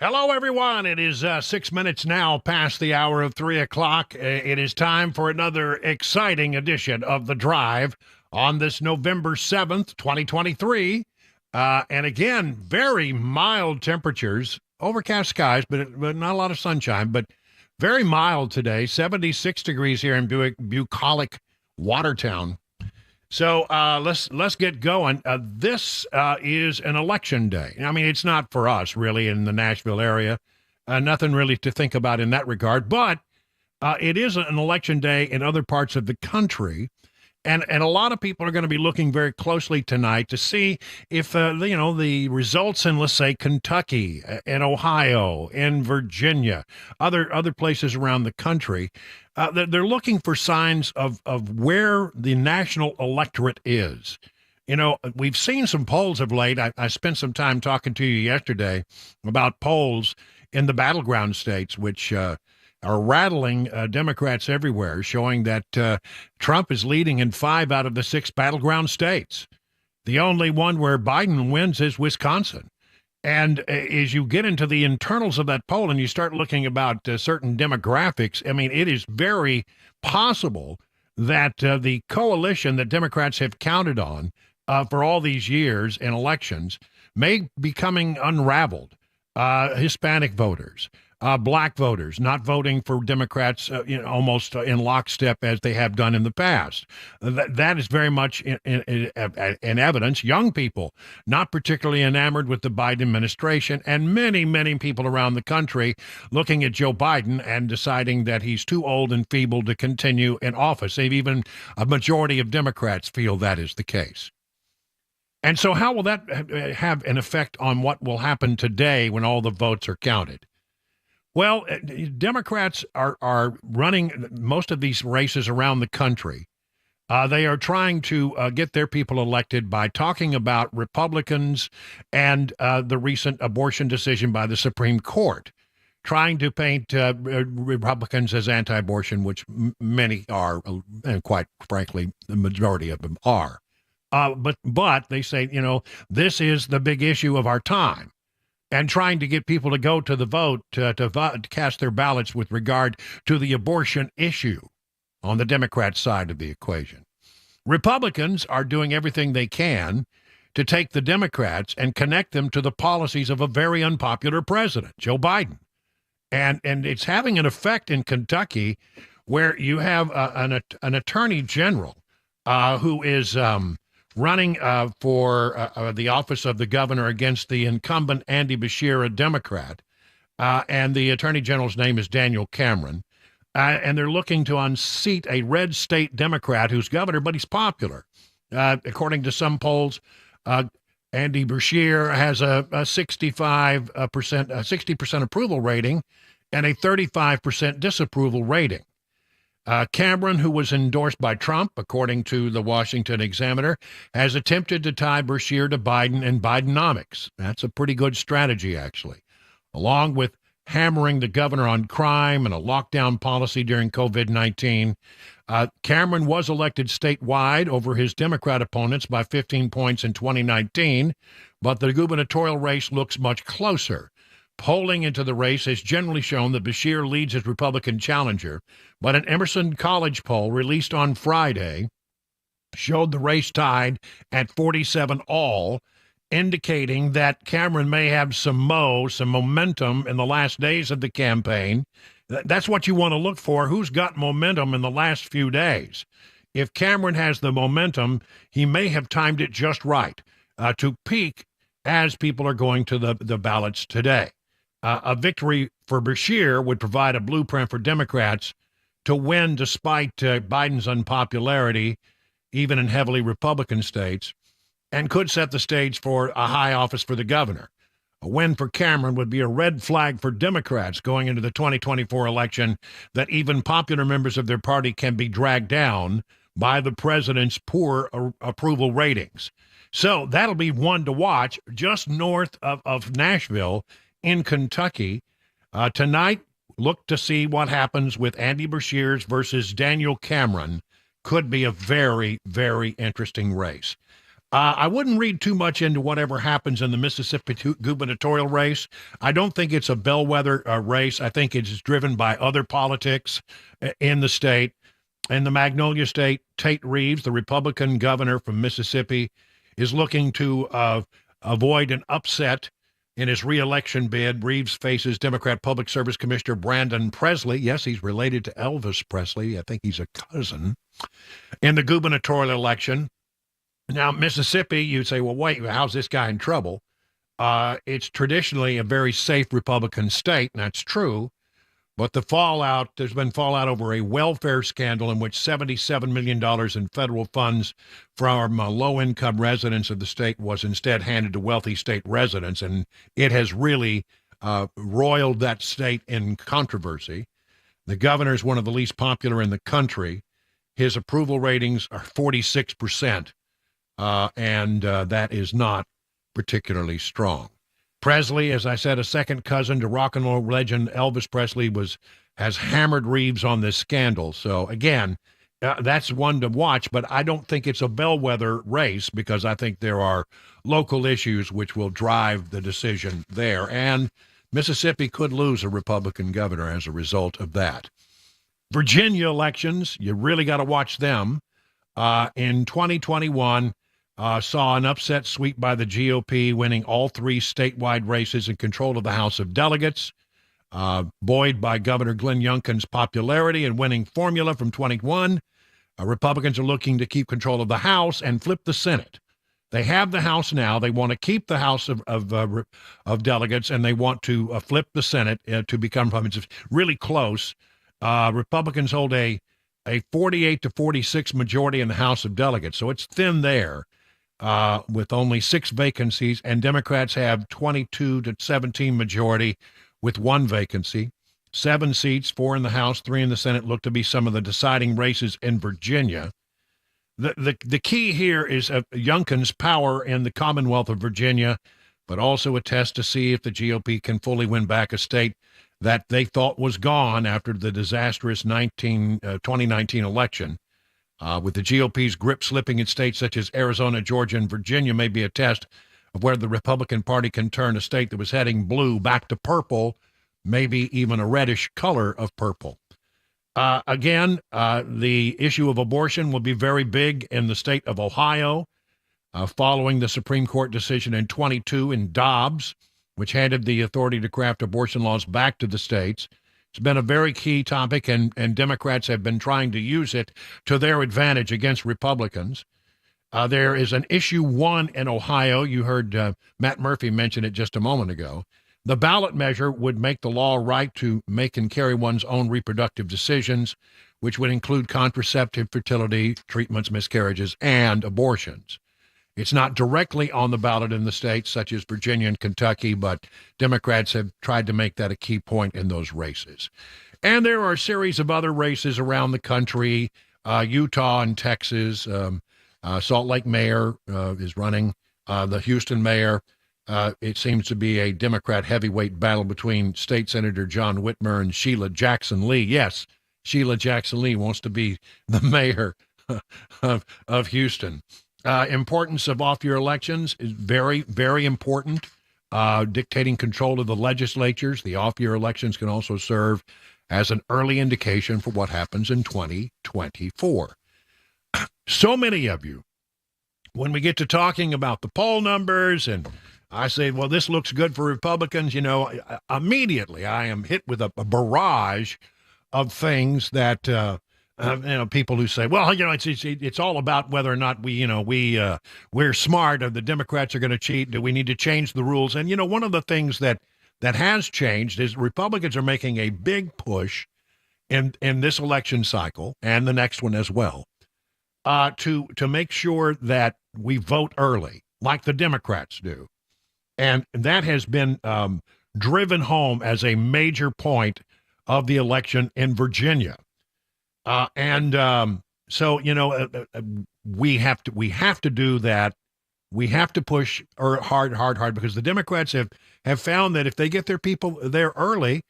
Hello, everyone. It is 6 minutes now past the hour of 3 o'clock. It is time for another exciting edition of The Drive on this November 7th, 2023. And again, very mild temperatures, overcast skies, but not a lot of sunshine, but very mild today, 76 degrees here in bucolic Watertown. So let's get going. This is an election day. I mean, it's not for us really in the Nashville area. Nothing really to think about in that regard. But it is an election day in other parts of the country. And a lot of people are going to be looking very closely tonight to see if, the results in, let's say, Kentucky, in Ohio, in Virginia, other places around the country, they're looking for signs of where the national electorate is. You know, we've seen some polls of late. I spent some time talking to you yesterday about polls in the battleground states, which are rattling Democrats everywhere, showing that Trump is leading in 5 out of the 6 battleground states. The only one where Biden wins is Wisconsin. And as you get into the internals of that poll and you start looking about certain demographics, I mean, it is very possible that the coalition that Democrats have counted on for all these years in elections may be coming unraveled. Hispanic voters, black voters not voting for Democrats, almost in lockstep as they have done in the past. That is very much in evidence. Young people not particularly enamored with the Biden administration, and many people around the country looking at Joe Biden and deciding that he's too old and feeble to continue in office. Even a majority of Democrats feel that is the case. And so how will that have an effect on what will happen today when all the votes are counted? Well, Democrats are running most of these races around the country. They are trying to get their people elected by talking about Republicans and the recent abortion decision by the Supreme Court, trying to paint Republicans as anti-abortion, which many are, and quite frankly, the majority of them are. But they say, this is the big issue of our time, and trying to get people to go to the vote, to vote, to cast their ballots with regard to the abortion issue on the Democrat side of the equation. Republicans are doing everything they can to take the Democrats and connect them to the policies of a very unpopular president, Joe Biden. And it's having an effect in Kentucky, where you have an attorney general who is running for the office of the governor against the incumbent Andy Beshear, a Democrat. And the attorney general's name is Daniel Cameron. And they're looking to unseat a red state Democrat who's governor, but he's popular. According to some polls, Andy Beshear has a 60% approval rating and a 35% disapproval rating. Cameron, who was endorsed by Trump, according to the Washington Examiner, has attempted to tie Beshear to Biden and Bidenomics. That's a pretty good strategy, actually. Along with hammering the governor on crime and a lockdown policy during COVID-19, Cameron was elected statewide over his Democrat opponents by 15 points in 2019, but the gubernatorial race looks much closer. Polling into the race has generally shown that Beshear leads his Republican challenger, but an Emerson College poll released on Friday showed the race tied at 47 all, indicating that Cameron may have some momentum in the last days of the campaign. That's what you want to look for. Who's got momentum in the last few days? If Cameron has the momentum, he may have timed it just right to peak as people are going to the ballots today. A victory for Beshear would provide a blueprint for Democrats to win despite Biden's unpopularity, even in heavily Republican states, and could set the stage for a high office for the governor. A win for Cameron would be a red flag for Democrats going into the 2024 election, that even popular members of their party can be dragged down by the president's poor approval ratings. So that'll be one to watch just north of Nashville in Kentucky. Tonight, look to see what happens with Andy Beshear's versus Daniel Cameron. Could be a very, very interesting race. I wouldn't read too much into whatever happens in the Mississippi gubernatorial race. I don't think it's a bellwether race. I think it's driven by other politics in the state. In the Magnolia State, Tate Reeves, the Republican governor from Mississippi, is looking to avoid an upset in his reelection bid. Reeves faces Democrat Public Service Commissioner Brandon Presley. Yes, he's related to Elvis Presley. I think he's a cousin. In the gubernatorial election. Now, Mississippi, you'd say, well, wait, how's this guy in trouble? It's traditionally a very safe Republican state, and that's true. But there's been fallout over a welfare scandal in which $77 million in federal funds from low-income residents of the state was instead handed to wealthy state residents, and it has really roiled that state in controversy. The governor is one of the least popular in the country. His approval ratings are 46%. And that is not particularly strong. Presley, as I said, a second cousin to rock and roll legend Elvis Presley, has hammered Reeves on this scandal. So, again, that's one to watch, but I don't think it's a bellwether race because I think there are local issues which will drive the decision there. And Mississippi could lose a Republican governor as a result of that. Virginia elections, you really got to watch them. In 2021, saw an upset sweep by the GOP, winning all three statewide races and control of the House of Delegates, buoyed by Governor Glenn Youngkin's popularity and winning formula from 21. Republicans are looking to keep control of the House and flip the Senate. They have the House now. They want to keep the House of Delegates, and they want to flip the Senate to become Republicans. Really close. Republicans hold a 48 to 46 majority in the House of Delegates, so it's thin there. With only 6 vacancies, and Democrats have 22 to 17 majority with 1 vacancy. 7 seats, 4 in the House, 3 in the Senate, look to be some of the deciding races in Virginia. The key here is Youngkin's power in the Commonwealth of Virginia, but also a test to see if the GOP can fully win back a state that they thought was gone after the disastrous 2019 election. With the GOP's grip slipping in states such as Arizona, Georgia, and Virginia may be a test of whether the Republican Party can turn a state that was heading blue back to purple, maybe even a reddish color of purple. Again, the issue of abortion will be very big in the state of Ohio, following the Supreme Court decision in 22 in Dobbs, which handed the authority to craft abortion laws back to the states. It's been a very key topic, and Democrats have been trying to use it to their advantage against Republicans. There is an issue 1 in Ohio. You heard Matt Murphy mention it just a moment ago. The ballot measure would make the law right to make and carry one's own reproductive decisions, which would include contraceptive, fertility treatments, miscarriages, and abortions. It's not directly on the ballot in the states such as Virginia and Kentucky, but Democrats have tried to make that a key point in those races. And there are a series of other races around the country, Utah and Texas. Salt Lake mayor is running, the Houston mayor. It seems to be a Democrat heavyweight battle between State Senator John Whitmer and Sheila Jackson Lee. Yes, Sheila Jackson Lee wants to be the mayor of Houston. Importance of off-year elections is very, very important. Dictating control of the legislatures, the off-year elections can also serve as an early indication for what happens in 2024. So many of you, when we get to talking about the poll numbers and I say, well, this looks good for Republicans, immediately I am hit with a barrage of things that people who say, well, it's all about whether or not we're smart, or the Democrats are going to cheat. Do we need to change the rules? And one of the things that has changed is Republicans are making a big push in this election cycle and the next one as well, to make sure that we vote early, like the Democrats do, and that has been driven home as a major point of the election in Virginia. So we have to do that. We have to push hard because the Democrats have found that if they get their people there early,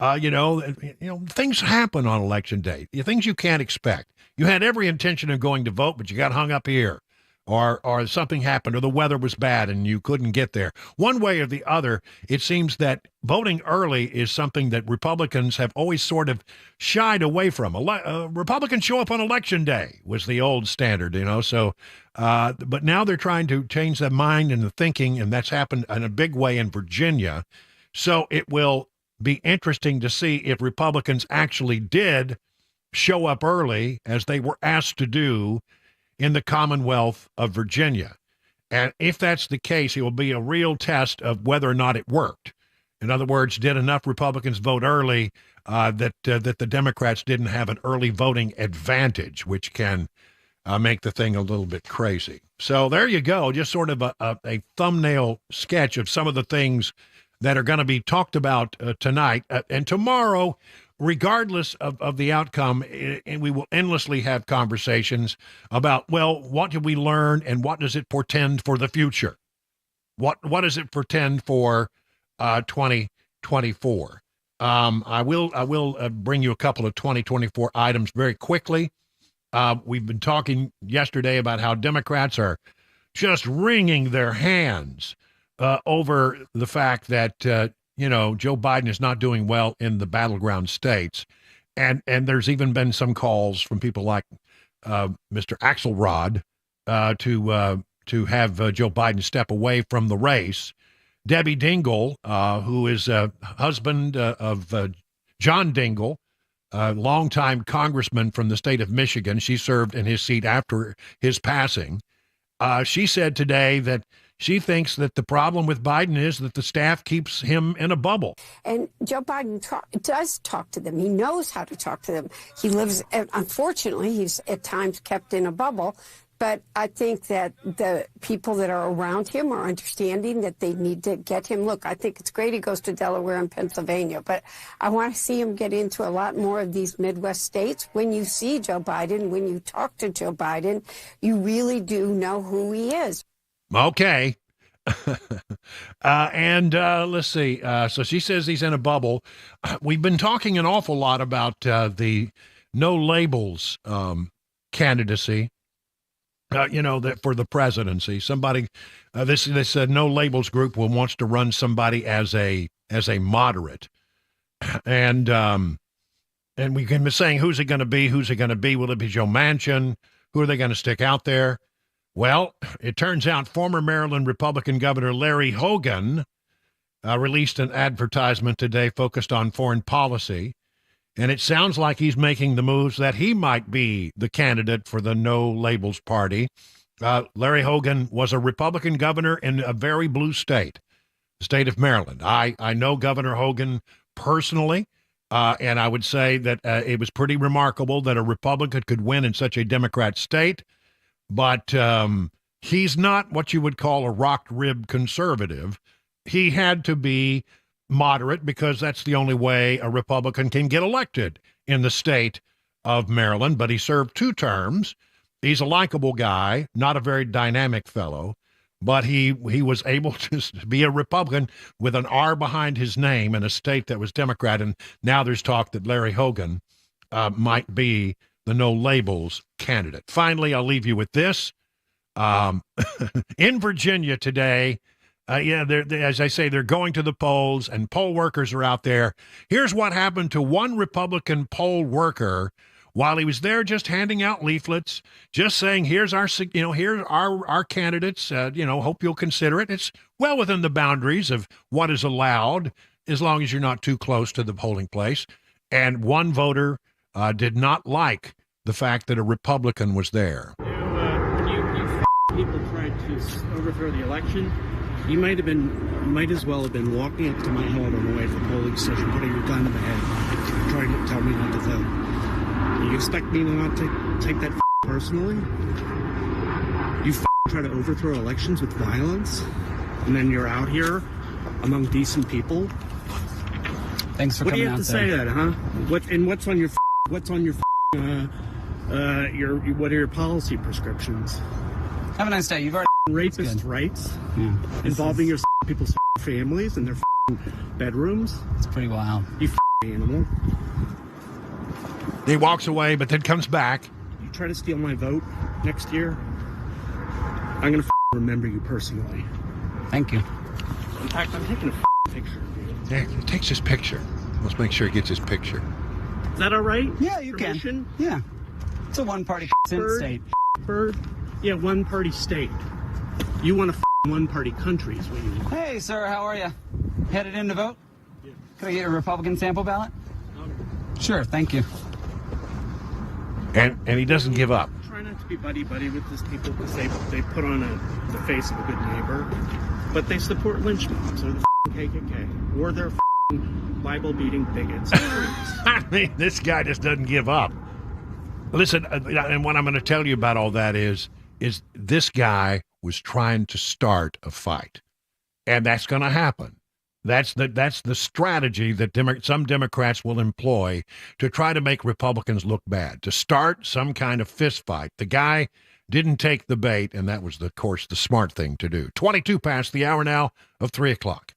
things happen on election day. Things you can't expect. You had every intention of going to vote, but you got hung up here. or something happened, or the weather was bad and you couldn't get there. One way or the other, it seems that voting early is something that Republicans have always sort of shied away from. Republicans show up on Election Day was the old standard, So, but now they're trying to change the mind and the thinking, and that's happened in a big way in Virginia. So it will be interesting to see if Republicans actually did show up early, as they were asked to do in the Commonwealth of Virginia. And if that's the case, it will be a real test of whether or not it worked. In other words, did enough Republicans vote early that the Democrats didn't have an early voting advantage, which can make the thing a little bit crazy. So there you go, just sort of a thumbnail sketch of some of the things that are going to be talked about tonight. And tomorrow, regardless of the outcome, and we will endlessly have conversations about, well, what did we learn and what does it portend for the future? What does it portend for 2024? I will bring you a couple of 2024 items very quickly. We've been talking yesterday about how Democrats are just wringing their hands over the fact that Joe Biden is not doing well in the battleground states. And there's even been some calls from people like Mr. Axelrod to have Joe Biden step away from the race. Debbie Dingell, who is husband of John Dingell, a longtime congressman from the state of Michigan. She served in his seat after his passing. She said today that she thinks that the problem with Biden is that the staff keeps him in a bubble. And Joe Biden does talk to them. He knows how to talk to them. He lives, unfortunately, he's at times kept in a bubble. But I think that the people that are around him are understanding that they need to get him. Look, I think it's great he goes to Delaware and Pennsylvania, but I want to see him get into a lot more of these Midwest states. When you see Joe Biden, when you talk to Joe Biden, you really do know who he is. Okay. Let's see. So she says he's in a bubble. We've been talking an awful lot about the no labels candidacy. That for the presidency, somebody, this no labels group wants to run somebody as a moderate, and we've been saying, who's it going to be? Who's it going to be? Will it be Joe Manchin? Who are they going to stick out there? Well, it turns out former Maryland Republican Governor Larry Hogan released an advertisement today focused on foreign policy. And it sounds like he's making the moves that he might be the candidate for the No Labels Party. Larry Hogan was a Republican governor in a very blue state, the state of Maryland. I know Governor Hogan personally, and I would say that it was pretty remarkable that a Republican could win in such a Democrat state. But he's not what you would call a rock-ribbed conservative. He had to be moderate because that's the only way a Republican can get elected in the state of Maryland. But he served 2 terms. He's a likable guy, not a very dynamic fellow, but he was able to be a Republican with an R behind his name in a state that was Democrat. And now there's talk that Larry Hogan might be the no labels candidate. Finally, I'll leave you with this. In Virginia today, as I say, they're going to the polls, and poll workers are out there. Here's what happened to one Republican poll worker while he was there, just handing out leaflets, just saying, here's our candidates, hope you'll consider it. It's well within the boundaries of what is allowed, as long as you're not too close to the polling place. And one voter did not like the fact that a Republican was there. When you people tried to overthrow the election, you might as well have been walking up to my home on the way to the polling station, putting your gun in the head, trying to tell me not to vote. You expect me not to take that personally? You try to overthrow elections with violence, and then you're out here among decent people. Thanks for what coming out. What do you have to say that, huh? What's on your what are your policy prescriptions? Have a nice day. You've already rapist rights involving your people's families and their bedrooms. It's pretty wild. You animal. He walks away, but then comes back. You try to steal my vote next year. I'm gonna remember you personally. Thank you. In fact, I'm taking a picture of you. Yeah, he takes his picture. Let's make sure he gets his picture. Is that all right? Yeah, you Permission? can. Yeah. It's a one-party Bird. state. Bird? Yeah, one-party state. You want a one-party country is what you want. Hey, sir, how are you? Headed in to vote? Yeah. Could I get a Republican sample ballot? Sure, thank you. And he doesn't give up. Try not to be buddy-buddy with these people because they put on the face of a good neighbor. But they support lynch mobs or the KKK. Or they're Bible-beating bigots. I mean, this guy just doesn't give up. Listen, and what I'm going to tell you about all that is this guy was trying to start a fight, and that's going to happen. That's the strategy that some Democrats will employ to try to make Republicans look bad, to start some kind of fist fight. The guy didn't take the bait, and that was, of course, the smart thing to do. 22 past the hour now of 3 o'clock.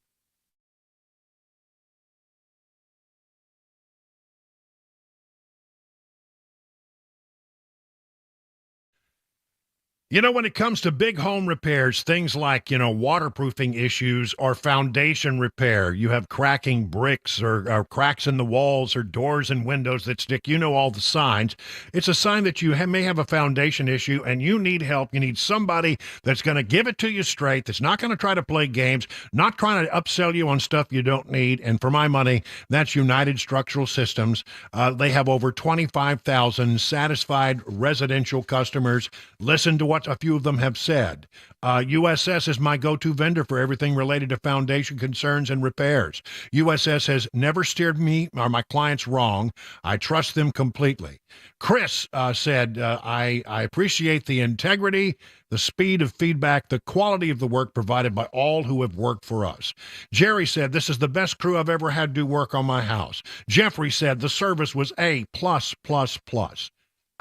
You know, when it comes to big home repairs, things like, waterproofing issues or foundation repair, you have cracking bricks or cracks in the walls or doors and windows that stick, all the signs. It's a sign that you may have a foundation issue and you need help. You need somebody that's going to give it to you straight, that's not going to try to play games, not trying to upsell you on stuff you don't need. And for my money, that's United Structural Systems. They have over 25,000 satisfied residential customers. Listen to what a few of them have said. USS is my go-to vendor for everything related to foundation concerns and repairs. USS has never steered me or my clients wrong. I trust them completely. Chris said, I appreciate the integrity, the speed of feedback, the quality of the work provided by all who have worked for us. Jerry said, this is the best crew I've ever had do work on my house. Jeffrey said, the service was A+++.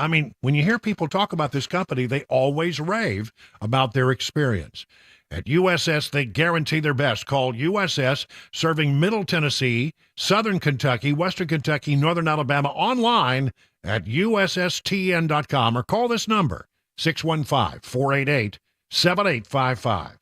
I mean, when you hear people talk about this company, they always rave about their experience. At USS, they guarantee their best. Call USS, serving Middle Tennessee, Southern Kentucky, Western Kentucky, Northern Alabama, online at USSTN.com, or call this number, 615-488-7855.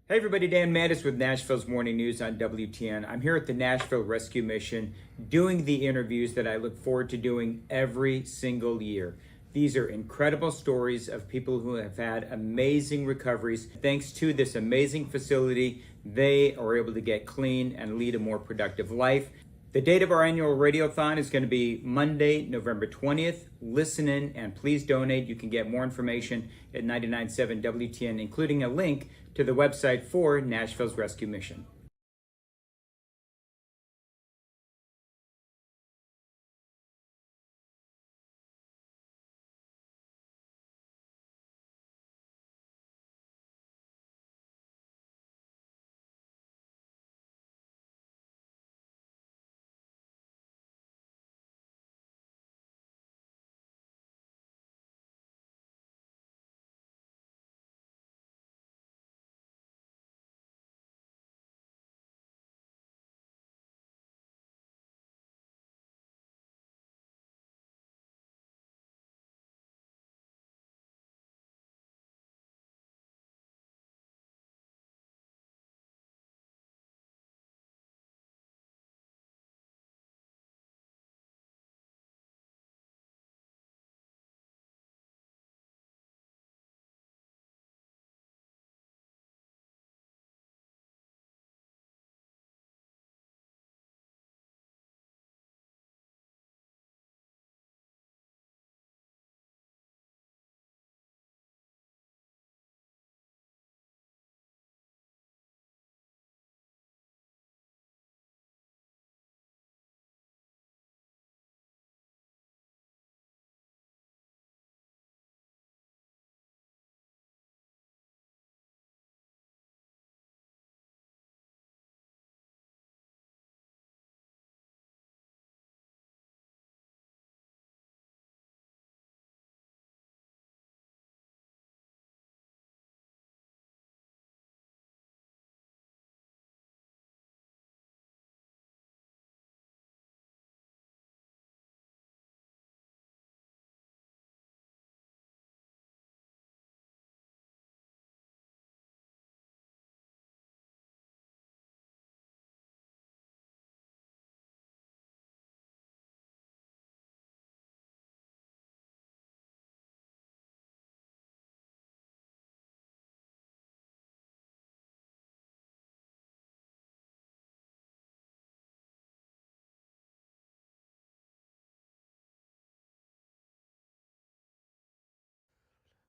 Hey everybody, Dan Mattis with Nashville's Morning News on WTN. I'm here at the Nashville Rescue Mission doing the interviews that I look forward to doing every single year. These are incredible stories of people who have had amazing recoveries. Thanks to this amazing facility, they are able to get clean and lead a more productive life. The date of our annual radiothon is going to be Monday, November 20th. Listen in and please donate. You can get more information at 99.7 WTN, including a link to the website for Nashville's Rescue Mission.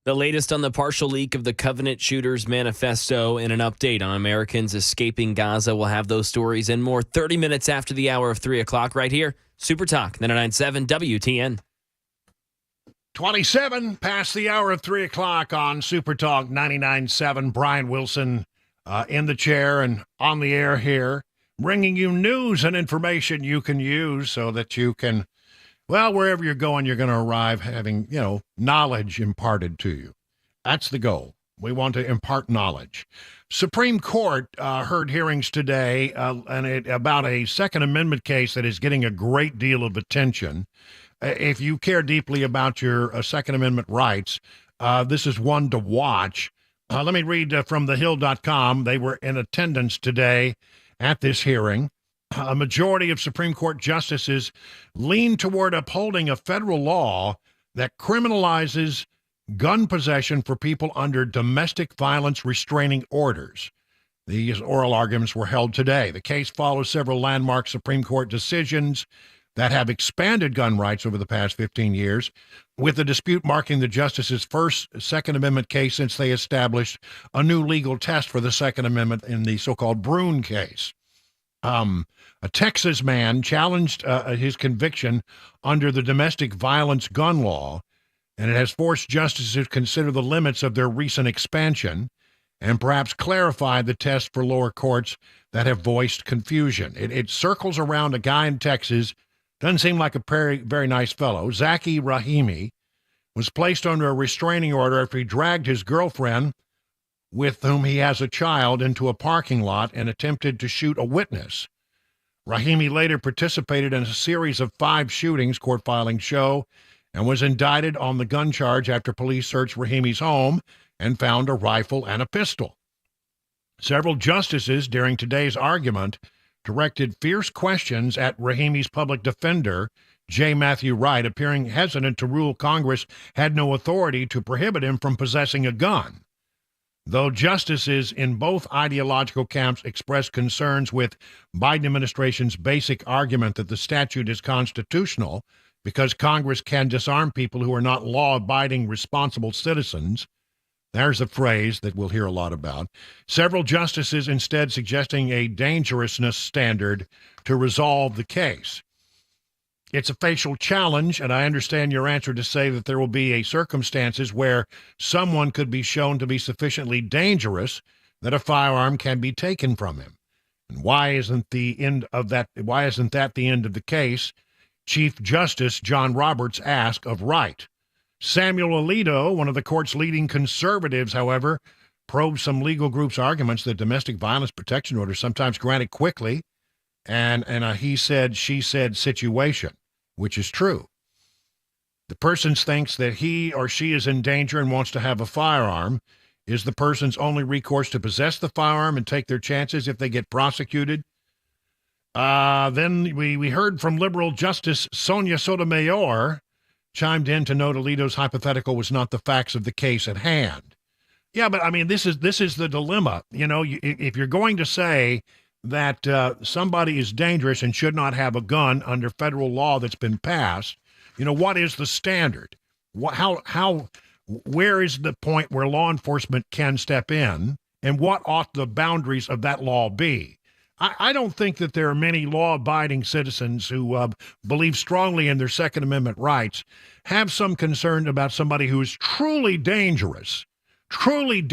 The latest on the partial leak of the Covenant Shooters Manifesto and an update on Americans escaping Gaza. We'll have those stories and more 30 minutes after the hour of 3 o'clock right here. Super Talk 99.7 WTN. 27 past the hour of 3 o'clock on Super Talk 99.7. Brian Wilson in the chair and on the air here, bringing you news and information you can use so that you can, well, wherever you're going, you're going to arrive having, knowledge imparted to you. That's the goal. We want to impart knowledge. Supreme Court heard hearings today about a Second Amendment case that is getting a great deal of attention. If you care deeply about your Second Amendment rights, this is one to watch. Let me read from thehill.com. They were in attendance today at this hearing. A majority of Supreme Court justices lean toward upholding a federal law that criminalizes gun possession for people under domestic violence restraining orders. These oral arguments were held today. The case follows several landmark Supreme Court decisions that have expanded gun rights over the past 15 years, with the dispute marking the justices' first Second Amendment case since they established a new legal test for the Second Amendment in the so-called Bruen case. A Texas man challenged his conviction under the domestic violence gun law, and it has forced justices to consider the limits of their recent expansion and perhaps clarify the test for lower courts that have voiced confusion. It circles around a guy in Texas. Doesn't seem like a very, very nice fellow. Zackey Rahimi was placed under a restraining order after he dragged his girlfriend, with whom he has a child, into a parking lot and attempted to shoot a witness. Rahimi later participated in a series of 5 shootings, court filings show, and was indicted on the gun charge after police searched Rahimi's home and found a rifle and a pistol. Several justices during today's argument directed fierce questions at Rahimi's public defender, J. Matthew Wright, appearing hesitant to rule Congress had no authority to prohibit him from possessing a gun. Though justices in both ideological camps expressed concerns with Biden administration's basic argument that the statute is constitutional because Congress can disarm people who are not law-abiding responsible citizens, there's a phrase that we'll hear a lot about. Several justices instead suggesting a dangerousness standard to resolve the case. It's a facial challenge, and I understand your answer to say that there will be a circumstances where someone could be shown to be sufficiently dangerous that a firearm can be taken from him. And why isn't that the end of the case? Chief Justice John Roberts asked of Wright. Samuel Alito, one of the court's leading conservatives, however, probed some legal groups' arguments that domestic violence protection orders sometimes granted quickly and a he said, she said situation, which is true. The person thinks that he or she is in danger and wants to have a firearm. Is the person's only recourse to possess the firearm and take their chances if they get prosecuted? Then we heard from liberal Justice Sonia Sotomayor, chimed in to note Alito's hypothetical was not the facts of the case at hand. Yeah, but I mean, this is the dilemma. If you're going to say that somebody is dangerous and should not have a gun under federal law that's been passed, what is the standard? Where is the point where law enforcement can step in, and what ought the boundaries of that law be? I don't think that there are many law-abiding citizens who believe strongly in their Second Amendment rights have some concern about somebody who is truly dangerous, having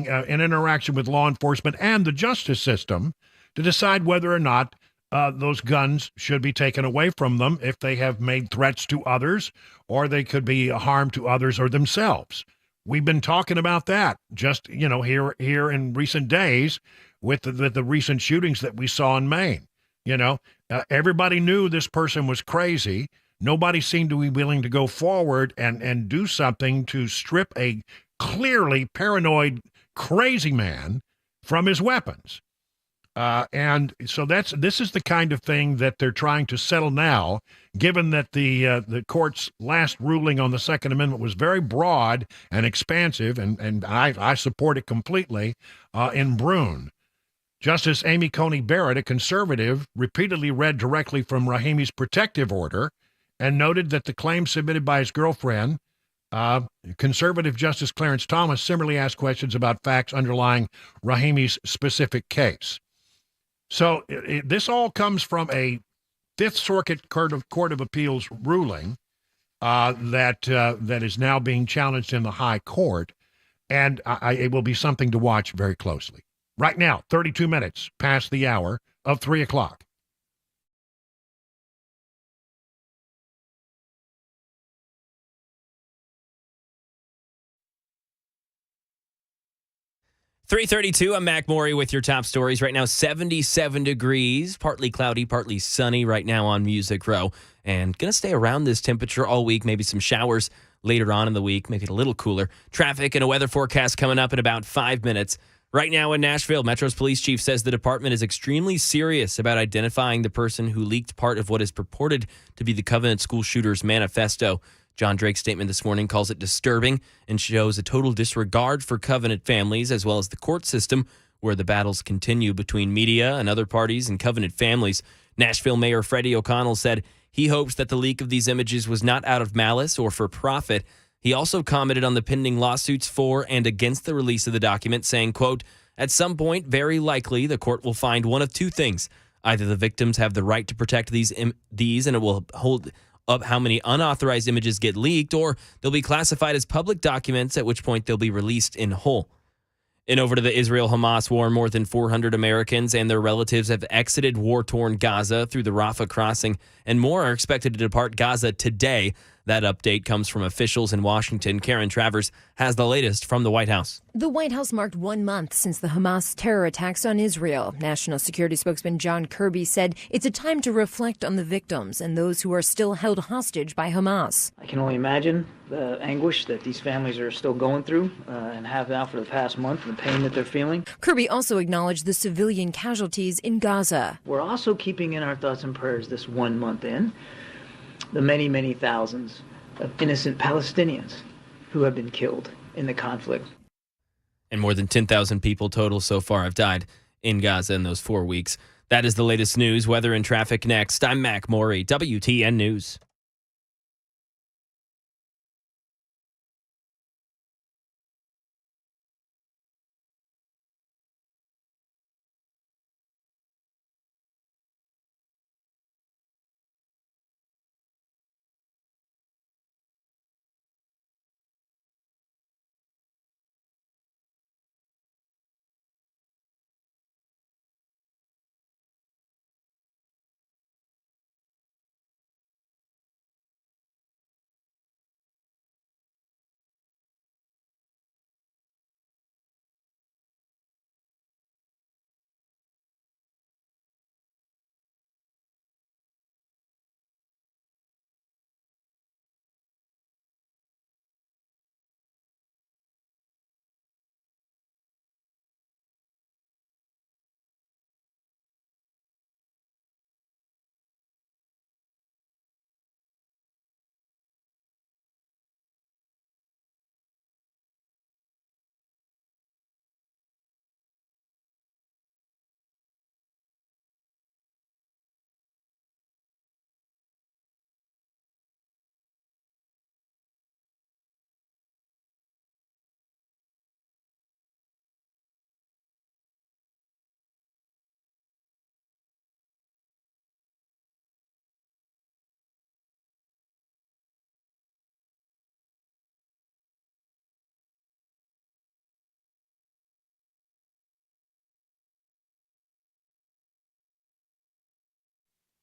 an interaction with law enforcement and the justice system to decide whether or not those guns should be taken away from them if they have made threats to others or they could be a harm to others or themselves. We've been talking about that just, here in recent days with the recent shootings that we saw in Maine. Everybody knew this person was crazy. Nobody seemed to be willing to go forward and do something to strip a clearly paranoid, crazy man from his weapons. And so this is the kind of thing that they're trying to settle now, given that the court's last ruling on the Second Amendment was very broad and expansive, and I support it completely in Bruen. Justice Amy Coney Barrett, a conservative, repeatedly read directly from Rahimi's protective order and noted that the claims submitted by his girlfriend Conservative Justice Clarence Thomas similarly asked questions about facts underlying Rahimi's specific case. So this all comes from a Fifth Circuit Court of Appeals ruling that is now being challenged in the High Court, and it will be something to watch very closely. Right now, 32 minutes past the hour of 3 o'clock. .32, I'm Mac Maury with your top stories. Right now, 77 degrees, partly cloudy, partly sunny right now on Music Row. And going to stay around this temperature all week, maybe some showers later on in the week, make it a little cooler. Traffic and a weather forecast coming up in about 5 minutes. Right now in Nashville, Metro's police chief says the department is extremely serious about identifying the person who leaked part of what is purported to be the Covenant school shooter's manifesto. John Drake's statement this morning calls it disturbing and shows a total disregard for Covenant families as well as the court system, where the battles continue between media and other parties and Covenant families. Nashville Mayor Freddie O'Connell said he hopes that the leak of these images was not out of malice or for profit. He also commented on the pending lawsuits for and against the release of the document, saying, quote, "At some point, very likely, the court will find one of two things. Either the victims have the right to protect these and it will hold up how many unauthorized images get leaked, or they'll be classified as public documents, at which point they'll be released in whole." And over to the Israel-Hamas war, more than 400 Americans and their relatives have exited war-torn Gaza through the Rafah crossing, and more are expected to depart Gaza today. That update comes from officials in Washington. Karen Travers has the latest from the White House. The White House marked 1 month since the Hamas terror attacks on Israel. National Security spokesman John Kirby said it's a time to reflect on the victims and those who are still held hostage by Hamas. I can only imagine the anguish that these families are still going through and have now for the past month, and the pain that they're feeling. Kirby also acknowledged the civilian casualties in Gaza. We're also keeping in our thoughts and prayers this 1 month in the many, many thousands of innocent Palestinians who have been killed in the conflict. And more than 10,000 people total so far have died in Gaza in those 4 weeks. That is the latest news. Weather and traffic next. I'm Mac Maury, WTN News.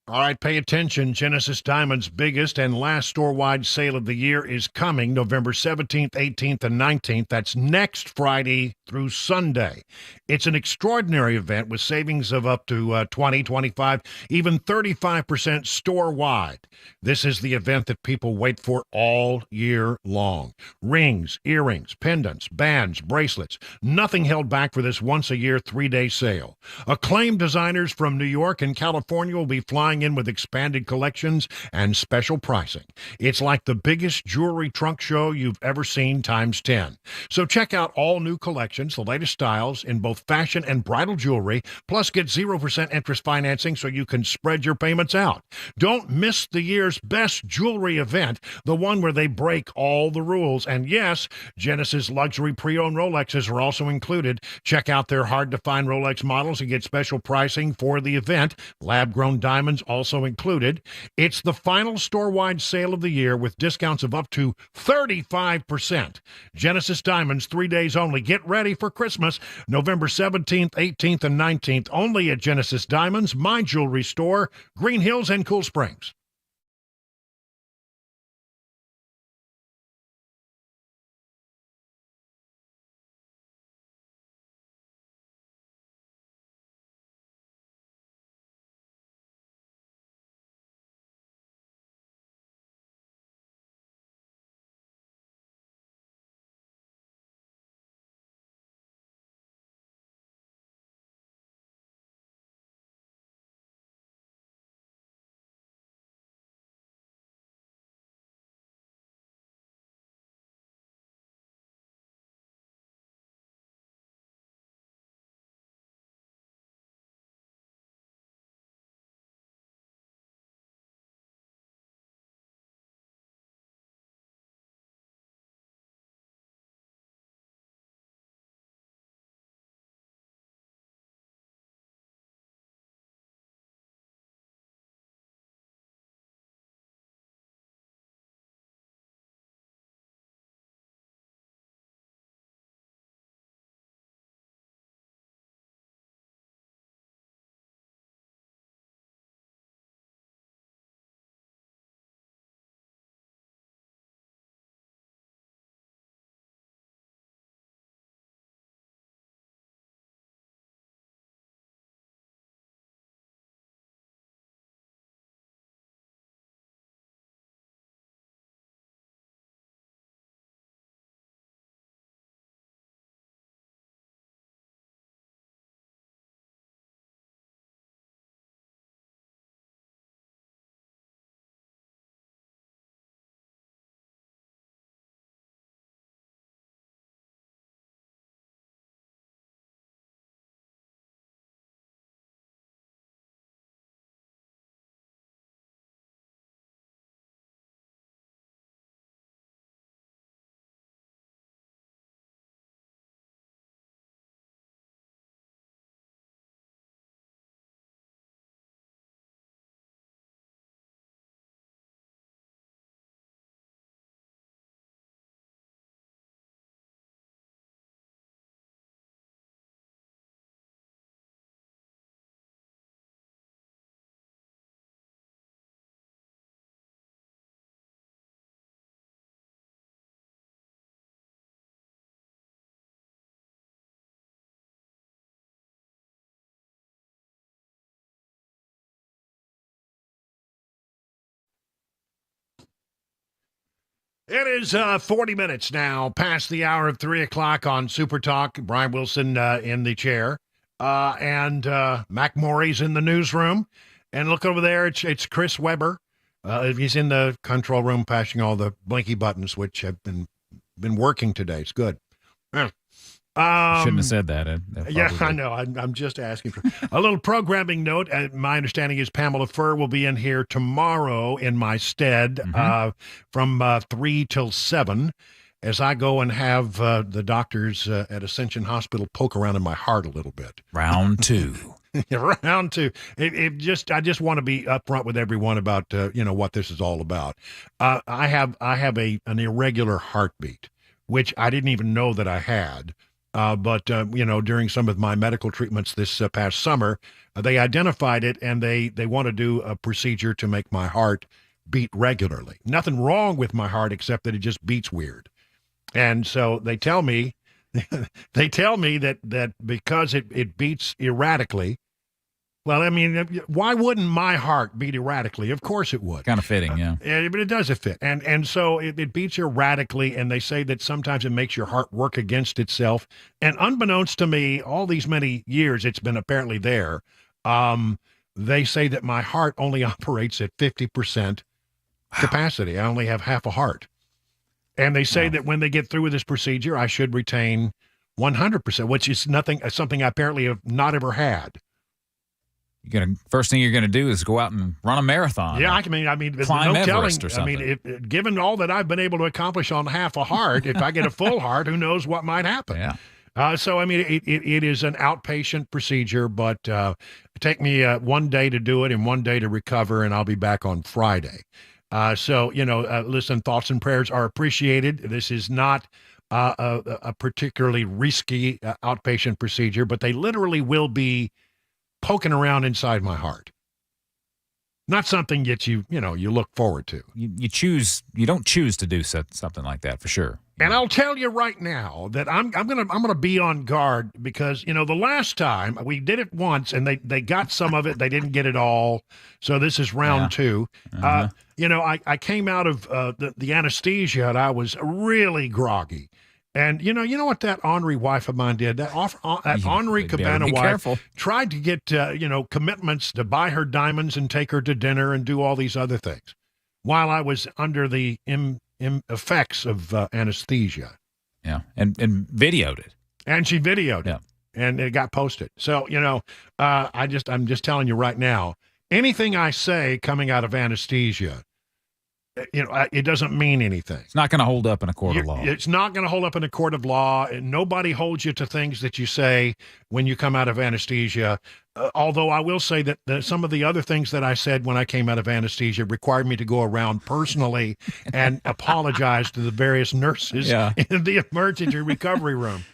All right, pay attention. Genesis Diamond's biggest and last store-wide sale of the year is coming November 17th, 18th, and 19th. That's next Friday through Sunday. It's an extraordinary event with savings of up to 20, 25, even 35% store-wide. This is the event that people wait for all year long. Rings, earrings, pendants, bands, bracelets, nothing held back for this once-a-year, 3-day sale. Acclaimed designers from New York and California will be flying flying in with expanded collections and special pricing. It's like the biggest jewelry trunk show you've ever seen times 10. So check out all new collections, the latest styles in both fashion and bridal jewelry, plus get 0% interest financing so you can spread your payments out. Don't miss the year's best jewelry event, the one where they break all the rules. And yes, Genesis luxury pre-owned Rolexes are also included. Check out their hard-to-find Rolex models and get special pricing for the event. Lab-grown diamonds also included. It's the final store-wide sale of the year with discounts of up to 35%. Genesis Diamonds, 3 days only. Get ready for Christmas, November 17th, 18th, and 19th, only at Genesis Diamonds, my jewelry store, Green Hills and Cool Springs. It is 40 minutes now past the hour of 3 o'clock on Super Talk. Brian Wilson in the chair. And Mac Morey's in the newsroom. And look over there, it's Chris Weber. He's in the control room passing all the blinky buttons, which have been working today. It's good. Shouldn't have said that, Ed. Yeah, I know. I'm just asking for a little programming note. My understanding is Pamela Furr will be in here tomorrow in my stead from 3 till 7 as I go and have the doctors at Ascension Hospital poke around in my heart a little bit. Round two. Round two. I just want to be upfront with everyone about what this is all about. I have an irregular heartbeat, which I didn't even know that I had. But during some of my medical treatments this past summer, they identified it and they want to do a procedure to make my heart beat regularly. Nothing wrong with my heart except that it just beats weird. And so they tell me that because it beats erratically. Well, I mean, why wouldn't my heart beat erratically? Of course it would. Kind of fitting, yeah. But it does fit. And so it beats erratically, and they say that sometimes it makes your heart work against itself. And unbeknownst to me, all these many years it's been apparently there, they say that my heart only operates at 50% capacity. I only have half a heart. And they say that when they get through with this procedure, I should retain 100%, which is something I apparently have not ever had. First thing you're gonna do is go out and run a marathon. Yeah, I mean, there's climb no Everest telling. or something. I mean, given all that I've been able to accomplish on half a heart, if I get a full heart, who knows what might happen? Yeah. So, I mean, it is an outpatient procedure, but take me 1 day to do it and 1 day to recover, and I'll be back on Friday. So, listen, thoughts and prayers are appreciated. This is not a particularly risky outpatient procedure, but they literally will be poking around inside my heart. Not something that you look forward to. You don't choose to do something like that for sure. And I'll tell you right now that I'm gonna be on guard because the last time we did it once and they got some of it, they didn't get it all. So this is round two. I came out of the anesthesia and I was really groggy. And you know what that Henri wife of mine did? That Henri Cabana wife tried to get commitments to buy her diamonds and take her to dinner and do all these other things, while I was under the effects of anesthesia. Yeah, and videoed it. And she videoed it, and it got posted. So I'm just telling you right now, anything I say coming out of anesthesia, it doesn't mean anything. It's not going to hold up in a court of law. It's not going to hold up in a court of law. And nobody holds you to things that you say when you come out of anesthesia. Although I will say that some of the other things that I said when I came out of anesthesia required me to go around personally and apologize to the various nurses in the emergency recovery room.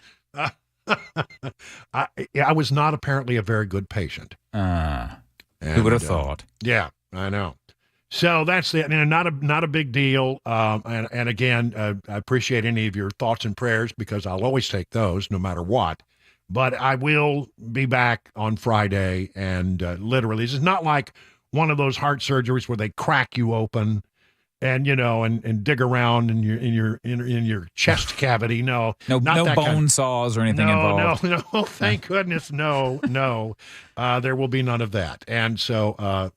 I was not apparently a very good patient. Who would have thought? Yeah, I know. So that's it. Not a big deal. And again, I appreciate any of your thoughts and prayers because I'll always take those no matter what. But I will be back on Friday, and literally, this is not like one of those heart surgeries where they crack you open and and dig around in your chest cavity. No bone saws or anything involved. No. Thank goodness, no. There will be none of that. And so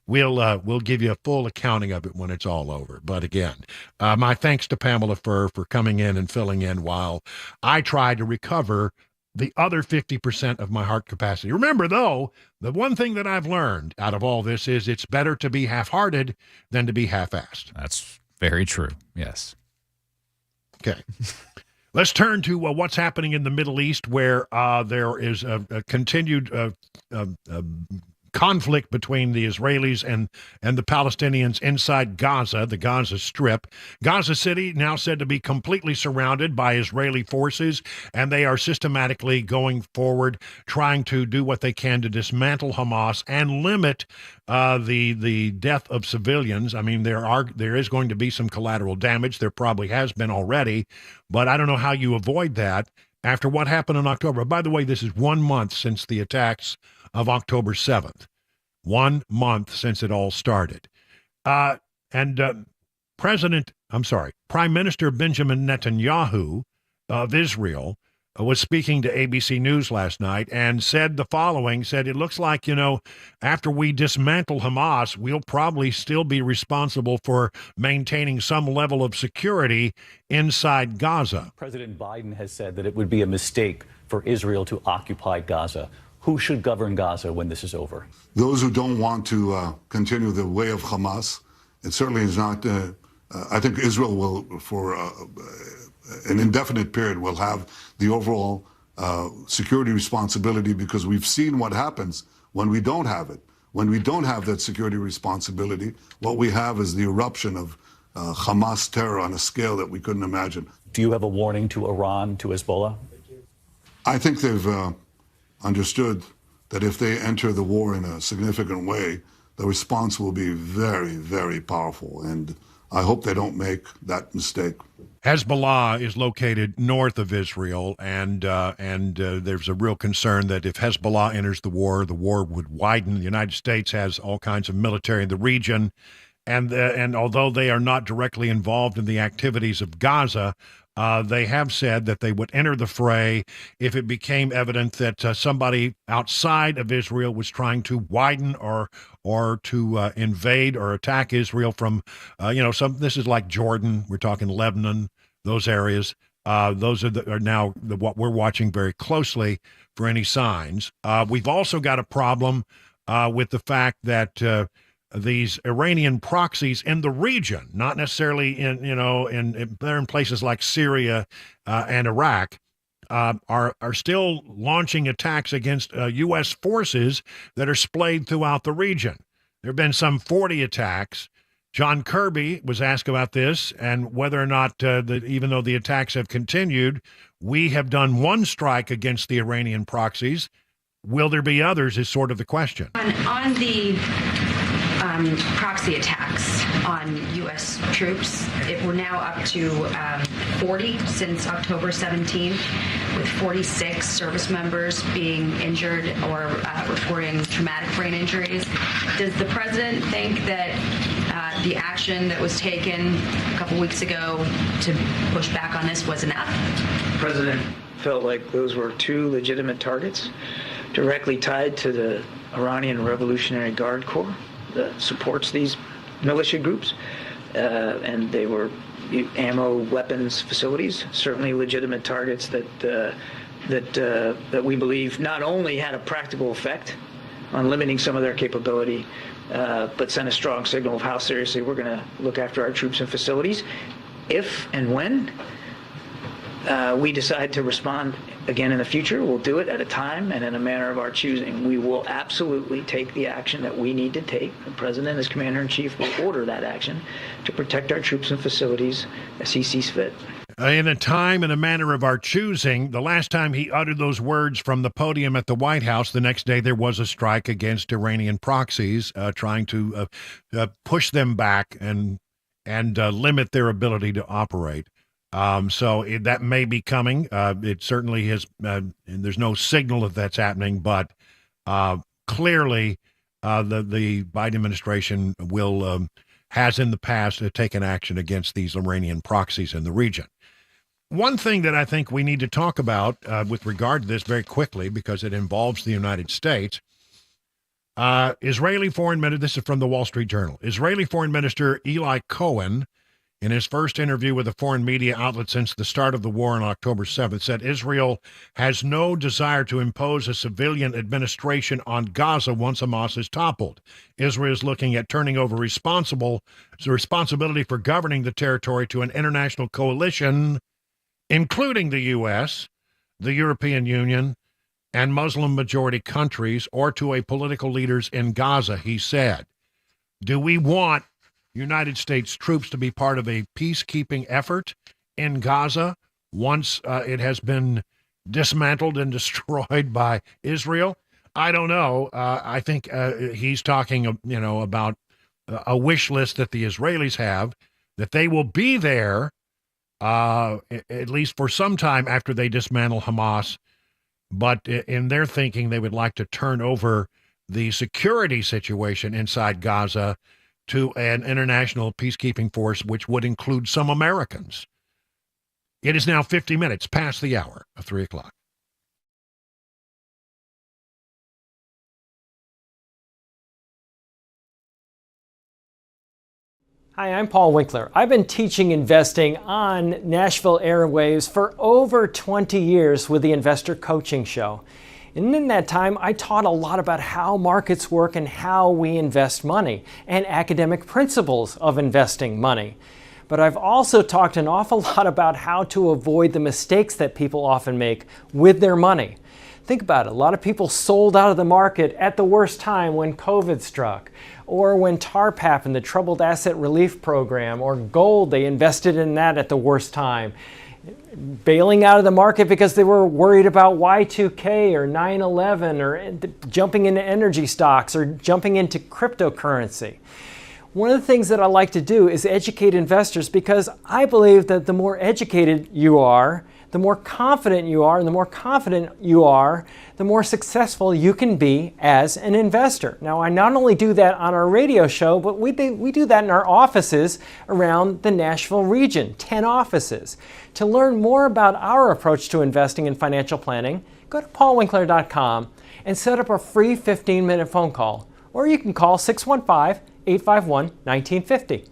we'll give you a full accounting of it when it's all over. But again, my thanks to Pamela for coming in and filling in while I try to recover the other 50% of my heart capacity. Remember, though, the one thing that I've learned out of all this is it's better to be half-hearted than to be half-assed. That's very true, yes. Okay. Let's turn to what's happening in the Middle East, where there is a continued conflict between the Israelis and the Palestinians inside Gaza, the Gaza Strip. Gaza City now said to be completely surrounded by Israeli forces, and they are systematically going forward, trying to do what they can to dismantle Hamas and limit the death of civilians. I mean, there is going to be some collateral damage. There probably has been already, but I don't know how you avoid that after what happened in October. By the way, this is 1 month since the attacks of October 7th. 1 month since it all started. Prime Minister Benjamin Netanyahu of Israel was speaking to ABC News last night and said the following, said, it looks like, after we dismantle Hamas, we'll probably still be responsible for maintaining some level of security inside Gaza. President Biden has said that it would be a mistake for Israel to occupy Gaza. Who should govern Gaza when this is over? Those who don't want to continue the way of Hamas. It certainly is not. I think Israel will, for an indefinite period, will have the overall security responsibility because we've seen what happens when we don't have it. When we don't have that security responsibility, what we have is the eruption of Hamas terror on a scale that we couldn't imagine. Do you have a warning to Iran, to Hezbollah? I think they've understood that if they enter the war in a significant way, the response will be very, very powerful. And I hope they don't make that mistake. Hezbollah is located north of Israel, and there's a real concern that if Hezbollah enters the war would widen. The United States has all kinds of military in the region, And although they are not directly involved in the activities of Gaza, they have said that they would enter the fray if it became evident that somebody outside of Israel was trying to widen or to invade or attack Israel from, this is like Jordan. We're talking Lebanon, those areas. Those are now what we're watching very closely for any signs. We've also got a problem with the fact that these Iranian proxies in the region, not necessarily they're in places like Syria and Iraq, are still launching attacks against U.S. forces that are splayed throughout the region. There have been some 40 attacks. John Kirby was asked about this and whether or not, even though the attacks have continued, we have done one strike against the Iranian proxies. Will there be others is sort of the question. On the proxy attacks on U.S. troops, we're now up to 40 since October 17th, with 46 service members being injured or reporting traumatic brain injuries. Does the president think that the action that was taken a couple weeks ago to push back on this was enough? The president felt like those were two legitimate targets directly tied to the Iranian Revolutionary Guard Corps that supports these militia groups, and they were ammo, weapons facilities, certainly legitimate targets that we believe not only had a practical effect on limiting some of their capability, but sent a strong signal of how seriously we're going to look after our troops and facilities. If and when we decide to respond again in the future, we'll do it at a time and in a manner of our choosing. We will absolutely take the action that we need to take. The president, as commander-in-chief, will order that action to protect our troops and facilities as he sees fit. In a time and a manner of our choosing, the last time he uttered those words from the podium at the White House, the next day there was a strike against Iranian proxies, trying to push them back and limit their ability to operate. That may be coming. It certainly is. And there's no signal that that's happening, but clearly the Biden administration has in the past taken action against these Iranian proxies in the region. One thing that I think we need to talk about with regard to this very quickly, because it involves the United States, Israeli Foreign Minister, this is from the Wall Street Journal, Israeli Foreign Minister Eli Cohen, in his first interview with a foreign media outlet since the start of the war on October 7th, said Israel has no desire to impose a civilian administration on Gaza once Hamas is toppled. Israel is looking at turning over responsibility for governing the territory to an international coalition, including the U.S., the European Union, and Muslim-majority countries, or to a political leaders in Gaza, he said. Do we want United States troops to be part of a peacekeeping effort in Gaza once it has been dismantled and destroyed by Israel? I don't know. I think he's talking, about a wish list that the Israelis have, that they will be there at least for some time after they dismantle Hamas. But in their thinking, they would like to turn over the security situation inside Gaza to an international peacekeeping force, which would include some Americans. It is now 50 minutes past the hour of 3 o'clock. Hi, I'm Paul Winkler. I've been teaching investing on Nashville airwaves for over 20 years with the Investor Coaching Show. And in that time, I taught a lot about how markets work and how we invest money and academic principles of investing money. But I've also talked an awful lot about how to avoid the mistakes that people often make with their money. Think about it. A lot of people sold out of the market at the worst time when COVID struck, or when TARP happened, the Troubled Asset Relief Program, or gold, they invested in that at the worst time. Bailing out of the market because they were worried about Y2K or 9/11 or jumping into energy stocks or jumping into cryptocurrency. One of the things that I like to do is educate investors, because I believe that the more educated you are, the more confident you are, and the more confident you are, the more successful you can be as an investor. Now, I not only do that on our radio show, but we do that in our offices around the Nashville region, 10 offices. To learn more about our approach to investing and financial planning, go to paulwinkler.com and set up a free 15-minute phone call, or you can call 615-851-1950.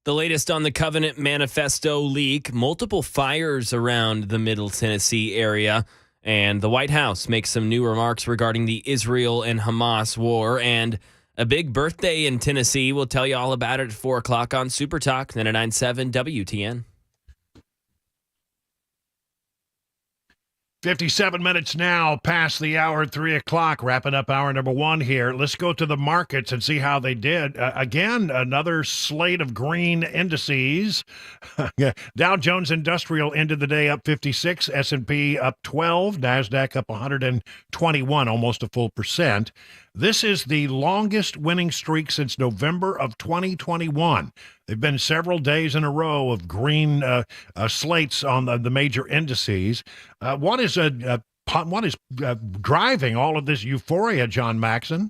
The latest on the Covenant Manifesto leak, multiple fires around the Middle Tennessee area, and the White House makes some new remarks regarding the Israel and Hamas war, and a big birthday in Tennessee. We'll tell you all about it at 4 o'clock on Super Talk, 99.7 WTN. 57 minutes now past the hour at 3 o'clock, wrapping up hour number one here. Let's go to the markets and see how they did. Again, another slate of green indices. Dow Jones Industrial ended the day up 56, S&P up 12, NASDAQ up 121, almost a full percent. This is the longest winning streak since November of 2021. There've been several days in a row of green slates on the major indices. What is driving all of this euphoria, John Maxon?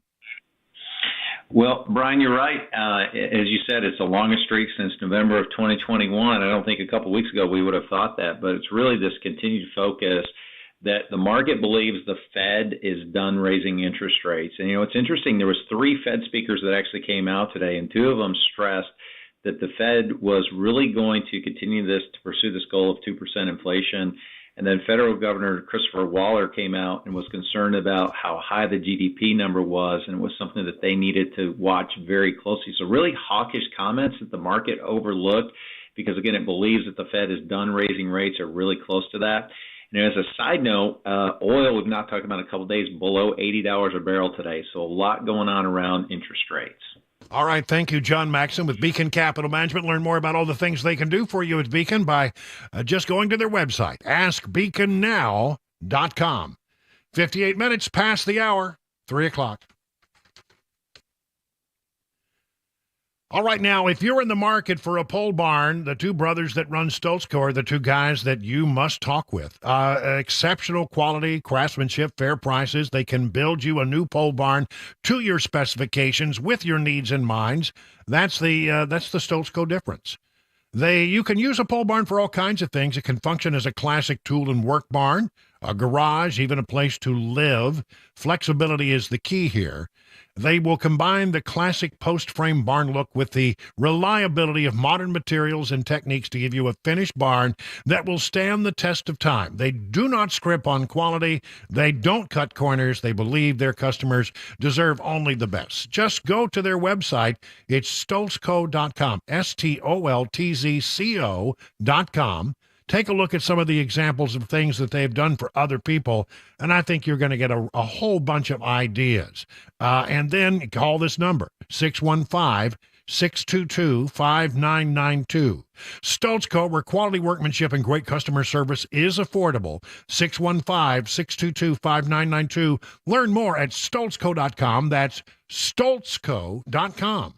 Well, Brian, you're right. As you said, it's the longest streak since November of 2021. I don't think a couple of weeks ago we would have thought that, but it's really this continued focus that the market believes the Fed is done raising interest rates. And, it's interesting. There was 3 Fed speakers that actually came out today, and 2 of them stressed that the Fed was really going to continue to pursue this goal of 2% inflation. And then Federal Governor Christopher Waller came out and was concerned about how high the GDP number was, and it was something that they needed to watch very closely. So really hawkish comments that the market overlooked because, again, it believes that the Fed is done raising rates or really close to that. And as a side note, oil, we've not talked about in a couple of days, below $80 a barrel today. So a lot going on around interest rates. All right. Thank you, John Maxon with Beacon Capital Management. Learn more about all the things they can do for you at Beacon by just going to their website, askbeaconnow.com. 58 minutes past the hour, 3 o'clock. All right, now, if you're in the market for a pole barn, the 2 brothers that run Stoltz Co. are the 2 guys that you must talk with. Exceptional quality, craftsmanship, fair prices. They can build you a new pole barn to your specifications with your needs in mind. That's the Stoltz Co. difference. You can use a pole barn for all kinds of things. It can function as a classic tool and work barn, a garage, even a place to live. Flexibility is the key here. They will combine the classic post-frame barn look with the reliability of modern materials and techniques to give you a finished barn that will stand the test of time. They do not scrimp on quality. They don't cut corners. They believe their customers deserve only the best. Just go to their website. It's stoltzco.com, STOLTZCO.com. Take a look at some of the examples of things that they've done for other people, and I think you're going to get a whole bunch of ideas. And then call this number, 615-622-5992. Stoltz Co., where quality workmanship and great customer service is affordable. 615-622-5992. Learn more at stoltzco.com. That's stoltzco.com.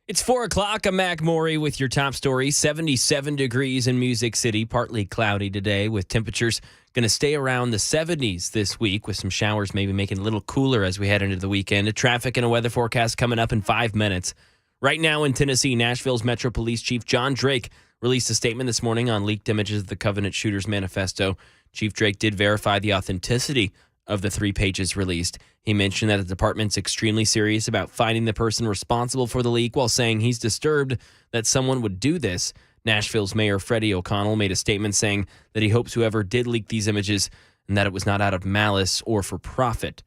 It's 4 o'clock. I'm Mac Morey with your top story. 77 degrees in Music City, partly cloudy today with temperatures going to stay around the 70s this week with some showers maybe making it a little cooler as we head into the weekend. A traffic and a weather forecast coming up in 5 minutes. Right now in Tennessee, Nashville's Metro Police Chief John Drake released a statement this morning on leaked images of the Covenant Shooters Manifesto. Chief Drake did verify the authenticity of the 3 pages released. He mentioned that the department's extremely serious about finding the person responsible for the leak, while saying he's disturbed that someone would do this. Nashville's Mayor Freddie O'Connell made a statement saying that he hopes whoever did leak these images and that it was not out of malice or for profit.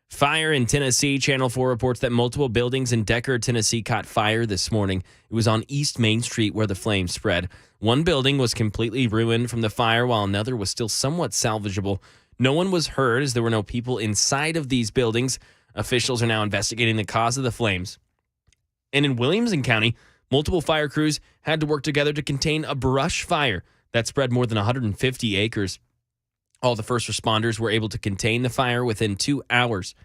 Fire in Tennessee. Channel 4 reports that multiple buildings in Deckard, Tennessee caught fire this morning. It was on East Main Street where the flames spread. One building was completely ruined from the fire, while another was still somewhat salvageable. No one was hurt as there were no people inside of these buildings. Officials are now investigating the cause of the flames. And in Williamson County, multiple fire crews had to work together to contain a brush fire that spread more than 150 acres. All the first responders were able to contain the fire within 2 hours.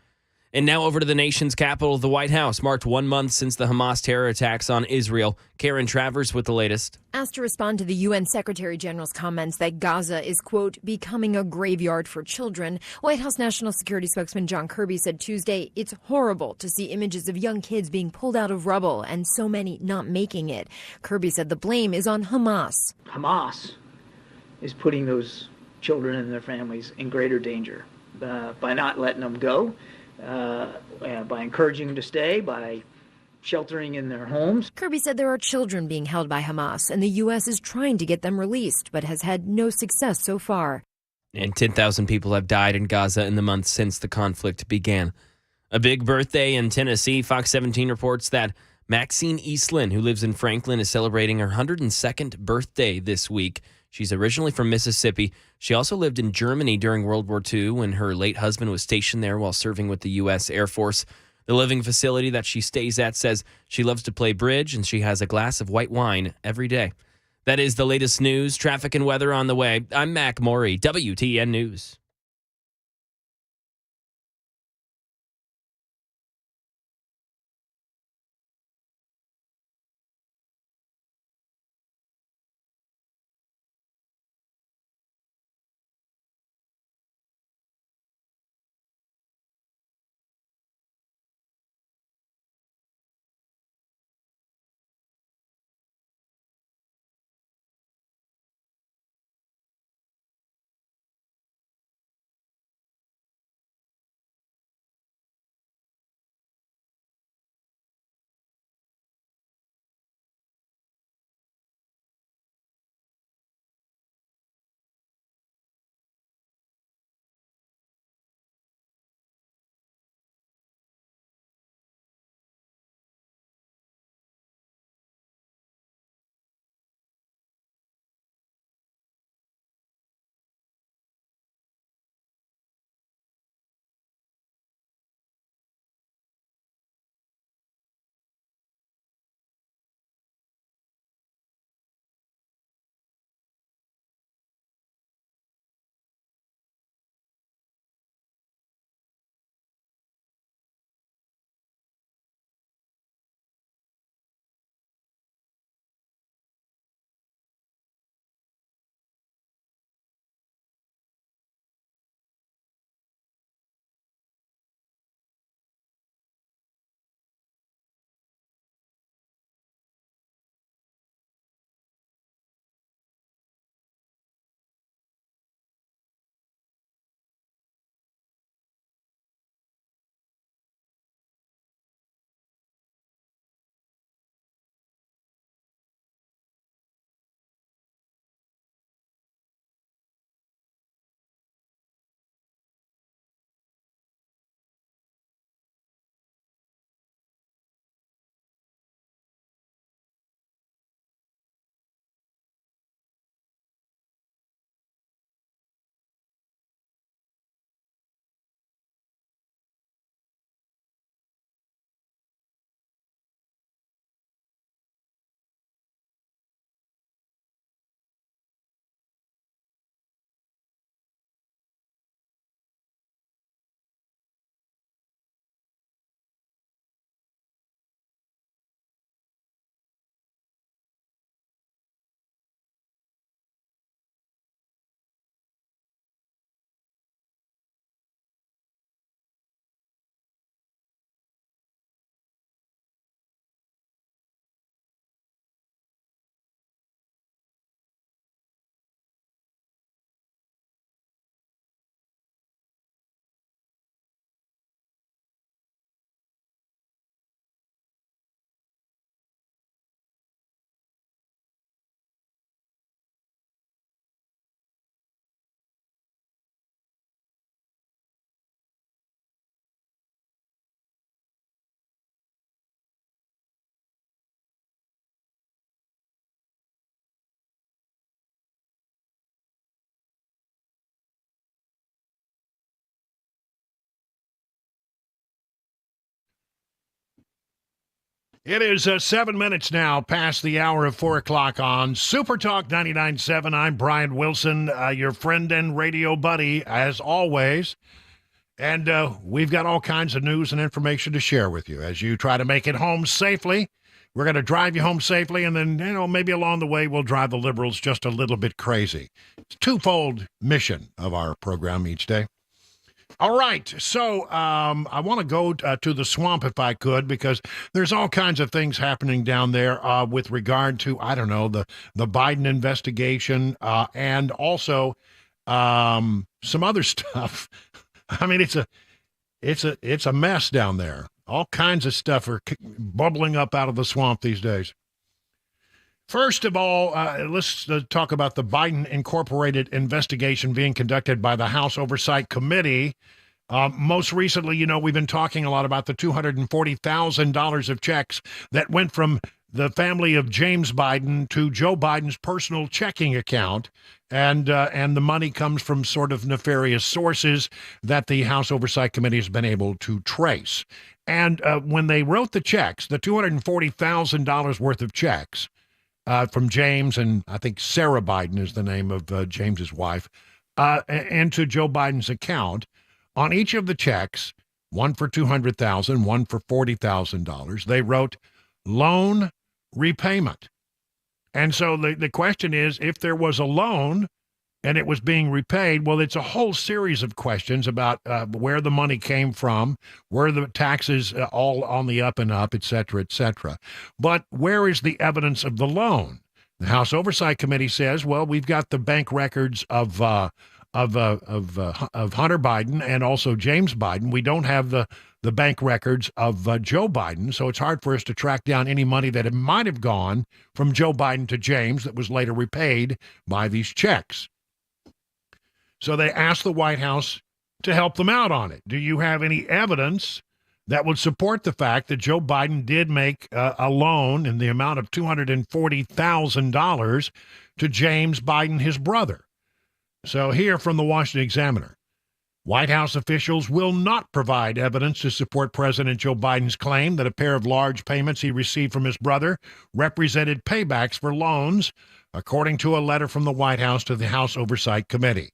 And now over to the nation's capital. The White House marked 1 month since the Hamas terror attacks on Israel. Karen Travers with the latest. Asked to respond to the UN Secretary General's comments that Gaza is, quote, becoming a graveyard for children, White House National Security spokesman John Kirby said Tuesday it's horrible to see images of young kids being pulled out of rubble and so many not making it. Kirby said the blame is on Hamas. Hamas is putting those children and their families in greater danger by not letting them go, by encouraging them to stay, by sheltering in their homes. Kirby said there are children being held by Hamas, and the U.S. is trying to get them released, but has had no success so far. And 10,000 people have died in Gaza in the month since the conflict began. A big birthday in Tennessee. Fox 17 reports that Maxine Eastlin, who lives in Franklin, is celebrating her 102nd birthday this week. She's originally from Mississippi. She also lived in Germany during World War II when her late husband was stationed there while serving with the U.S. Air Force. The living facility that she stays at says she loves to play bridge and she has a glass of white wine every day. That is the latest news, traffic, and weather on the way. I'm Mac Maury, WTN News. It is 7 minutes now past the hour of 4 o'clock on Super Talk 99.7. I'm Brian Wilson, your friend and radio buddy, as always. And we've got all kinds of news and information to share with you as you try to make it home safely. We're going to drive you home safely, and then, maybe along the way we'll drive the liberals just a little bit crazy. It's a twofold mission of our program each day. All right, so I want to go to the swamp if I could, because there's all kinds of things happening down there with regard to, the Biden investigation and also some other stuff. I mean, it's a mess down there. All kinds of stuff are bubbling up out of the swamp these days. First of all, let's talk about the Biden Incorporated investigation being conducted by the House Oversight Committee. Most recently, we've been talking a lot about the $240,000 of checks that went from the family of James Biden to Joe Biden's personal checking account. And the money comes from sort of nefarious sources that the House Oversight Committee has been able to trace. And when they wrote the checks, the $240,000 worth of checks, from James, and I think Sarah Biden is the name of James's wife, into Joe Biden's account. On each of the checks, one for $200,000, one for $40,000, they wrote loan repayment. And so the question is, if there was a loan and it was being repaid, well, it's a whole series of questions about where the money came from, where the taxes all on the up and up, et cetera, et cetera. But where is the evidence of the loan? The House Oversight Committee says, well, we've got the bank records of Hunter Biden and also James Biden. We don't have the bank records of Joe Biden, so it's hard for us to track down any money that it might have gone from Joe Biden to James that was later repaid by these checks. So they asked the White House to help them out on it. Do you have any evidence that would support the fact that Joe Biden did make a loan in the amount of $240,000 to James Biden, his brother? So here from the Washington Examiner, White House officials will not provide evidence to support President Joe Biden's claim that a pair of large payments he received from his brother represented paybacks for loans, according to a letter from the White House to the House Oversight Committee.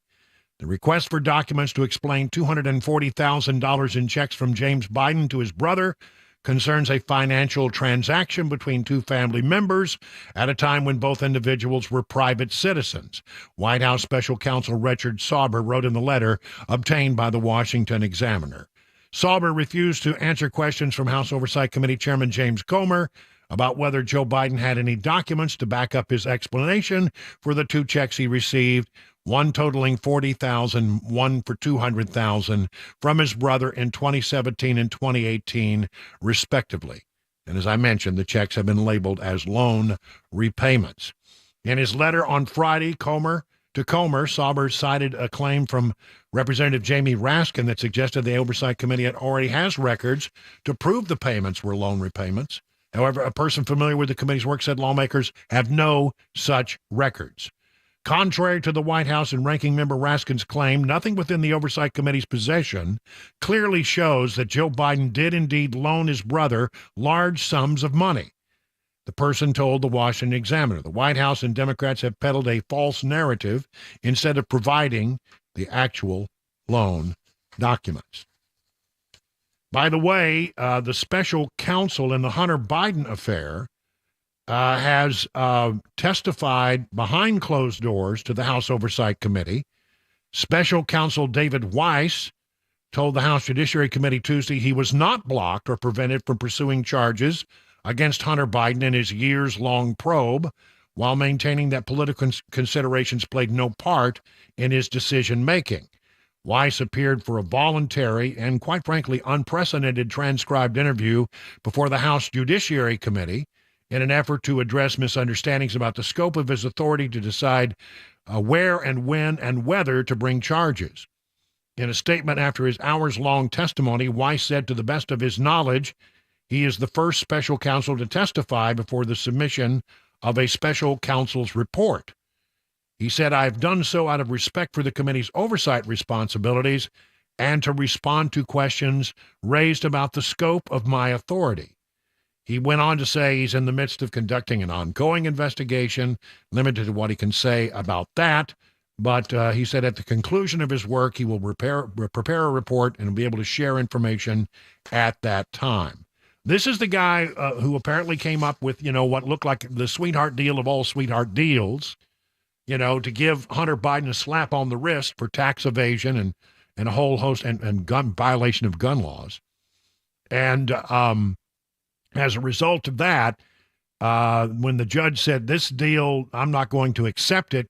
The request for documents to explain $240,000 in checks from James Biden to his brother concerns a financial transaction between two family members at a time when both individuals were private citizens. White House Special Counsel Richard Sauber wrote in the letter obtained by the Washington Examiner. Sauber refused to answer questions from House Oversight Committee Chairman James Comer about whether Joe Biden had any documents to back up his explanation for the two checks he received, one totaling $40,000, one for $200,000 from his brother in 2017 and 2018, respectively. And as I mentioned, the checks have been labeled as loan repayments. In his letter on Friday, Sauber cited a claim from Representative Jamie Raskin that suggested the Oversight Committee already has records to prove the payments were loan repayments. However, a person familiar with the committee's work said lawmakers have no such records. Contrary to the White House and Ranking Member Raskin's claim, nothing within the Oversight Committee's possession clearly shows that Joe Biden did indeed loan his brother large sums of money. The person told the Washington Examiner the White House and Democrats have peddled a false narrative instead of providing the actual loan documents. By the way, the special counsel in the Hunter Biden affair has testified behind closed doors to the House Oversight Committee. Special counsel David Weiss told the House Judiciary Committee Tuesday he was not blocked or prevented from pursuing charges against Hunter Biden in his years-long probe, while maintaining that political considerations played no part in his decision-making. Weiss appeared for a voluntary and, quite frankly, unprecedented transcribed interview before the House Judiciary Committee in an effort to address misunderstandings about the scope of his authority to decide where and when and whether to bring charges. In a statement after his hours-long testimony, Weiss said to the best of his knowledge, he is the first special counsel to testify before the submission of a special counsel's report. He said, I have done so out of respect for the committee's oversight responsibilities and to respond to questions raised about the scope of my authority. He went on to say he's in the midst of conducting an ongoing investigation, limited to what he can say about that. But he said at the conclusion of his work, he will prepare a report and will be able to share information at that time. This is the guy who apparently came up with, what looked like the sweetheart deal of all sweetheart deals, to give Hunter Biden a slap on the wrist for tax evasion and a whole host and gun violation of gun laws. And as a result of that, when the judge said this deal, I'm not going to accept it,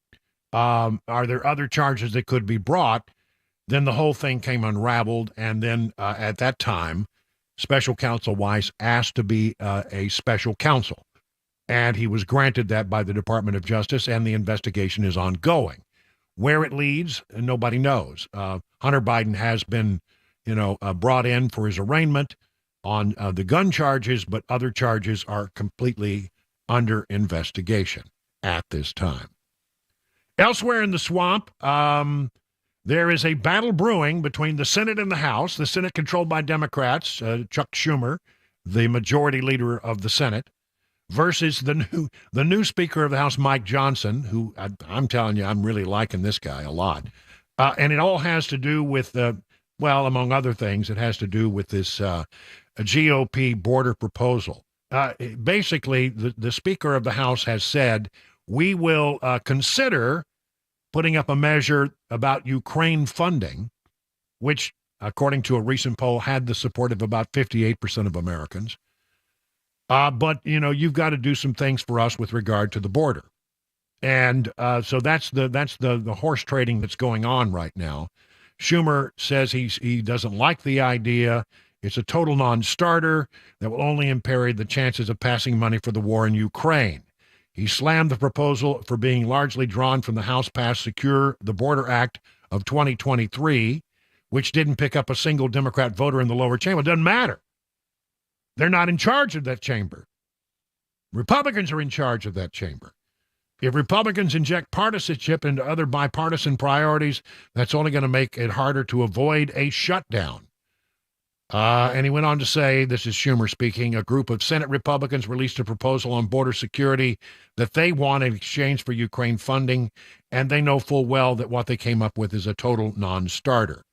are there other charges that could be brought? Then the whole thing came unraveled. And then at that time, Special Counsel Weiss asked to be a special counsel. And he was granted that by the Department of Justice, and the investigation is ongoing. Where it leads, nobody knows. Hunter Biden has been, brought in for his arraignment on the gun charges, but other charges are completely under investigation at this time. Elsewhere in the swamp, there is a battle brewing between the Senate and the House. The Senate controlled by Democrats, Chuck Schumer, the majority leader of the Senate, versus the new Speaker of the House, Mike Johnson, who I'm telling you, I'm really liking this guy a lot. And it all has to do with, among other things, it has to do with this GOP border proposal. Basically, the Speaker of the House has said, we will consider putting up a measure about Ukraine funding, which, according to a recent poll, had the support of about 58% of Americans. But, you've got to do some things for us with regard to the border. And so that's the horse trading that's going on right now. Schumer says he doesn't like the idea. It's a total non-starter that will only impair the chances of passing money for the war in Ukraine. He slammed the proposal for being largely drawn from the House-passed Secure the Border Act of 2023, which didn't pick up a single Democrat voter in the lower chamber. It doesn't matter. They're not in charge of that chamber. Republicans are in charge of that chamber. If Republicans inject partisanship into other bipartisan priorities, that's only going to make it harder to avoid a shutdown. And he went on to say, this is Schumer speaking, a group of Senate Republicans released a proposal on border security that they want in exchange for Ukraine funding, and they know full well that what they came up with is a total non-starter.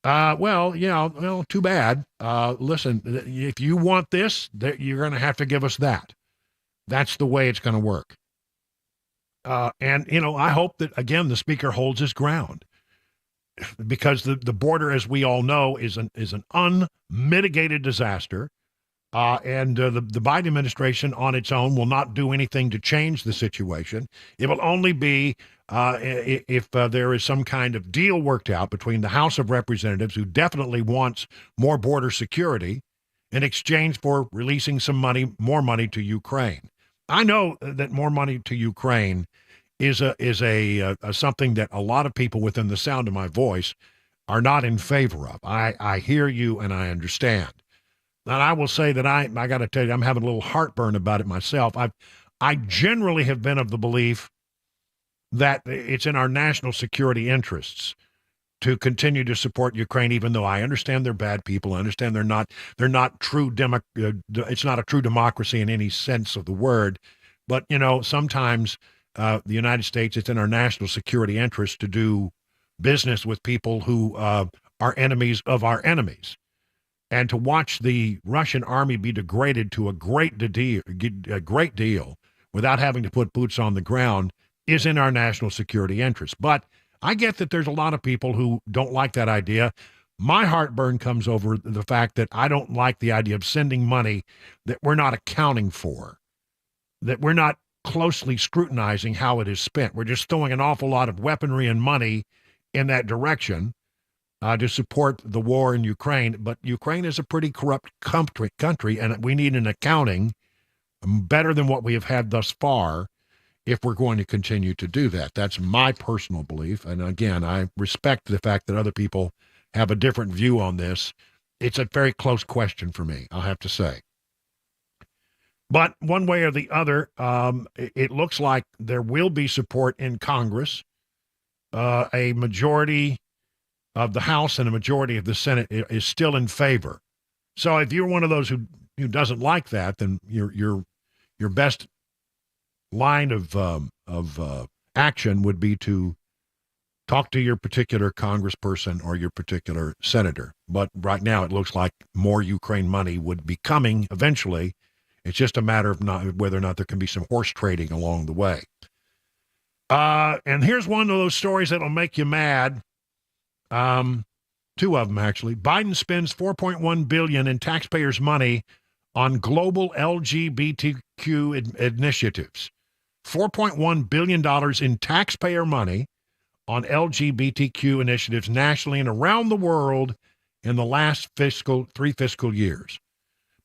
Too bad. Listen, if you want this, you're going to have to give us that. That's the way it's going to work. I hope that, again, the Speaker holds his ground. Because the border, as we all know, is an unmitigated disaster. And the Biden administration on its own will not do anything to change the situation. It will only be if there is some kind of deal worked out between the House of Representatives, who definitely wants more border security, in exchange for releasing more money to Ukraine. I know that more money to Ukraine is something that a lot of people within the sound of my voice are not in favor of. I hear you and I understand. And I will say that I got to tell you, I'm having a little heartburn about it myself. I generally have been of the belief that it's in our national security interests to continue to support Ukraine, even though I understand they're bad people. I understand they're not true it's not a true democracy in any sense of the word. But, sometimes the United States, it's in our national security interest to do business with people who are enemies of our enemies. And to watch the Russian army be degraded to a great deal without having to put boots on the ground is in our national security interest. But I get that there's a lot of people who don't like that idea. My heartburn comes over the fact that I don't like the idea of sending money that we're not accounting for, that we're not closely scrutinizing how it is spent. We're just throwing an awful lot of weaponry and money in that direction to support the war in Ukraine. But Ukraine is a pretty corrupt country, and we need an accounting better than what we have had thus far if we're going to continue to do that. That's my personal belief. And again, I respect the fact that other people have a different view on this. It's a very close question for me, I'll have to say. But one way or the other, it looks like there will be support in Congress. A majority of the House and a majority of the Senate is still in favor. So if you're one of those who who doesn't like that, then your best line of action would be to talk to your particular congressperson or your particular senator. But right now, it looks like more Ukraine money would be coming eventually. It's just a matter of whether or not there can be some horse trading along the way. And here's one of those stories that'll make you mad. Two of them, actually. Biden spends $4.1 billion in taxpayers' money on global LGBTQ initiatives. $4.1 billion in taxpayer money on LGBTQ initiatives nationally and around the world in the last three fiscal years.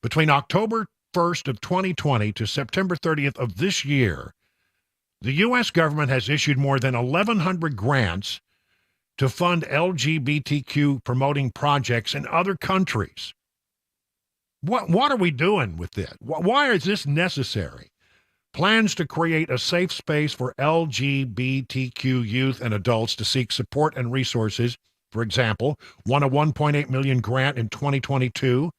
Between October 1st of 2020 to September 30th of this year, the U.S. government has issued more than 1,100 grants to fund LGBTQ promoting projects in other countries. What are we doing with this? Why is this necessary? Plans to create a safe space for LGBTQ youth and adults to seek support and resources. For example, won a $1.8 million grant in 2022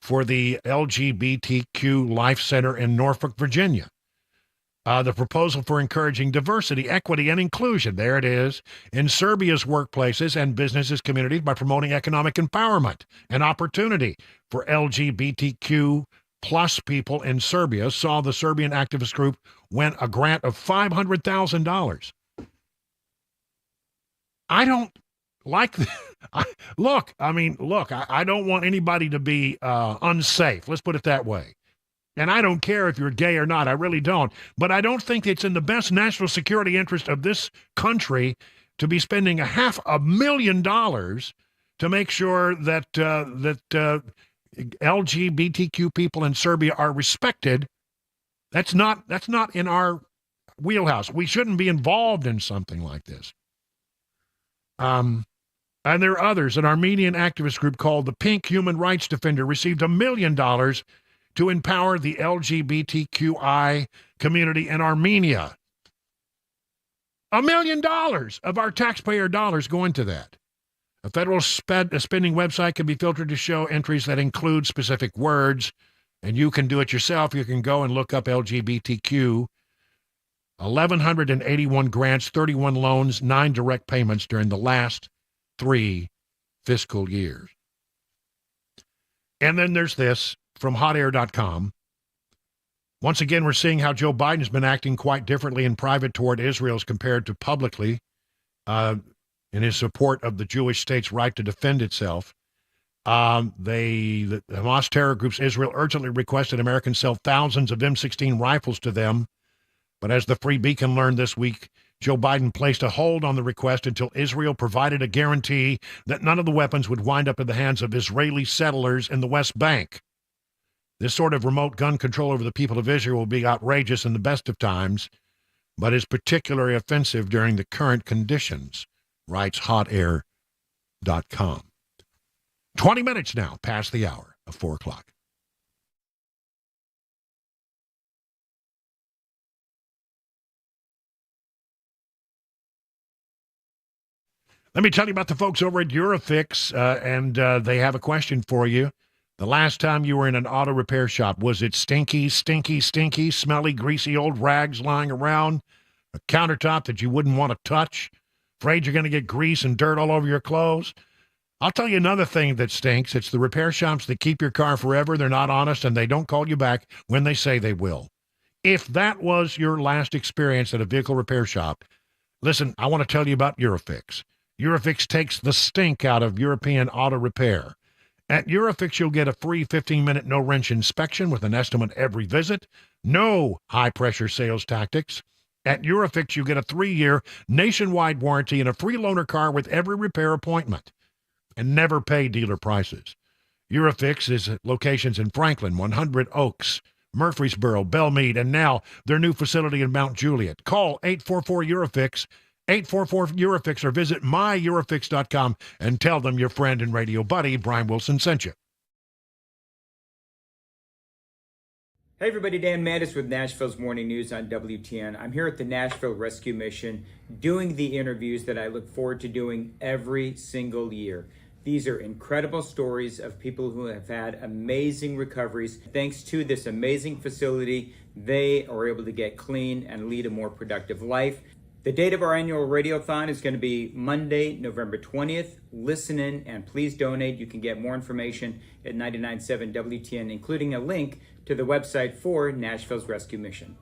for the LGBTQ Life Center in Norfolk, Virginia. The proposal for encouraging diversity, equity, and inclusion, there it is, in Serbia's workplaces and businesses communities by promoting economic empowerment and opportunity for LGBTQ plus people in Serbia, saw the Serbian activist group win a grant of $500,000. I don't like that. I don't want anybody to be unsafe. Let's put it that way. And I don't care if you're gay or not. I really don't. But I don't think it's in the best national security interest of this country to be spending $500,000 to make sure that LGBTQ people in Serbia are respected. That's not in our wheelhouse. We shouldn't be involved in something like this. And there are others. An Armenian activist group called the Pink Human Rights Defender received $1 million to empower the LGBTQI community in Armenia. $1 million of our taxpayer dollars going to that. A federal spending website can be filtered to show entries that include specific words, and you can do it yourself. You can go and look up LGBTQ. 1,181 grants, 31 loans, 9 direct payments during the last 3 fiscal years. And then there's this from hotair.com. Once again, we're seeing how Joe Biden's been acting quite differently in private toward Israel as compared to publicly in his support of the Jewish state's right to defend itself. The Hamas terror group's Israel urgently requested Americans sell thousands of M16 rifles to them. But as the Free Beacon learned this week, Joe Biden placed a hold on the request until Israel provided a guarantee that none of the weapons would wind up in the hands of Israeli settlers in the West Bank. This sort of remote gun control over the people of Israel will be outrageous in the best of times, but is particularly offensive during the current conditions, writes hotair.com. 20 minutes now past the hour of 4 o'clock. Let me tell you about the folks over at Eurofix, and they have a question for you. The last time you were in an auto repair shop, was it stinky, smelly, greasy old rags lying around, a countertop that you wouldn't want to touch, afraid you're going to get grease and dirt all over your clothes? I'll tell you another thing that stinks. It's the repair shops that keep your car forever. They're not honest, and they don't call you back when they say they will. If that was your last experience at a vehicle repair shop, listen, I want to tell you about Eurofix. Eurofix takes the stink out of European auto repair. At Eurofix, you'll get a free 15-minute no-wrench inspection with an estimate every visit. No high-pressure sales tactics. At Eurofix, you get a 3-year nationwide warranty and a free loaner car with every repair appointment. And never pay dealer prices. Eurofix is at locations in Franklin, 100 Oaks, Murfreesboro, Belmead, and now their new facility in Mount Juliet. Call 844-EUROFIX, 844-EUROFIX, or visit myEurofix.com and tell them your friend and radio buddy, Brian Wilson, sent you. Hey everybody, Dan Mattis with Nashville's Morning News on WTN. I'm here at the Nashville Rescue Mission doing the interviews that I look forward to doing every single year. These are incredible stories of people who have had amazing recoveries. Thanks to this amazing facility, they are able to get clean and lead a more productive life. The date of our annual Radiothon is going to be Monday, November 20th. Listen in and please donate. You can get more information at 99.7 WTN, including a link to the website for Nashville's Rescue Mission.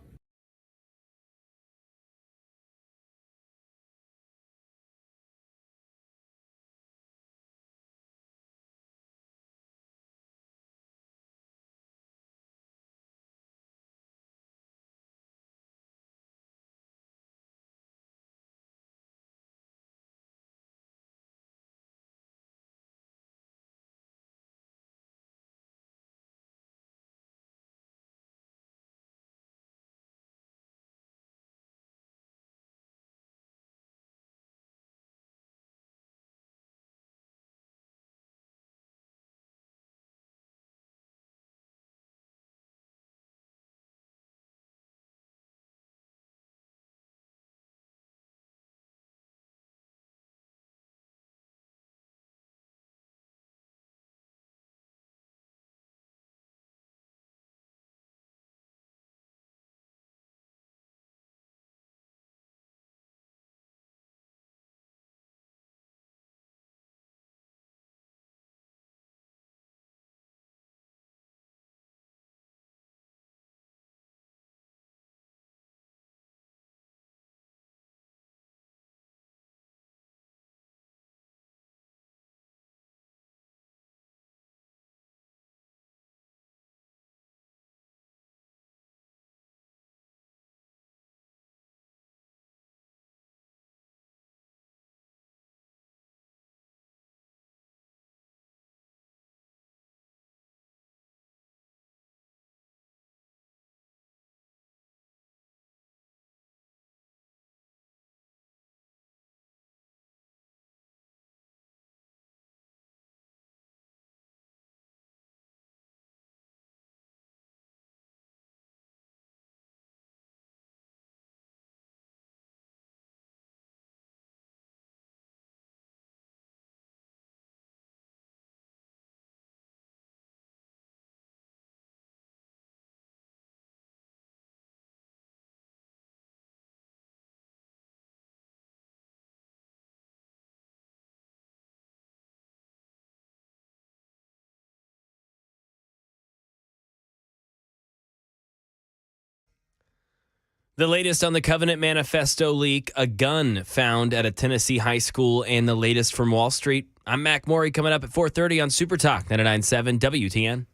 The latest on the Covenant Manifesto leak, a gun found at a Tennessee high school, and the latest from Wall Street. I'm Mac Morey, coming up at 4:30 on Super Talk 99.7 WTN.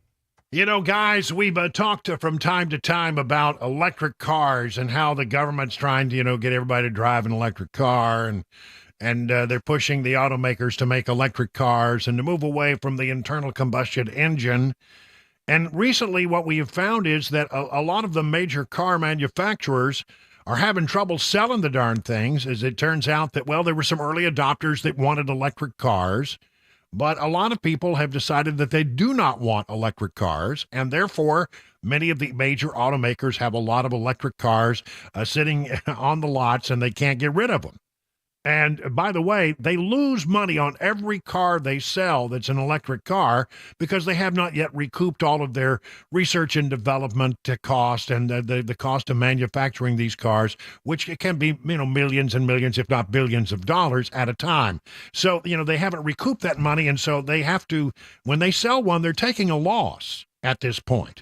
You know, guys, we've talked from time to time about electric cars and how the government's trying to, get everybody to drive an electric car, and they're pushing the automakers to make electric cars and to move away from the internal combustion engine. And recently, what we have found is that a lot of the major car manufacturers are having trouble selling the darn things, as it turns out that, well, there were some early adopters that wanted electric cars, but a lot of people have decided that they do not want electric cars, and therefore, many of the major automakers have a lot of electric cars sitting on the lots, and they can't get rid of them. And by the way, they lose money on every car they sell that's an electric car because they have not yet recouped all of their research and development cost and the cost of manufacturing these cars, which can be, millions and millions, if not billions of dollars at a time. So, they haven't recouped that money. And so they have to, when they sell one, they're taking a loss at this point.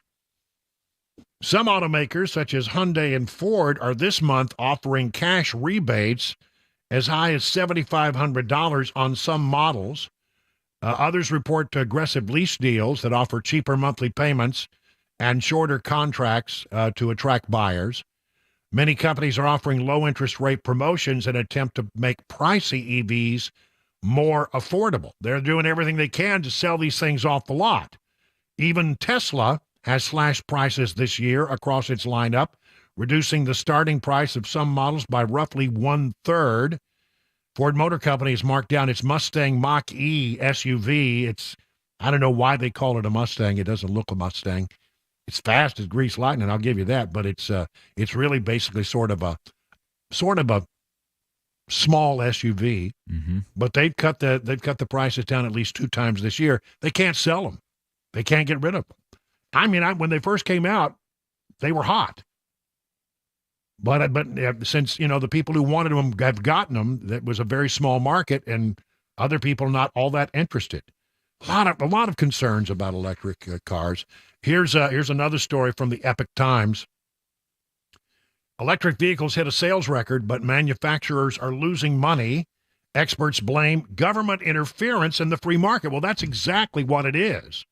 Some automakers, such as Hyundai and Ford, are this month offering cash rebates as high as $7,500 on some models. Others report aggressive lease deals that offer cheaper monthly payments and shorter contracts to attract buyers. Many companies are offering low-interest rate promotions in an attempt to make pricey EVs more affordable. They're doing everything they can to sell these things off the lot. Even Tesla has slashed prices this year across its lineup, reducing the starting price of some models by roughly 1/3. Ford Motor Company has marked down its Mustang Mach-E SUV. I don't know why they call it a Mustang. It doesn't look a Mustang. It's fast as grease lightning, I'll give you that, but it's really basically sort of a small SUV, but they've cut the prices down at least 2 times this year. They can't sell them. They can't get rid of them. I mean, when they first came out, they were hot. But since, the people who wanted them have gotten them, that was a very small market, and other people not all that interested. A lot of concerns about electric cars. Here's another story from the Epoch Times. Electric vehicles hit a sales record, but manufacturers are losing money. Experts blame government interference in the free market. Well, that's exactly what it is.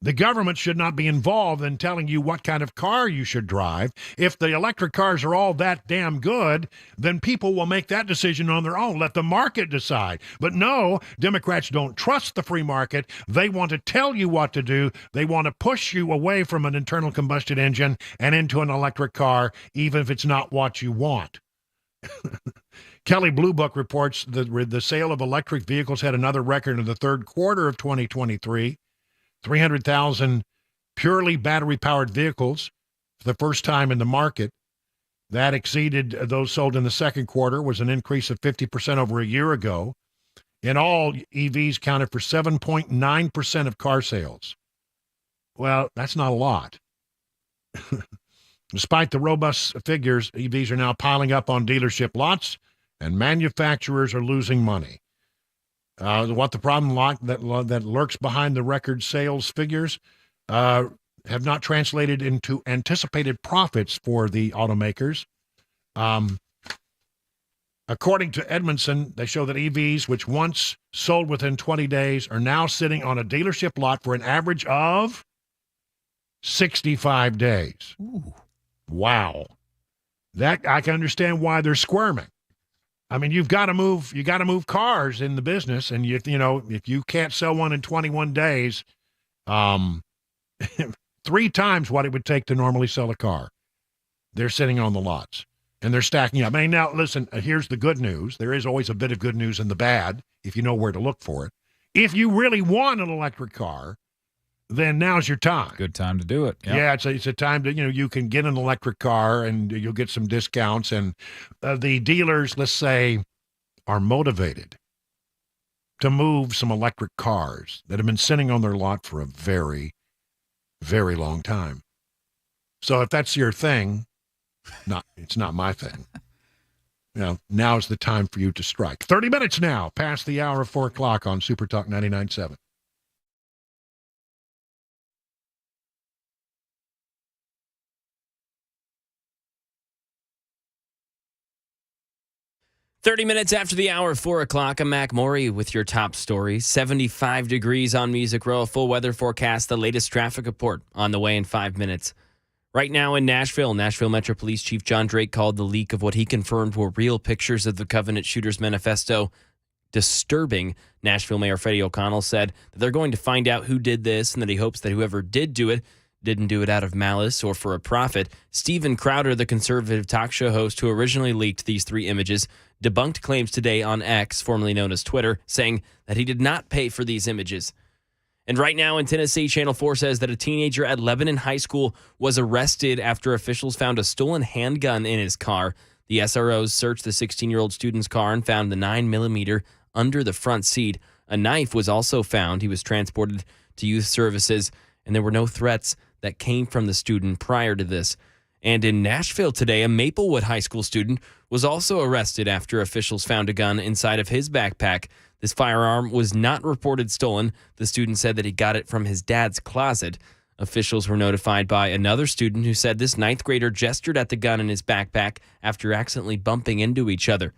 The government should not be involved in telling you what kind of car you should drive. If the electric cars are all that damn good, then people will make that decision on their own. Let the market decide. But no, Democrats don't trust the free market. They want to tell you what to do. They want to push you away from an internal combustion engine and into an electric car, even if it's not what you want. Kelley Blue Book reports the sale of electric vehicles had another record in the third quarter of 2023. 300,000 purely battery-powered vehicles for the first time in the market. That exceeded those sold in the second quarter, was an increase of 50% over a year ago. In all, EVs counted for 7.9% of car sales. Well, that's not a lot. Despite the robust figures, EVs are now piling up on dealership lots, and manufacturers are losing money. What the problem that lurks behind the record sales figures have not translated into anticipated profits for the automakers. According to Edmondson, they show that EVs, which once sold within 20 days, are now sitting on a dealership lot for an average of 65 days. Ooh. Wow. That I can understand why they're squirming. I mean, you got to move cars in the business, and if you can't sell one in 21 days, 3 times what it would take to normally sell a car. They're sitting on the lots, and they're stacking up. I mean, now listen, here's the good news. There is always a bit of good news in the bad, if you know where to look for it. If you really want an electric car, then now's your time. Good time to do it. Yep. Yeah, it's a time to, you can get an electric car and you'll get some discounts. And the dealers, let's say, are motivated to move some electric cars that have been sitting on their lot for a very, very long time. So if that's your thing, it's not my thing. Now's the time for you to strike. 30 minutes now, past the hour of 4 o'clock on Super Talk 99.7. Thirty minutes after the hour of 4 o'clock, I'm Mac Maury with your top stories. 75 degrees on Music Row, a full weather forecast, the latest traffic report on the way in 5 minutes. Right now in Nashville Metro Police Chief John Drake called the leak of what he confirmed were real pictures of the Covenant Shooters Manifesto disturbing. Nashville Mayor Freddie O'Connell said that they're going to find out who did this and that he hopes that whoever did do it didn't do it out of malice or for a profit. Steven Crowder, the conservative talk show host who originally leaked these 3 images, debunked claims today on X, formerly known as Twitter, saying that he did not pay for these images. And right now in Tennessee, Channel 4 says that a teenager at Lebanon High School was arrested after officials found a stolen handgun in his car. The SROs searched the 16-year-old student's car and found the 9mm under the front seat. A knife was also found. He was transported to youth services, and there were no threats that came from the student prior to this. And in Nashville today, a Maplewood High School student was also arrested after officials found a gun inside of his backpack. This firearm was not reported stolen. The student said that he got it from his dad's closet. Officials were notified by another student who said this 9th grader gestured at the gun in his backpack after accidentally bumping into each other.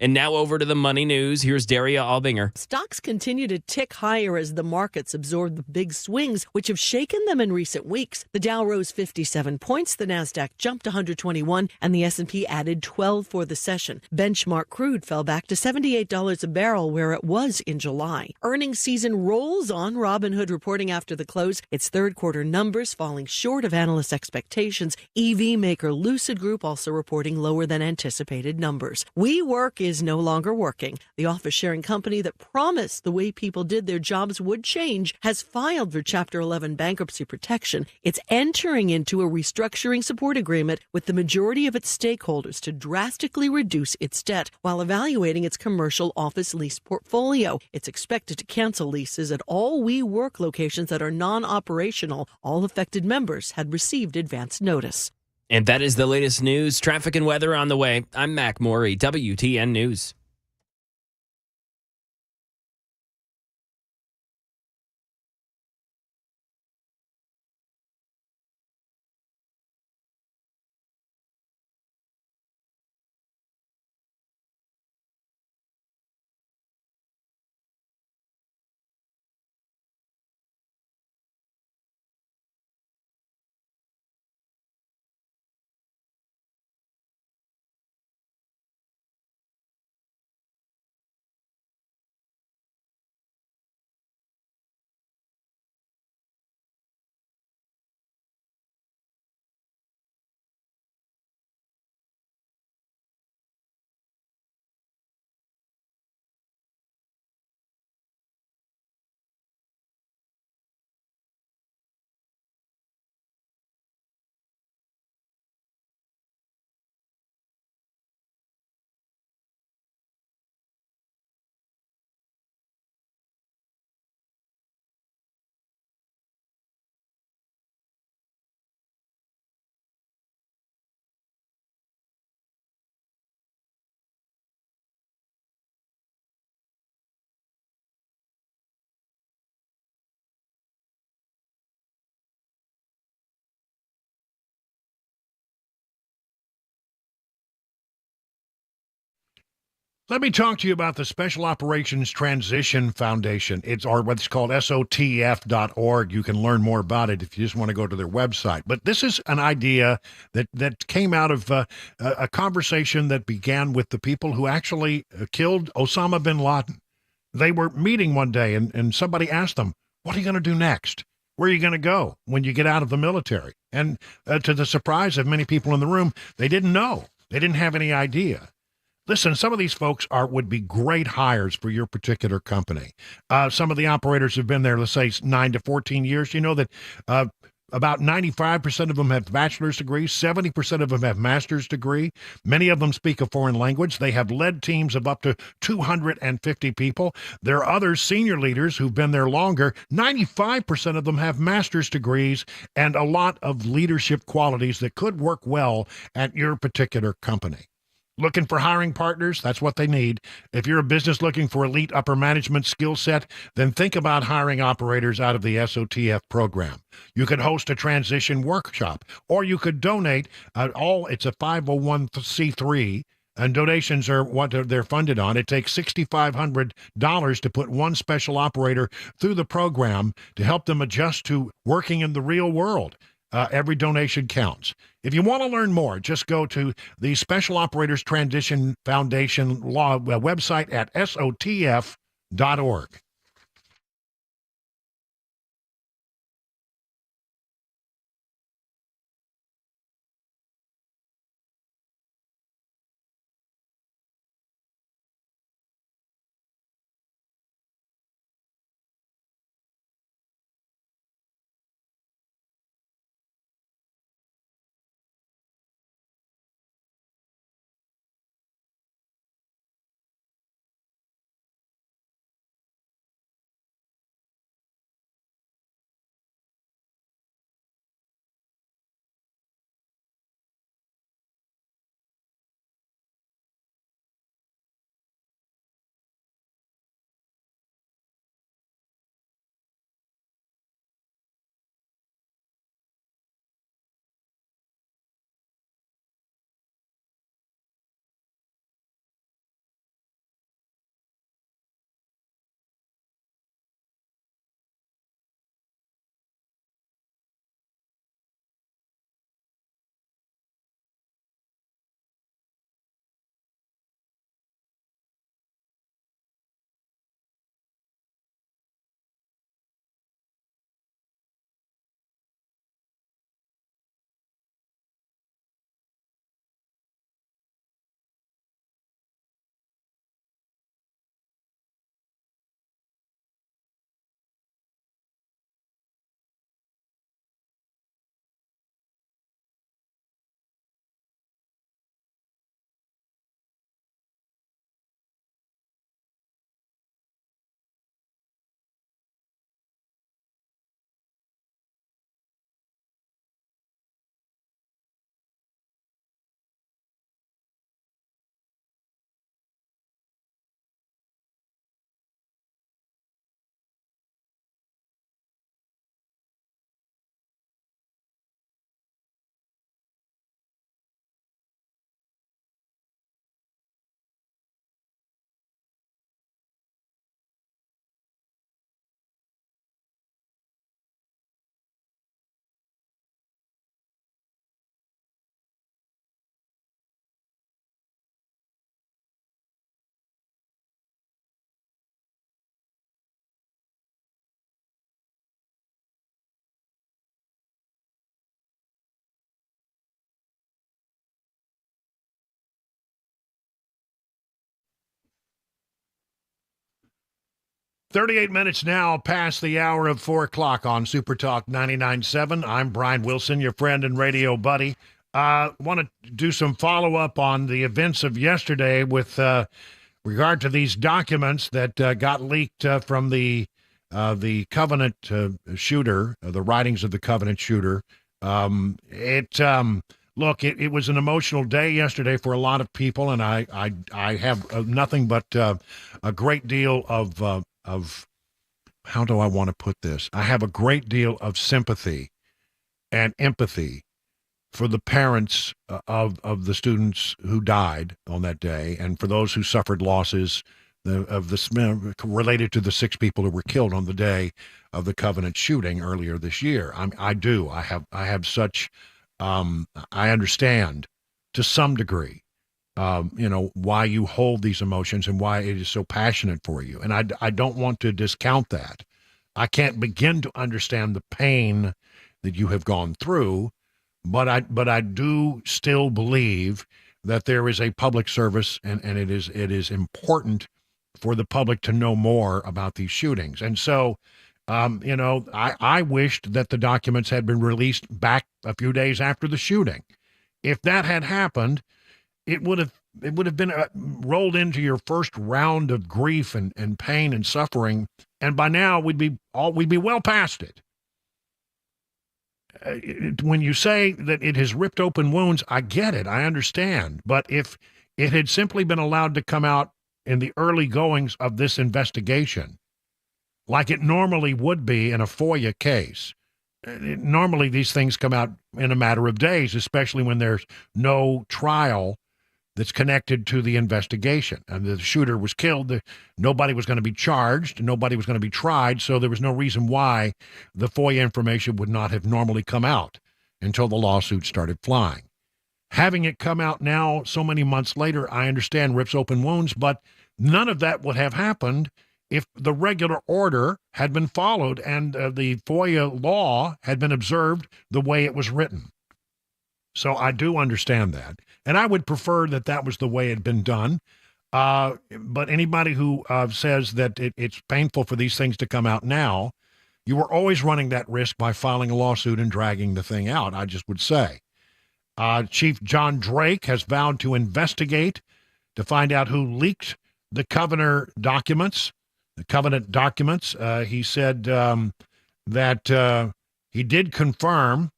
And now over to the money news. Here's Daria Albinger. Stocks continue to tick higher as the markets absorb the big swings, which have shaken them in recent weeks. The Dow rose 57 points, the Nasdaq jumped 121, and the S&P added 12 for the session. Benchmark crude fell back to $78 a barrel, where it was in July. Earnings season rolls on. Robinhood reporting after the close its third quarter numbers falling short of analyst expectations. EV maker Lucid Group also reporting lower than anticipated numbers. WeWork is is no longer working. The office sharing company that promised the way people did their jobs would change has filed for Chapter 11 bankruptcy protection. It's entering into a restructuring support agreement with the majority of its stakeholders to drastically reduce its debt while evaluating its commercial office lease portfolio. It's expected to cancel leases at all WeWork locations that are non-operational. All affected members had received advance notice. And that is the latest news, traffic, and weather on the way. I'm Mac Morey, WTN News. Let me talk to you about the Special Operations Transition Foundation. It's or what's called SOTF.org. You can learn more about it if you just want to go to their website. But this is an idea that came out of a conversation that began with the people who actually killed Osama bin Laden. They were meeting one day, and somebody asked them, "What are you going to do next? Where are you going to go when you get out of the military?" And to the surprise of many people in the room, they didn't know. They didn't have any idea. Listen, some of these folks would be great hires for your particular company. Some of the operators have been there, let's say, 9 to 14 years. You know that about 95% of them have bachelor's degrees, 70% of them have master's degree. Many of them speak a foreign language. They have led teams of up to 250 people. There are other senior leaders who've been there longer. 95% of them have master's degrees and a lot of leadership qualities that could work well at your particular company. Looking for hiring partners? That's what they need. If you're a business looking for elite upper management skill set, then think about hiring operators out of the SOTF program. You could host a transition workshop, or you could donate. It's a 501c3, and donations are what they're funded on. It takes $6,500 to put one special operator through the program to help them adjust to working in the real world. Every donation counts. If you want to learn more, just go to the Special Operators Transition Foundation website at SOTF.org. 38 minutes now past the hour of 4 o'clock on Super Talk 99.7. I'm Brian Wilson, your friend and radio buddy. Want to do some follow-up on the events of yesterday with regard to these documents that got leaked from the Covenant shooter, the writings of the Covenant shooter. Look, it was an emotional day yesterday for a lot of people, and I have nothing but a great deal of how do I want to put this? I have a great deal of sympathy and empathy for the parents of the students who died on that day, and for those who suffered losses related to the 6 people who were killed on the day of the Covenant shooting earlier this year. I have such. I understand to some degree, why you hold these emotions and why it is so passionate for you. And I don't want to discount that. I can't begin to understand the pain that you have gone through, but I do still believe that there is a public service and it is important for the public to know more about these shootings. And so, I wished that the documents had been released back a few days after the shooting. If that had happened, it would have been rolled into your first round of grief and pain and suffering, and by now we'd be well past it. When you say that it has ripped open wounds, I get it, I understand. But if it had simply been allowed to come out in the early goings of this investigation, like it normally would be in a FOIA case. Normally these things come out in a matter of days, especially when there's no trial that's connected to the investigation. And the shooter was killed. Nobody was going to be charged. Nobody was going to be tried. So there was no reason why the FOIA information would not have normally come out until the lawsuit started flying. Having it come out now so many months later, I understand rips open wounds, but none of that would have happened if the regular order had been followed and the FOIA law had been observed the way it was written. So I do understand that. And I would prefer that that was the way it had been done. But anybody who says that it's painful for these things to come out now, you were always running that risk by filing a lawsuit and dragging the thing out, I just would say. Chief John Drake has vowed to investigate to find out who leaked the Covenant documents. He said that he did confirm,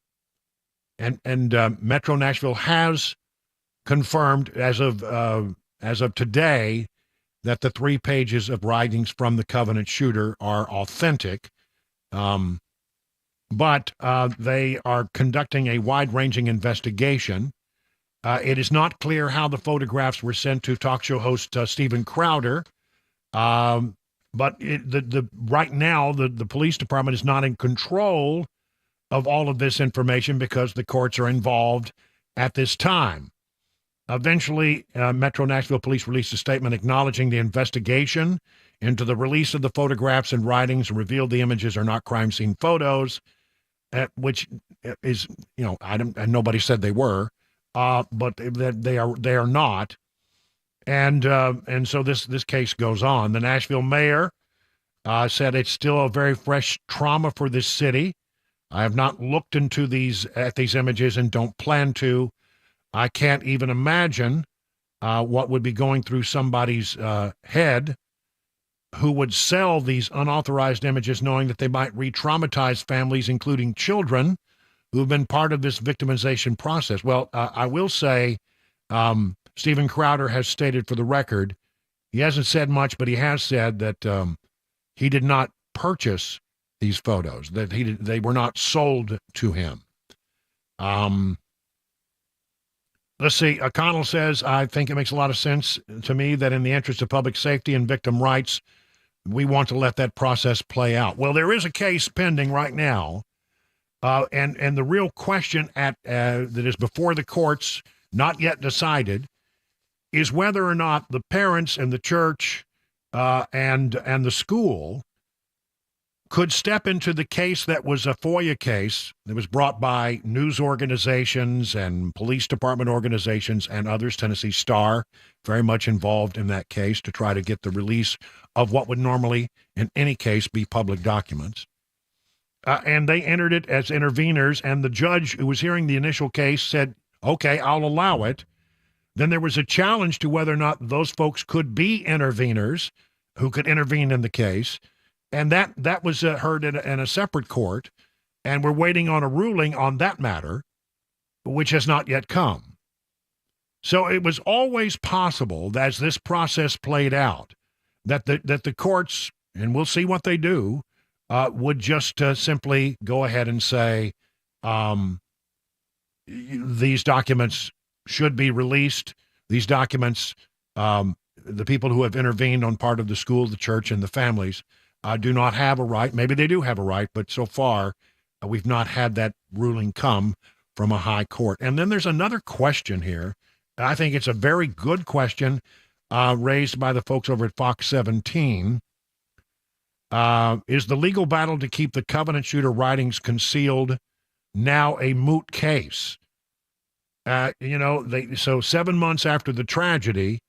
and Metro Nashville has confirmed as of today that the 3 pages of writings from the Covenant shooter are authentic. But they are conducting a wide-ranging investigation. It is not clear how the photographs were sent to talk show host Steven Crowder. But right now, the police department is not in control of all of this information because the courts are involved at this time. Eventually, Metro Nashville Police released a statement acknowledging the investigation into the release of the photographs and writings and revealed the images are not crime scene photos, which is, and nobody said they were, but that they are not. And so this case goes on. The Nashville mayor said it's still a very fresh trauma for this city. I have not looked into these images and don't plan to. I can't even imagine what would be going through somebody's head who would sell these unauthorized images knowing that they might re-traumatize families, including children, who have been part of this victimization process. Well, I will say Steven Crowder has stated for the record, he hasn't said much, but he has said that he did not purchase these photos, that they were not sold to him. Let's see. Connell says, I think it makes a lot of sense to me that in the interest of public safety and victim rights, we want to let that process play out. Well, there is a case pending right now, and the real question that is before the courts, not yet decided, is whether or not the parents and the church and the school could step into the case that was a FOIA case that was brought by news organizations and police department organizations and others. Tennessee Star, very much involved in that case to try to get the release of what would normally, in any case, be public documents. And they entered it as interveners, and the judge who was hearing the initial case said, okay, I'll allow it. Then there was a challenge to whether or not those folks could be interveners who could intervene in the case. And that was heard in a separate court, and we're waiting on a ruling on that matter, which has not yet come. So it was always possible that as this process played out, that the courts, and we'll see what they do, would just simply go ahead and say these documents should be released. These documents, the people who have intervened on part of the school, the church, and the families do not have a right. Maybe they do have a right, but so far we've not had that ruling come from a high court. And then there's another question here. I think it's a very good question raised by the folks over at Fox 17. Is the legal battle to keep the Covenant shooter writings concealed now a moot case? So 7 months after the tragedy,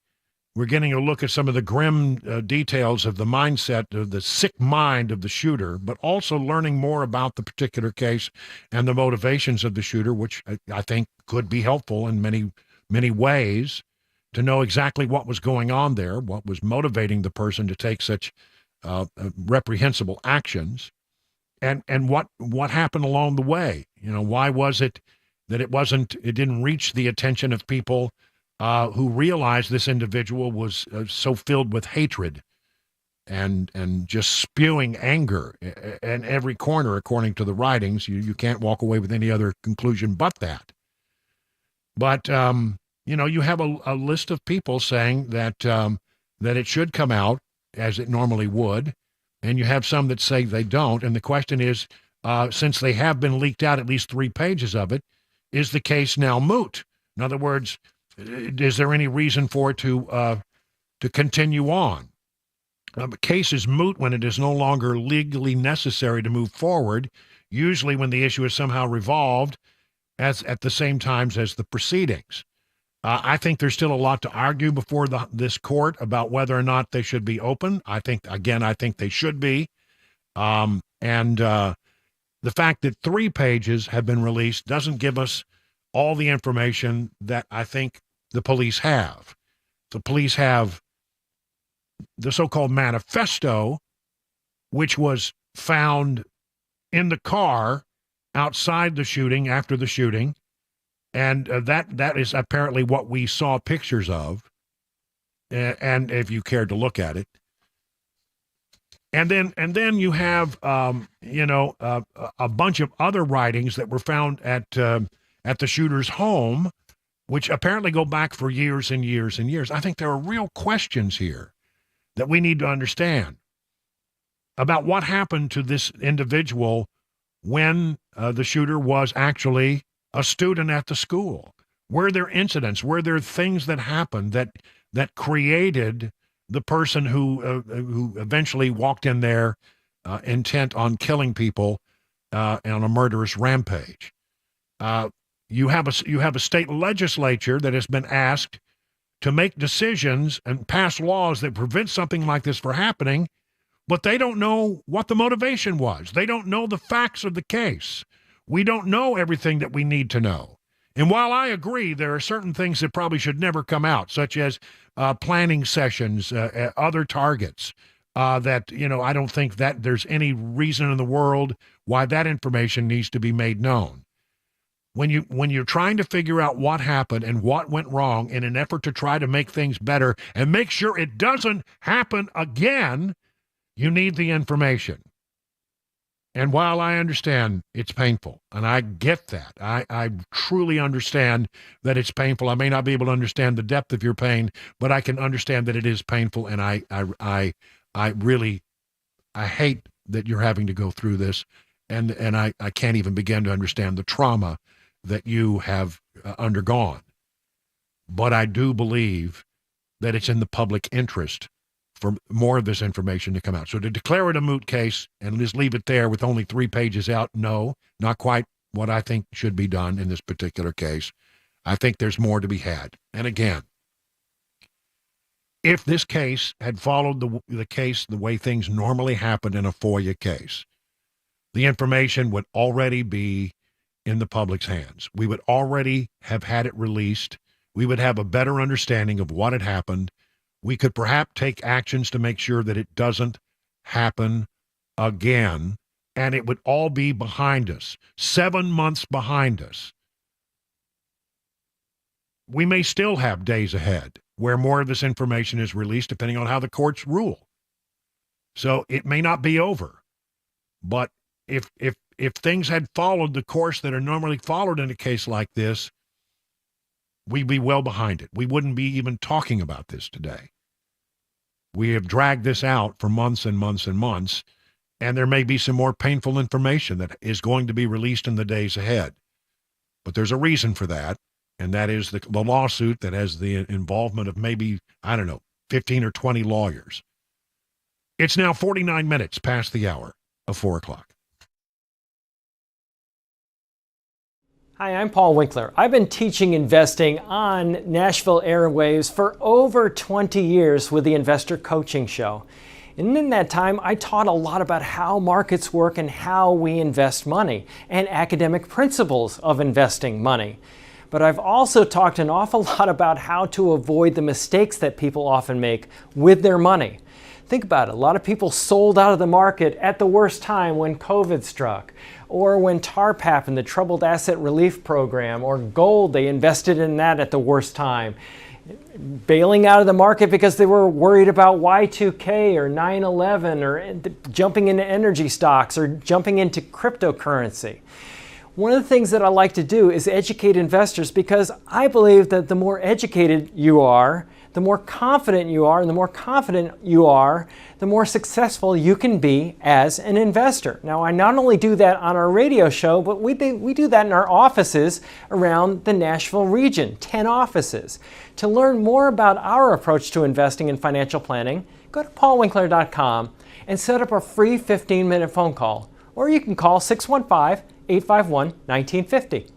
we're getting a look at some of the grim details of the mindset of the sick mind of the shooter, but also learning more about the particular case and the motivations of the shooter, which I think could be helpful in many, many ways to know exactly what was going on there, what was motivating the person to take such reprehensible actions, and what happened along the way. Why was it that it didn't reach the attention of people who realized this individual was so filled with hatred and just spewing anger in every corner, according to the writings. You can't walk away with any other conclusion but that. But, you have a list of people saying that it should come out as it normally would, and you have some that say they don't. And the question is, since they have been leaked out, at least 3 pages of it, is the case now moot? In other words, is there any reason for it to continue on? The case is moot when it is no longer legally necessary to move forward, usually when the issue is somehow revolved at the same times as the proceedings. I think there's still a lot to argue before this court about whether or not they should be open. I think they should be. The fact that 3 pages have been released doesn't give us all the information that I think the police have. The police have the so-called manifesto, which was found in the car outside the shooting, after the shooting, and that is apparently what we saw pictures of, and if you cared to look at it. And then you have a bunch of other writings that were found at the shooter's home, which apparently go back for years and years and years. I think there are real questions here that we need to understand about what happened to this individual when the shooter was actually a student at the school. Were there incidents? Were there things that happened that created the person who eventually walked in there intent on killing people on a murderous rampage? You have a state legislature that has been asked to make decisions and pass laws that prevent something like this from happening, but they don't know what the motivation was. They don't know the facts of the case. We don't know everything that we need to know. And while I agree there are certain things that probably should never come out, such as planning sessions, other targets, that, I don't think that there's any reason in the world why that information needs to be made known. When you're trying to figure out what happened and what went wrong in an effort to try to make things better and make sure it doesn't happen again, you need the information. And while I understand it's painful, and I get that, I truly understand that it's painful. I may not be able to understand the depth of your pain, but I can understand that it is painful, and I really hate that you're having to go through this, and I can't even begin to understand the trauma that you have undergone. But I do believe that it's in the public interest for more of this information to come out. So to declare it a moot case and just leave it there with only 3 pages out, no, not quite what I think should be done in this particular case. I think there's more to be had. And again, if this case had followed the case the way things normally happen in a FOIA case, the information would already be in the public's hands. We would already have had it released. We would have a better understanding of what had happened. We could perhaps take actions to make sure that it doesn't happen again, and it would all be behind us. 7 months behind us. We may still have days ahead where more of this information is released, depending on how the courts rule. So it may not be over. But if things had followed the course that are normally followed in a case like this, we'd be well behind it. We wouldn't be even talking about this today. We have dragged this out for months and months and months, and there may be some more painful information that is going to be released in the days ahead. But there's a reason for that, and that is the lawsuit that has the involvement of maybe, 15 or 20 lawyers. It's now 49 minutes past the hour of 4 o'clock. Hi, I'm Paul Winkler. I've been teaching investing on Nashville airwaves for over 20 years with the Investor Coaching Show. And in that time, I taught a lot about how markets work and how we invest money and academic principles of investing money. But I've also talked an awful lot about how to avoid the mistakes that people often make with their money. Think about it. A lot of people sold out of the market at the worst time when COVID struck, or when TARP happened, the Troubled Asset Relief Program, or gold, they invested in that at the worst time. Bailing out of the market because they were worried about Y2K or 9/11 or jumping into energy stocks or jumping into cryptocurrency. One of the things that I like to do is educate investors, because I believe that the more educated you are, the more confident you are, and the more confident you are, the more successful you can be as an investor. Now, I not only do that on our radio show, but we do that in our offices around the Nashville region, 10 offices. To learn more about our approach to investing and financial planning, go to paulwinkler.com and set up a free 15-minute phone call. Or you can call 615-851-1950.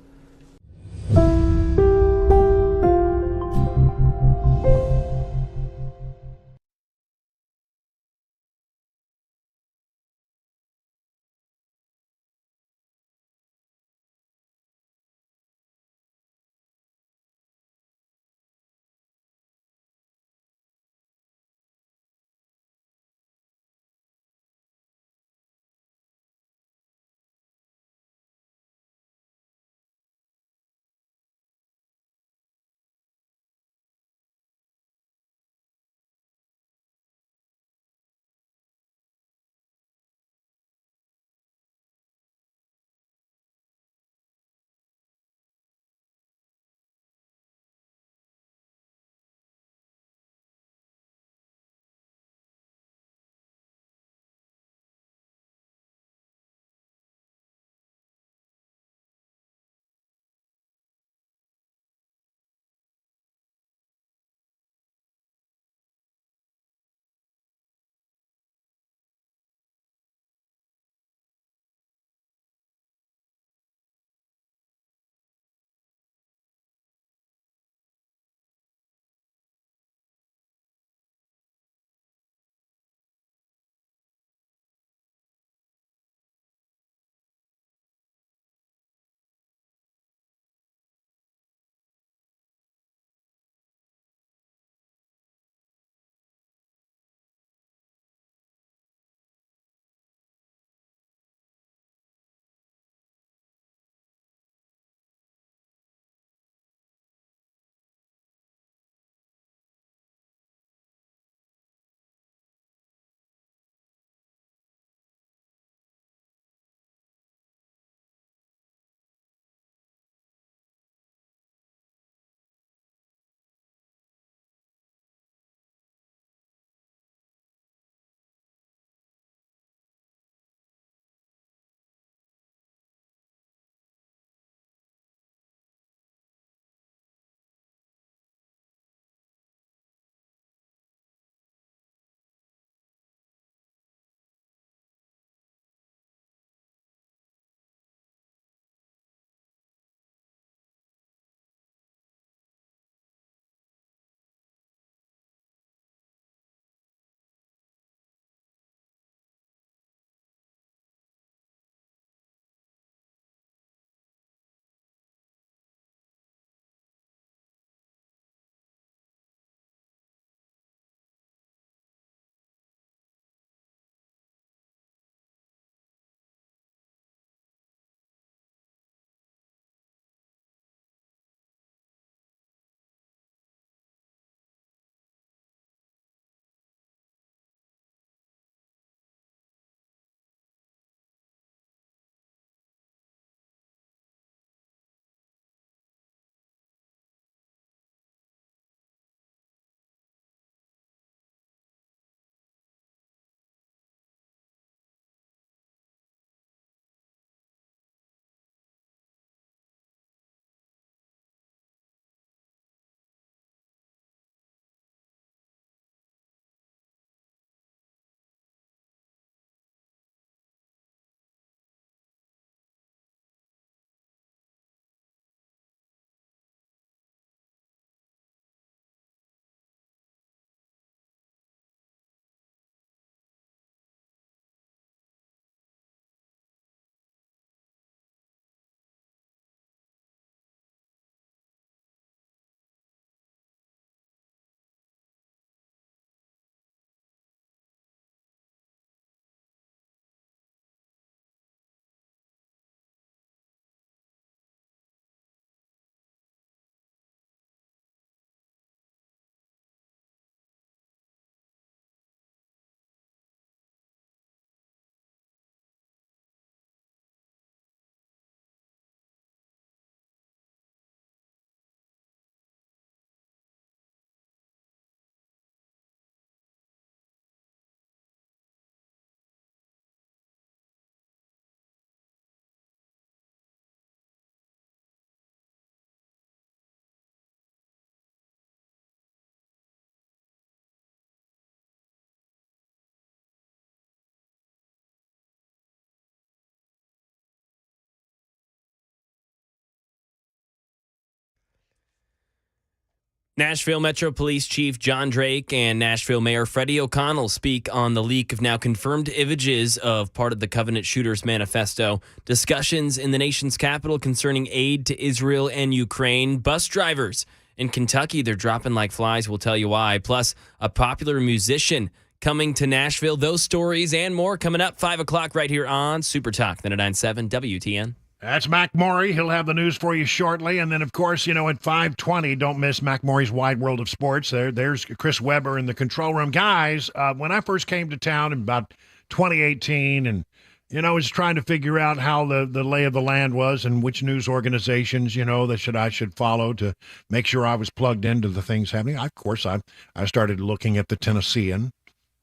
Nashville Metro Police Chief John Drake and Nashville Mayor Freddie O'Connell speak on the leak of now confirmed images of part of the Covenant Shooters Manifesto. Discussions in the nation's capital concerning aid to Israel and Ukraine. Bus drivers in Kentucky, they're dropping like flies. We'll tell you why. Plus, a popular musician coming to Nashville. Those stories and more coming up 5 o'clock right here on Super Talk 99.7 WTN. That's Mac Maury. He'll have the news for you shortly. And then, of course, at 5:20, don't miss Mac Maury's Wide World of Sports. There's Chris Weber in the control room. Guys, when I first came to town in about 2018 and, was trying to figure out how the lay of the land was and which news organizations, that I should follow to make sure I was plugged into the things happening. I started looking at the Tennessean.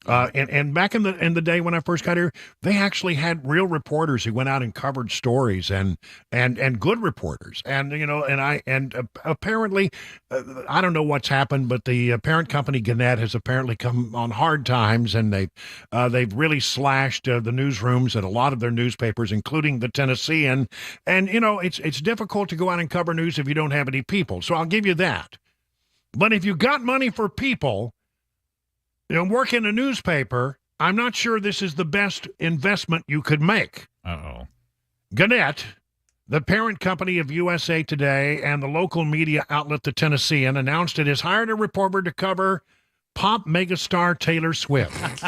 And back in the day when I first got here, they actually had real reporters who went out and covered stories and good reporters. And apparently, I don't know what's happened, but the parent company Gannett has apparently come on hard times, and they've really slashed the newsrooms at a lot of their newspapers, including the Tennessean. And it's difficult to go out and cover news if you don't have any people. So I'll give you that. But if you got money for people, work in a newspaper, I'm not sure this is the best investment you could make. Uh-oh. Gannett, the parent company of USA Today and the local media outlet The Tennessean, announced it has hired a reporter to cover pop megastar Taylor Swift.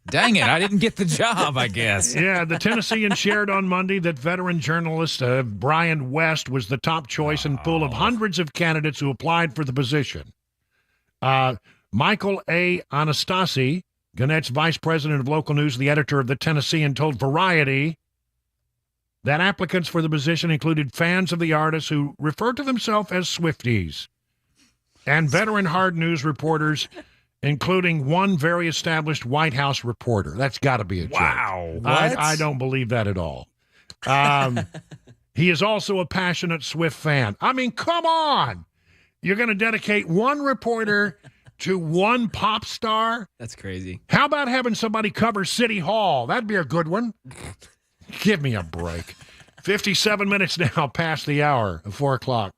Dang it, I didn't get the job, I guess. Yeah, the Tennessean shared on Monday that veteran journalist Brian West was the top choice in pool of hundreds of candidates who applied for the position. Michael A. Anastasi, Gannett's vice president of local news, the editor of the Tennessean, told Variety that applicants for the position included fans of the artist who referred to themselves as Swifties and veteran hard news reporters, including one very established White House reporter. That's got to be a joke. Wow. I don't believe that at all. He is also a passionate Swift fan. I mean, come on. You're going to dedicate one reporter to one pop star? That's crazy. How about having somebody cover City Hall? That'd be a good one. Give me a break. 57 minutes now past the hour of 4 o'clock.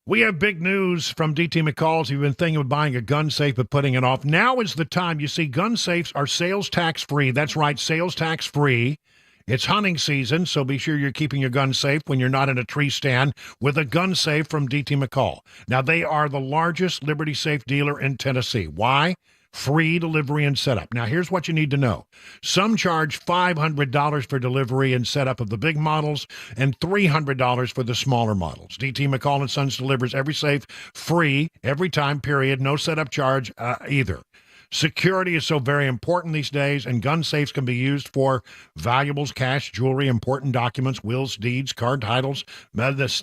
We have big news from DT McCall's. You've been thinking of buying a gun safe but putting it off. Now is the time. You see, gun safes are sales tax free. That's right, sales tax free. It's hunting season, so be sure you're keeping your gun safe when you're not in a tree stand with a gun safe from DT McCall. Now, they are the largest Liberty Safe dealer in Tennessee. Why? Free delivery and setup. Now, here's what you need to know. Some charge $500 for delivery and setup of the big models and $300 for the smaller models. DT McCall & Sons delivers every safe free, every time, period. No setup charge either. Security is so very important these days, and gun safes can be used for valuables, cash, jewelry, important documents, wills, deeds, card titles,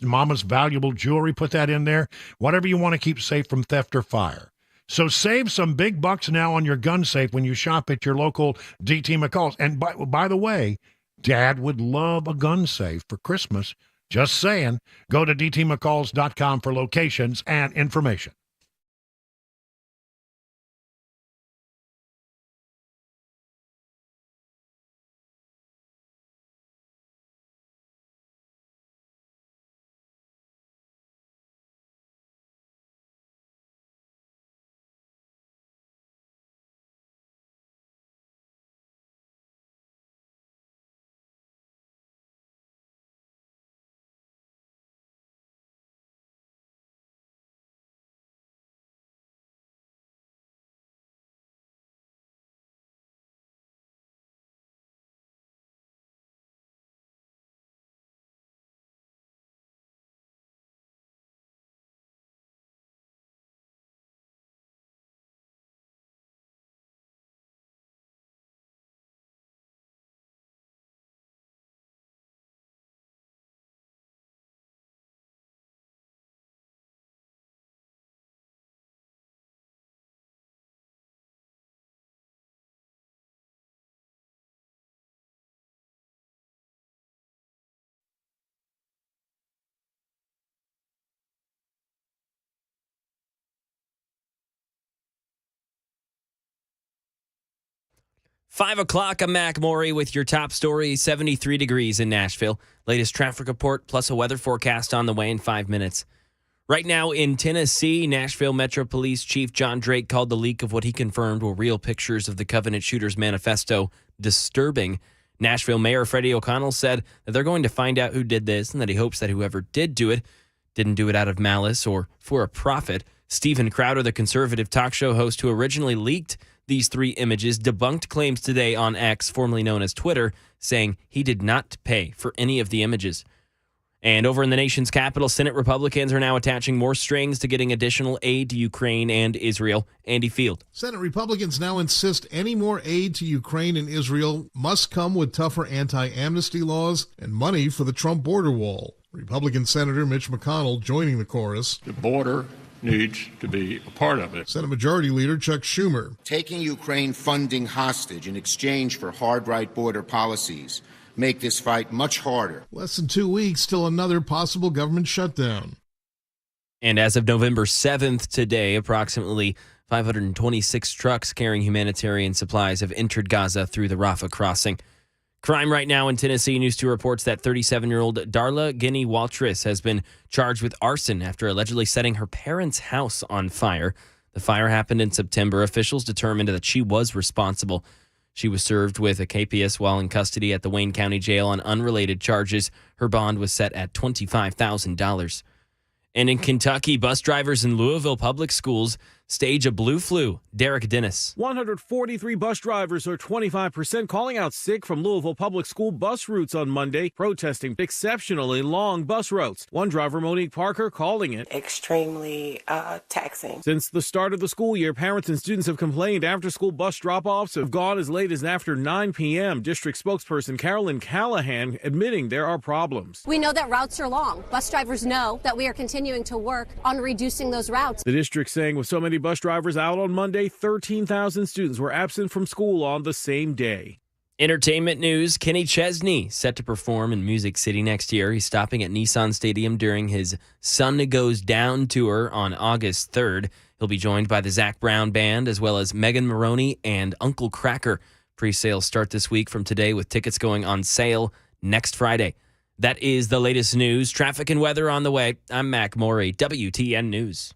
mama's valuable jewelry, put that in there, whatever you want to keep safe from theft or fire. So save some big bucks now on your gun safe when you shop at your local DT McCall's. And by the way, Dad would love a gun safe for Christmas. Just saying. Go to dtmccalls.com for locations and information. 5 o'clock, I'm Mac Maury with your top story. 73 degrees in Nashville. Latest traffic report plus a weather forecast on the way in 5 minutes. Right now in Tennessee, Nashville Metro Police Chief John Drake called the leak of what he confirmed were real pictures of the Covenant Shooters Manifesto disturbing. Nashville Mayor Freddie O'Connell said that they're going to find out who did this and that he hopes that whoever did do it didn't do it out of malice or for a profit. Stephen Crowder, the conservative talk show host who originally leaked these 3 images, debunked claims today on X, formerly known as Twitter, saying he did not pay for any of the images. And over in the nation's capital, Senate Republicans are now attaching more strings to getting additional aid to Ukraine and Israel. Andy Field. Senate Republicans now insist any more aid to Ukraine and Israel must come with tougher anti-amnesty laws and money for the Trump border wall. Republican Senator Mitch McConnell joining the chorus. The border needs to be a part of it. Senate Majority Leader Chuck Schumer. Taking Ukraine funding hostage in exchange for hard right border policies make this fight much harder. Less than 2 weeks till another possible government shutdown. And as of November 7th today, approximately 526 trucks carrying humanitarian supplies have entered Gaza through the Rafah crossing. Crime right now in Tennessee. News 2 reports that 37-year-old Darla Guinea Waltris has been charged with arson after allegedly setting her parents' house on fire. The fire happened in September. Officials determined that she was responsible. She was served with a KPS while in custody at the Wayne County Jail on unrelated charges. Her bond was set at $25,000. And in Kentucky, bus drivers in Louisville public schools stage a blue flu. Derek Dennis. 143 bus drivers, or 25%, calling out sick from Louisville public school bus routes on Monday, protesting exceptionally long bus routes. One driver, Monique Parker, calling it extremely taxing. Since the start of the school year, parents and students have complained after-school bus drop-offs have gone as late as after 9 p.m. District spokesperson Carolyn Callahan admitting there are problems. We know that routes are long. Bus drivers know that we are continuing to work on reducing those routes. The district saying with so many bus drivers out on Monday, 13,000 students were absent from school on the same day. Entertainment news. Kenny Chesney set to perform in Music City next year. He's stopping at Nissan Stadium during his Sun Goes Down tour on August 3rd. He'll be joined by the Zac Brown Band as well as Megan Maroney and Uncle Kracker. Pre-sales start this week from today with tickets going on sale next Friday. That is the latest news. Traffic and weather on the way. I'm Mac Maury, WTN News.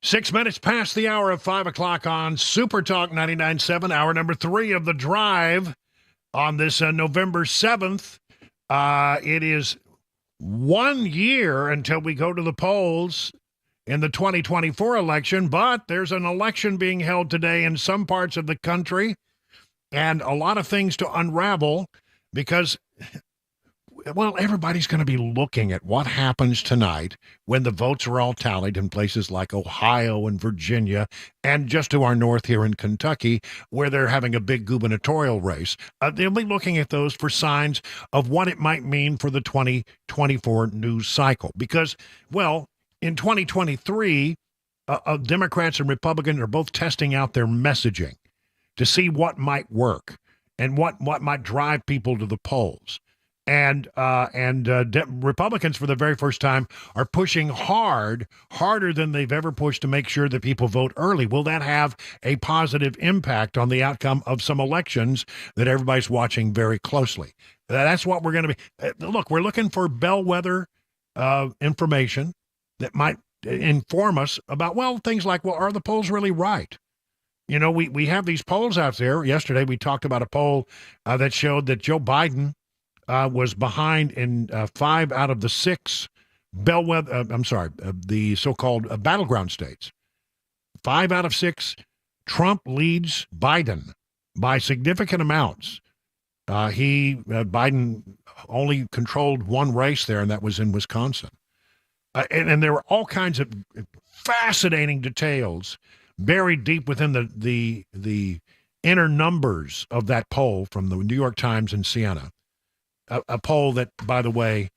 6 minutes past the hour of 5 o'clock on Super Talk 99.7, hour number 3 of The Drive on this November 7th. It is 1 year until we go to the polls in the 2024 election, but there's an election being held today in some parts of the country and a lot of things to unravel because, well, everybody's going to be looking at what happens tonight when the votes are all tallied in places like Ohio and Virginia and just to our north here in Kentucky, where they're having a big gubernatorial race. They'll be looking at those for signs of what it might mean for the 2024 news cycle. Because, well, in 2023, Democrats and Republicans are both testing out their messaging to see what might work and what might drive people to the polls. And Republicans, for the very first time, are pushing harder than they've ever pushed to make sure that people vote early. Will that have a positive impact on the outcome of some elections that everybody's watching very closely? That's what we're going to be. Look, we're looking for bellwether information that might inform us about, well, things like, well, are the polls really right? You know, we have these polls out there. Yesterday, we talked about a poll that showed that Joe Biden was behind in 5 out of the 6 bellwether, the so-called battleground states. 5 out of 6, Trump leads Biden by significant amounts. Biden only controlled one race there, and that was in Wisconsin. And there were all kinds of fascinating details buried deep within the inner numbers of that poll from the New York Times and Siena. A poll that, by the way,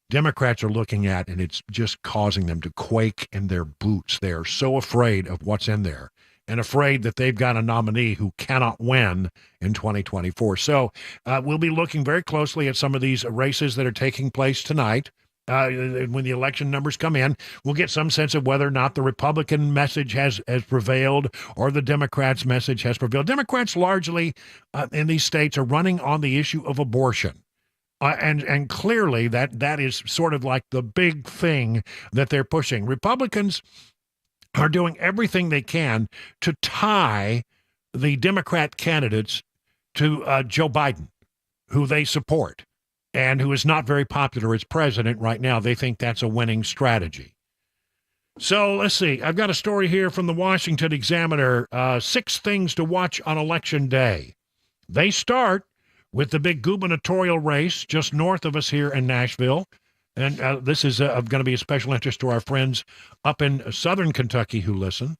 Democrats are looking at, and it's just causing them to quake in their boots. They are so afraid of what's in there and afraid that they've got a nominee who cannot win in 2024. So we'll be looking very closely at some of these races that are taking place tonight. When the election numbers come in, we'll get some sense of whether or not the Republican message has prevailed or the Democrats' message has prevailed. Democrats largely in these states are running on the issue of abortion. And clearly that is sort of like the big thing that they're pushing. Republicans are doing everything they can to tie the Democrat candidates to Joe Biden, who they support and who is not very popular as president right now. They think that's a winning strategy. So let's see. I've got a story here from the Washington Examiner, 6 things to watch on Election Day. They start with the big gubernatorial race just north of us here in Nashville. And this is going to be a special interest to our friends up in southern Kentucky who listen.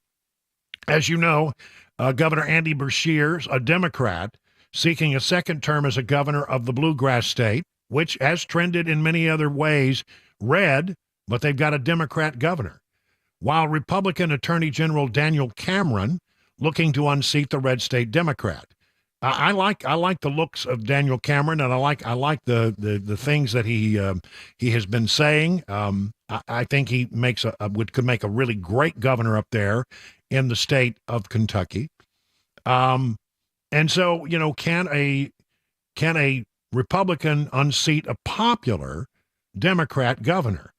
As you know, Governor Andy Beshear, a Democrat, seeking a second term as a governor of the bluegrass state, which has trended in many other ways red, but they've got a Democrat governor. While Republican Attorney General Daniel Cameron looking to unseat the red state Democrat. I like the looks of Daniel Cameron, and I like the things that he has been saying. I think he could make a really great governor up there in the state of Kentucky. And so, you know, can a Republican unseat a popular Democrat governor?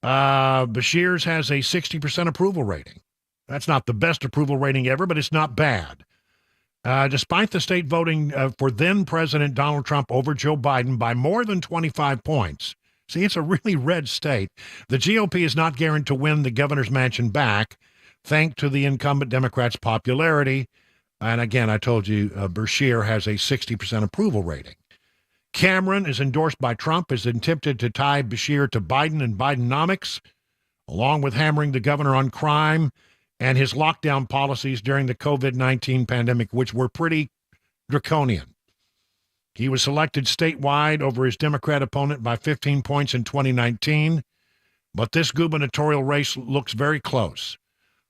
Beshears has a 60% approval rating. That's not the best approval rating ever, but it's not bad. Despite the state voting for then-President Donald Trump over Joe Biden by more than 25 points, see, it's a really red state, the GOP is not guaranteed to win the governor's mansion back, thanks to the incumbent Democrats' popularity. And again, I told you, Beshear has a 60% approval rating. Cameron is endorsed by Trump, is attempted to tie Beshear to Biden and Bidenomics, along with hammering the governor on crime and his lockdown policies during the COVID-19 pandemic, which were pretty draconian. He was selected statewide over his Democrat opponent by 15 points in 2019, but this gubernatorial race looks very close.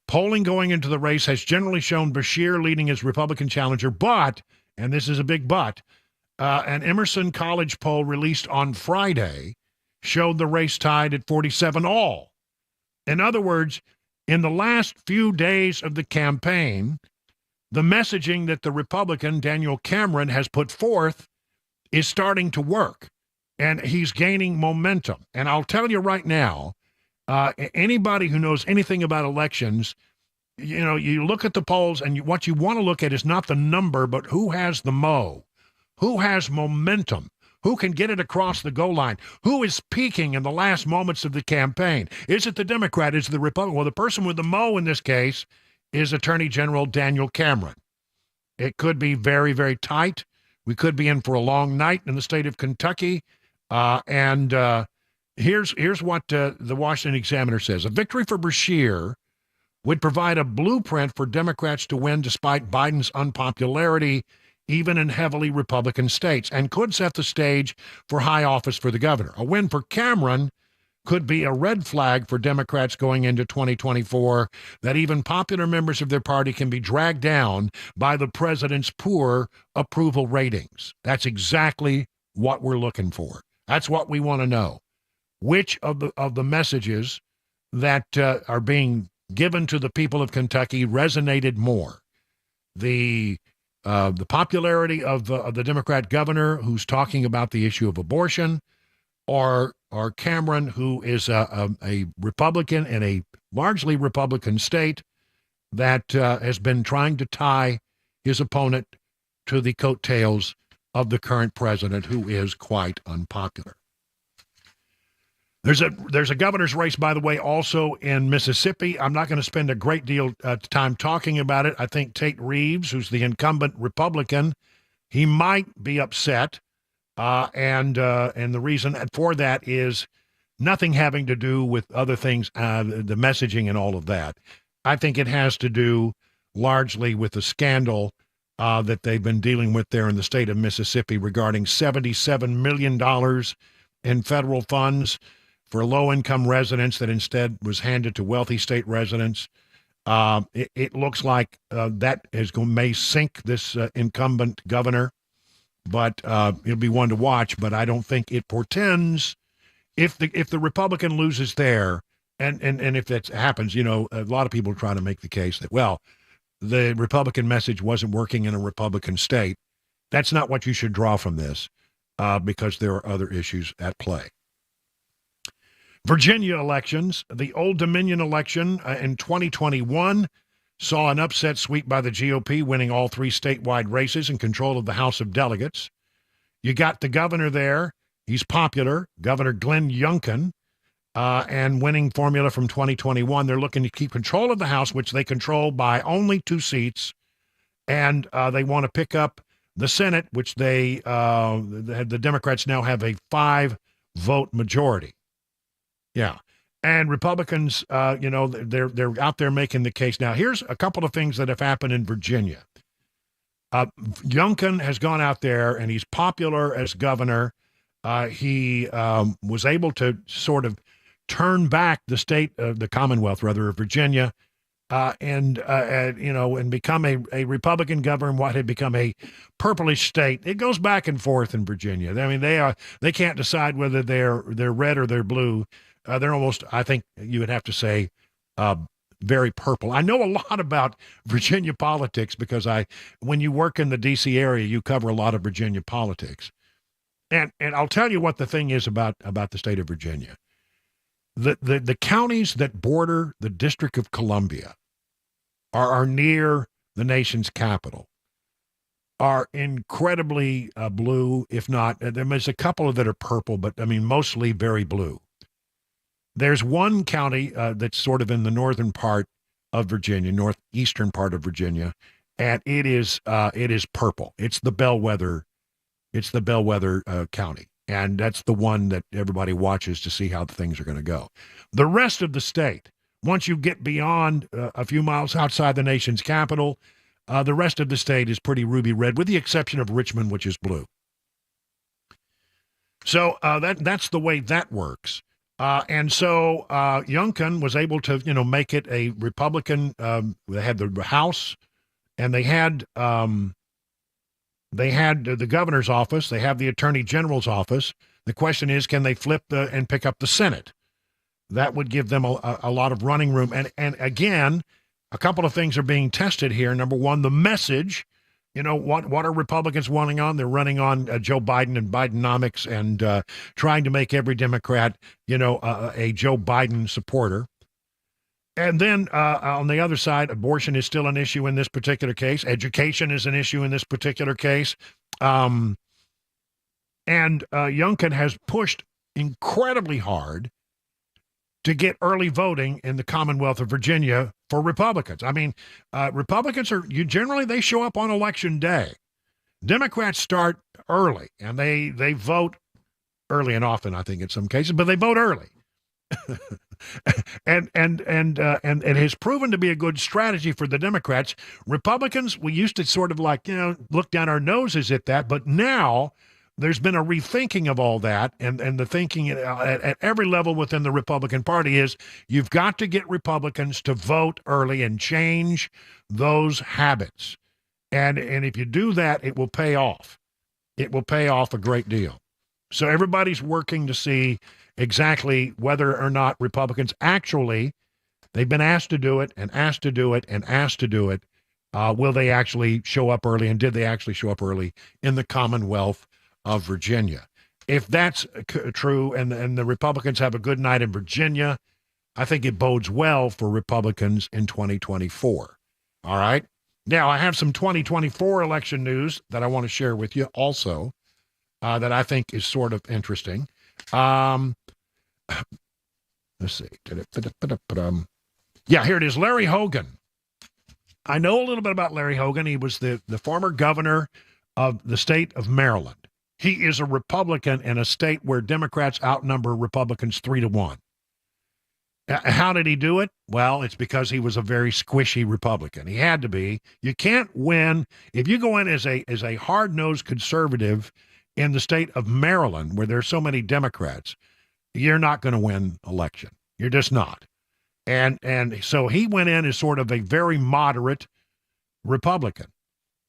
Polling going into the race has generally shown Beshear leading his Republican challenger, but, and this is a big but, an Emerson College poll released on Friday showed the race tied at 47 all. In other words, in the last few days of the campaign, the messaging that the Republican Daniel Cameron has put forth is starting to work, and he's gaining momentum. And I'll tell you right now, Anybody who knows anything about elections, you look at the polls, and what you want to look at is not the number, but who has the who has momentum, who can get it across the goal line, who is peaking in the last moments of the campaign. Is it the Democrat? Is it the Republican? Well, the person with the mo in this case is Attorney General Daniel Cameron. It could be very, very tight. We could be in for a long night in the state of Kentucky. Here's what the Washington Examiner says. A victory for Beshear would provide a blueprint for Democrats to win despite Biden's unpopularity, even in heavily Republican states, and could set the stage for high office for the governor. A win for Cameron could be a red flag for Democrats going into 2024, that even popular members of their party can be dragged down by the president's poor approval ratings. That's exactly what we're looking for. That's what we want to know. Which of the messages that are being given to the people of Kentucky resonated more? The popularity of the Democrat governor who's talking about the issue of abortion, or Cameron, who is a Republican in a largely Republican state that has been trying to tie his opponent to the coattails of the current president, who is quite unpopular. There's a governor's race, by the way, also in Mississippi. I'm not going to spend a great deal of time talking about it. I think Tate Reeves, who's the incumbent Republican, he might be upset. And the reason for that is nothing having to do with other things, the messaging and all of that. I think it has to do largely with the scandal that they've been dealing with there in the state of Mississippi regarding $77 million in federal funds for low-income residents that instead was handed to wealthy state residents. It looks like that may sink this incumbent governor, but it'll be one to watch. But I don't think it portends, if the Republican loses there, and if that happens, a lot of people try to make the case that, well, the Republican message wasn't working in a Republican state. That's not what you should draw from this, because there are other issues at play. Virginia elections. The Old Dominion election in 2021 saw an upset sweep by the GOP, winning all three statewide races and control of the House of Delegates. You got the governor there. He's popular, Governor Glenn Youngkin, and winning formula from 2021. They're looking to keep control of the House, which they control by only 2 seats, and they want to pick up the Senate, which the Democrats now have a 5-vote majority. Yeah. And Republicans, they're out there making the case. Now, here's a couple of things that have happened in Virginia. Youngkin has gone out there, and he's popular as governor. He was able to sort of turn back the Commonwealth, rather, of Virginia, and become a Republican governor in what had become a purplish state. It goes back and forth in Virginia. I mean, they can't decide whether they're red or they're blue. They're almost, I think you would have to say, very purple. I know a lot about Virginia politics because when you work in the D.C. area, you cover a lot of Virginia politics. And I'll tell you what the thing is about the state of Virginia. The counties that border the District of Columbia are near the nation's capital are incredibly blue, if not, there's a couple that are purple, but I mean, mostly very blue. There's one county that's sort of in the northern part of Virginia, northeastern part of Virginia, and it is purple. It's the Bellwether County, and that's the one that everybody watches to see how things are going to go. The rest of the state, once you get beyond a few miles outside the nation's capital, the rest of the state is pretty ruby red, with the exception of Richmond, which is blue. So that's the way that works. And so Youngkin was able to, make it a Republican. They had the House, and they had the governor's office. They have the attorney general's office. The question is, can they flip and pick up the Senate? That would give them a lot of running room. And again, a couple of things are being tested here. Number one, the message You know, what are Republicans running on? They're running on Joe Biden and Bidenomics and trying to make every Democrat, a Joe Biden supporter. And then on the other side, abortion is still an issue in this particular case. Education is an issue in this particular case. And Youngkin has pushed incredibly hard to get early voting in the Commonwealth of Virginia for Republicans. I mean, Republicans they show up on election day. Democrats start early, and they vote early and often, I think, in some cases, but they vote early. and it has proven to be a good strategy for the Democrats. Republicans, we used to sort of look down our noses at that, but now there's been a rethinking of all that, and the thinking at every level within the Republican Party is you've got to get Republicans to vote early and change those habits. And if you do that, it will pay off. It will pay off a great deal. So everybody's working to see exactly whether or not Republicans they've been asked to do it and asked to do it and asked to do it. Will they actually show up early, and did they actually show up early in the Commonwealth of Virginia? If that's true and the Republicans have a good night in Virginia, I think it bodes well for Republicans in 2024. All right? Now, I have some 2024 election news that I want to share with you also that I think is sort of interesting. Let's see. Yeah, here it is. Larry Hogan. I know a little bit about Larry Hogan. He was the former governor of the state of Maryland. He is a Republican in a state where Democrats outnumber Republicans 3-1. How did he do it? Well, it's because he was a very squishy Republican. He had to be. You can't win if you go in as a hard-nosed conservative in the state of Maryland, where there's so many Democrats. You're not going to win election. You're just not. And so he went in as sort of a very moderate Republican,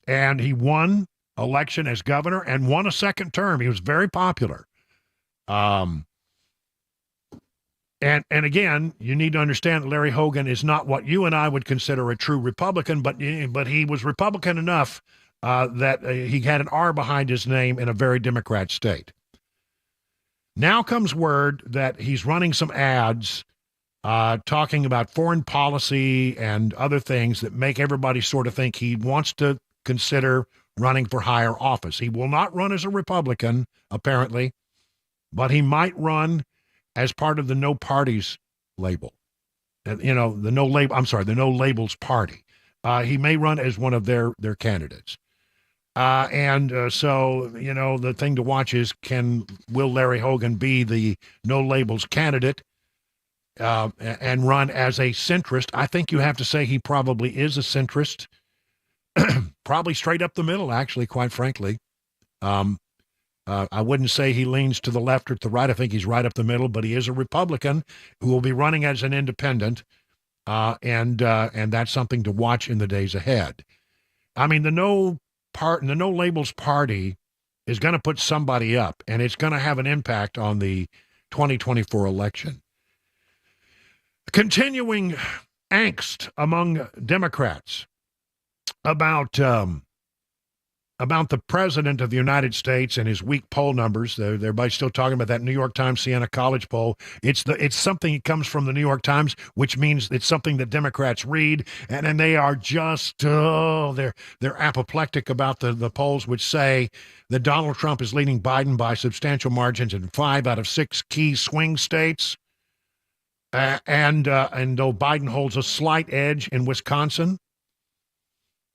and he won election as governor and won a second term. He was very popular. And again, you need to understand that Larry Hogan is not what you and I would consider a true Republican, but he was Republican enough that he had an R behind his name in a very Democrat state. Now comes word that he's running some ads talking about foreign policy and other things that make everybody sort of think he wants to consider running for higher office. He will not run as a Republican, apparently, but he might run as part of the No Parties label. The No Labels Party. He may run as one of their candidates. So the thing to watch is, will Larry Hogan be the No Labels candidate and run as a centrist? I think you have to say he probably is a centrist. Probably straight up the middle, actually, quite frankly. I wouldn't say he leans to the left or to the right. I think he's right up the middle, but he is a Republican who will be running as an independent, and that's something to watch in the days ahead. I mean, the No Labels Party is going to put somebody up, and it's going to have an impact on the 2024 election. Continuing angst among Democrats about the president of the United States and his weak poll numbers. Everybody's still talking about that New York Times Siena College poll. It's something that comes from the New York Times, which means it's something that Democrats read, and they are just they're apoplectic about the polls, which say that Donald Trump is leading Biden by substantial margins in 5 out of 6 key swing states, and though Biden holds a slight edge in Wisconsin.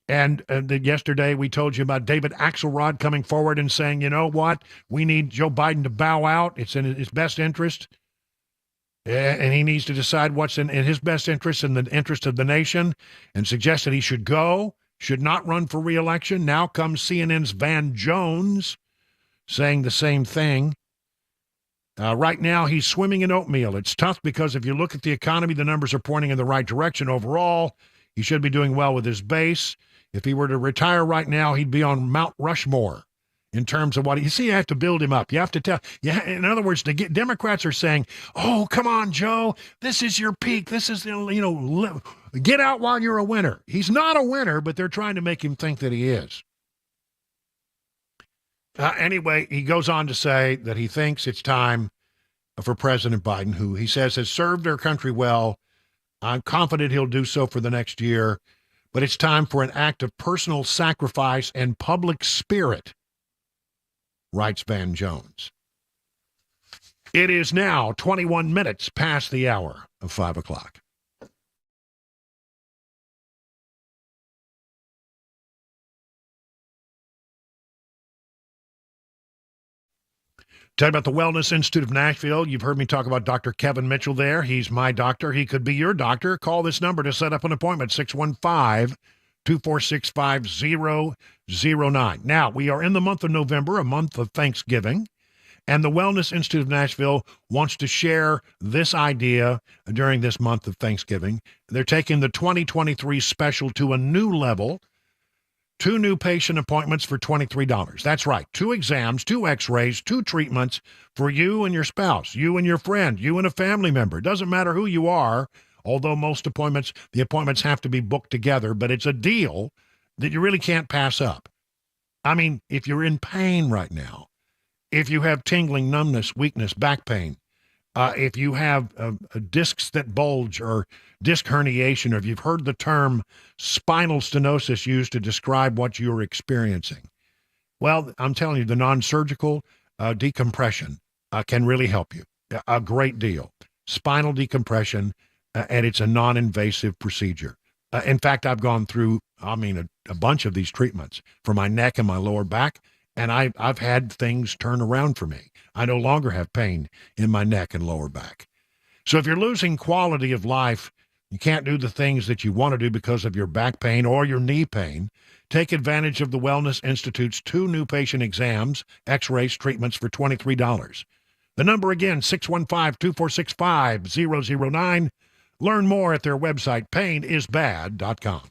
And yesterday we told you about David Axelrod coming forward and saying, you know what, we need Joe Biden to bow out. It's in his best interest. And he needs to decide what's in his best interest and the interest of the nation, and suggested he should not run for re-election. Now comes CNN's Van Jones saying the same thing. Right now, he's swimming in oatmeal. It's tough because if you look at the economy, the numbers are pointing in the right direction overall. He should be doing well with his base. If he were to retire right now, he'd be on Mount Rushmore in terms of what you see. You have to build him up. You have to tell. Yeah, in other words, Democrats are saying, "Oh, come on, Joe, this is your peak. This is get out while you're a winner." He's not a winner, but they're trying to make him think that he is. Anyway, he goes on to say that he thinks it's time for President Biden, who he says has served our country well. I'm confident he'll do so for the next year, but it's time for an act of personal sacrifice and public spirit, writes Van Jones. It is now 21 minutes past the hour of 5 o'clock. Tell you about the Wellness Institute of Nashville. You've heard me talk about Dr. Kevin Mitchell there. He's my doctor. He could be your doctor. Call this number to set up an appointment, 615-246-5009. Now, we are in the month of November, a month of Thanksgiving, and the Wellness Institute of Nashville wants to share this idea during this month of Thanksgiving. They're taking the 2023 special to a new level. 2 new patient appointments for $23. That's right. 2 exams, 2 x-rays, 2 treatments for you and your spouse, you and your friend, you and a family member. It doesn't matter who you are, although most appointments, the appointments have to be booked together, but it's a deal that you really can't pass up. I mean, if you're in pain right now, if you have tingling, numbness, weakness, back pain, if you have discs that bulge or disc herniation, or if you've heard the term spinal stenosis used to describe what you're experiencing, well, I'm telling you, the non-surgical decompression can really help you a great deal. Spinal decompression, and it's a non-invasive procedure. In fact, I've gone through, a bunch of these treatments for my neck and my lower back, and I've had things turn around for me. I no longer have pain in my neck and lower back. So if you're losing quality of life, you can't do the things that you want to do because of your back pain or your knee pain, take advantage of the Wellness Institute's 2 new patient exams, x-rays, treatments for $23. The number again, 615-246-5009. Learn more at their website, painisbad.com.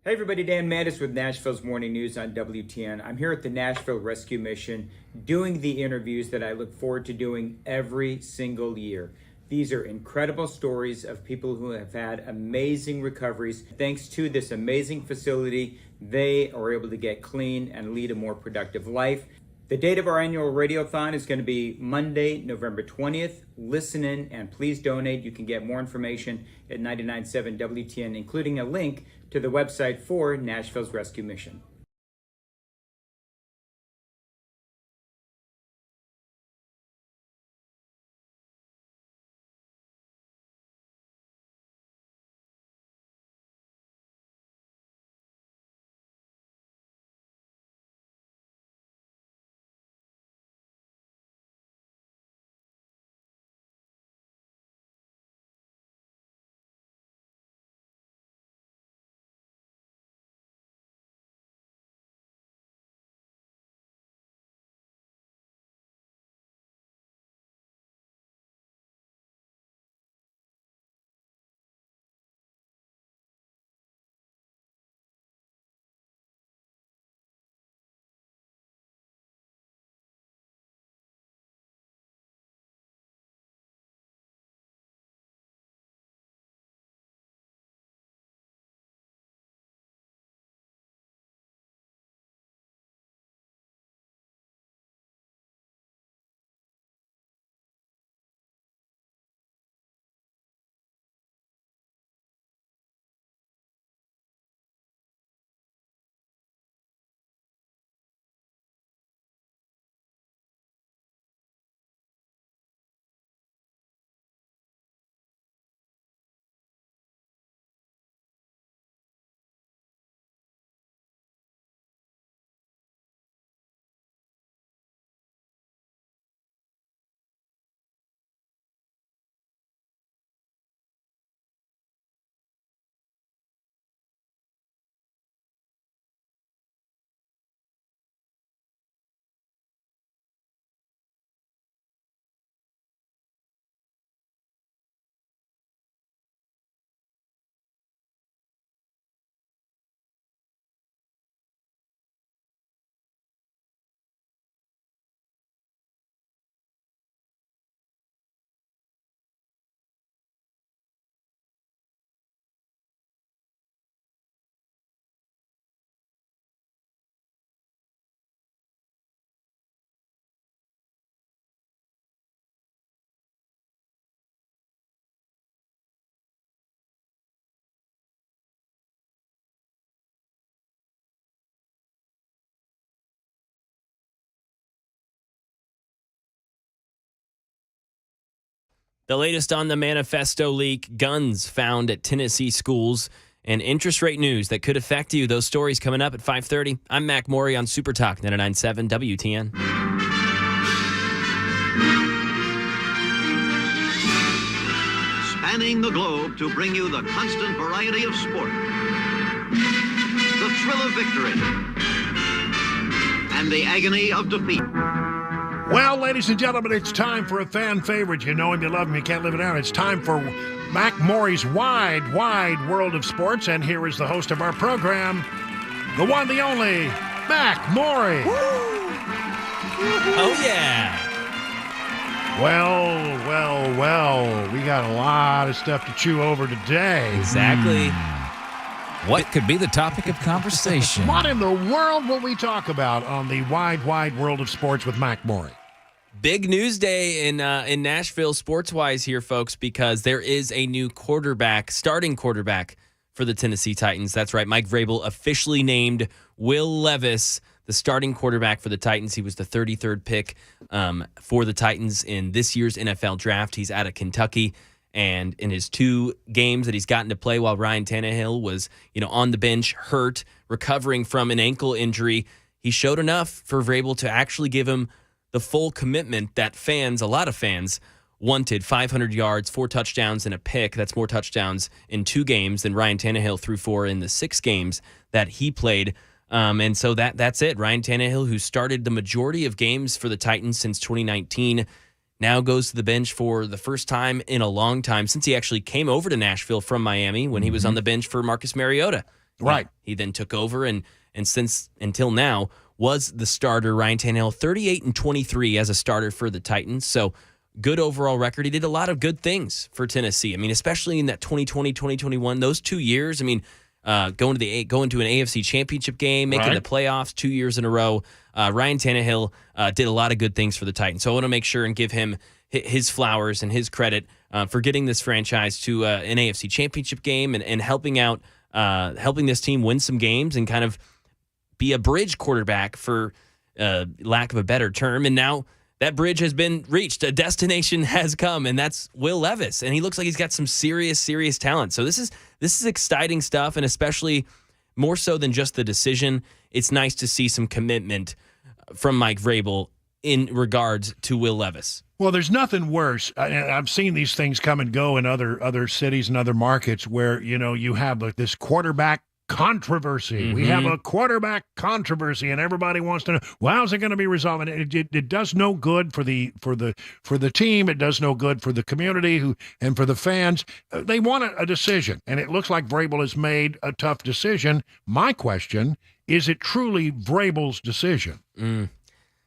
Hey everybody, Dan Mattis with Nashville's Morning News on WTN. I'm here at the Nashville Rescue Mission doing the interviews that I look forward to doing every single year. These are incredible stories of people who have had amazing recoveries. Thanks to this amazing facility, they are able to get clean and lead a more productive life. The date of our annual Radiothon is going to be Monday, November 20th. Listen in and please donate. You can get more information at 99.7 WTN, including a link to the website for Nashville's Rescue Mission. The latest on the manifesto leak, guns found at Tennessee schools, and interest rate news that could affect you. Those stories coming up at 5:30. I'm Mac Maury on Super Talk 99.7 WTN. Spanning the globe to bring you the constant variety of sport, the thrill of victory, and the agony of defeat. Well, ladies and gentlemen, it's time for a fan favorite. You know him, you love him, you can't live it down. It's time for Mac Maury's wide, wide world of sports. And here is the host of our program, the one, the only, Mac Maury. Oh, yeah. Well, we got a lot of stuff to chew over today. Exactly. What could be the topic of conversation? What in the world will we talk about on the wide, wide world of sports with Mac Maury? Big news day in Nashville sports-wise here, folks, because there is a new starting quarterback for the Tennessee Titans. That's right, Mike Vrabel officially named Will Levis the starting quarterback for the Titans. He was the 33rd pick for the Titans in this year's NFL draft. He's out of Kentucky, and in his 2 games that he's gotten to play while Ryan Tannehill was, on the bench, hurt, recovering from an ankle injury, he showed enough for Vrabel to actually give him the full commitment that a lot of fans, wanted. 500 yards, 4 touchdowns, and a pick. That's more touchdowns in 2 games than Ryan Tannehill threw for in the 6 games that he played. And so that's it. Ryan Tannehill, who started the majority of games for the Titans since 2019, now goes to the bench for the first time in a long time since he actually came over to Nashville from Miami when he was on the bench for Marcus Mariota. Right. He then took over and since until now was the starter. Ryan Tannehill, 38-23 as a starter for the Titans. So good overall record. He did a lot of good things for Tennessee. I mean, especially in that 2020, 2021, those 2 years. I mean, going to an AFC championship game, making the playoffs 2 years in a row. Ryan Tannehill did a lot of good things for the Titans. So I want to make sure and give him his flowers and his credit for getting this franchise to an AFC championship game and helping this team win some games and kind of be a bridge quarterback, for lack of a better term. And now that bridge has been reached. A destination has come, and that's Will Levis. And he looks like he's got some serious, serious talent. So this is exciting stuff, and especially more so than just the decision, it's nice to see some commitment from Mike Vrabel in regards to Will Levis. Well, there's nothing worse. I've seen these things come and go in other cities and other markets where, you have like this quarterback controversy. Mm-hmm. We have a quarterback controversy, and everybody wants to know, well, how's it going to be resolved? And it does no good for the team. It does no good for the community and for the fans. They want a decision, and it looks like Vrabel has made a tough decision. My question is: it truly Vrabel's decision?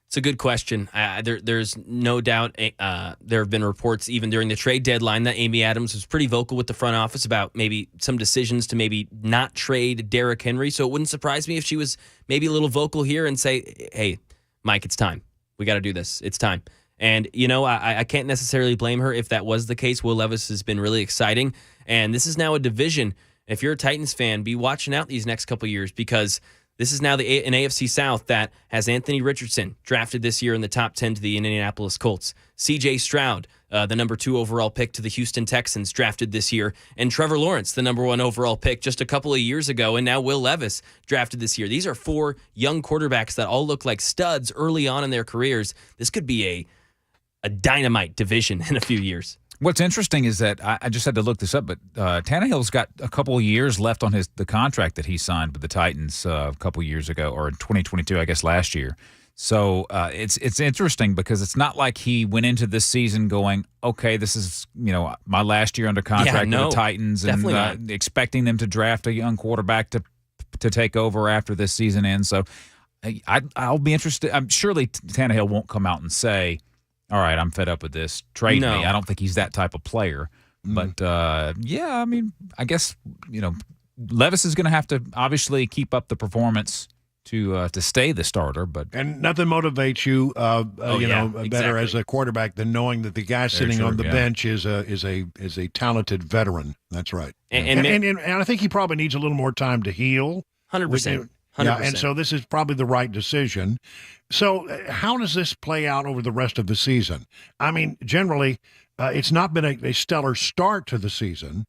It's a good question. There's no doubt there have been reports even during the trade deadline that Amy Adams was pretty vocal with the front office about maybe some decisions to maybe not trade Derrick Henry. So it wouldn't surprise me if she was maybe a little vocal here and say, hey, Mike, it's time. We got to do this. It's time. And, I can't necessarily blame her if that was the case. Will Levis has been really exciting. And this is now a division. If you're a Titans fan, be watching out these next couple of years, because this is now an AFC South that has Anthony Richardson, drafted this year in the top 10 to the Indianapolis Colts. C.J. Stroud, the number 2 overall pick to the Houston Texans, drafted this year. And Trevor Lawrence, the number 1 overall pick just a couple of years ago. And now Will Levis, drafted this year. These are 4 young quarterbacks that all look like studs early on in their careers. This could be a dynamite division in a few years. What's interesting is that I just had to look this up, but Tannehill's got a couple of years left on the contract that he signed with the Titans a couple of years ago, or in 2022, I guess last year. So it's interesting because it's not like he went into this season going, okay, this is my last year under contract with the Titans, and expecting them to draft a young quarterback to take over after this season ends. So I'll be interested. Surely Tannehill won't come out and say, all right, I'm fed up with this. Trade me. I don't think he's that type of player. But, I guess, Levis is going to have to obviously keep up the performance to stay the starter. And nothing motivates you, better as a quarterback than knowing that the guy sitting on the bench is a talented veteran. That's right. And I think he probably needs a little more time to heal. 100%. 100%. Yeah, and so this is probably the right decision. So how does this play out over the rest of the season? I mean, generally, It's not been a stellar start to the season.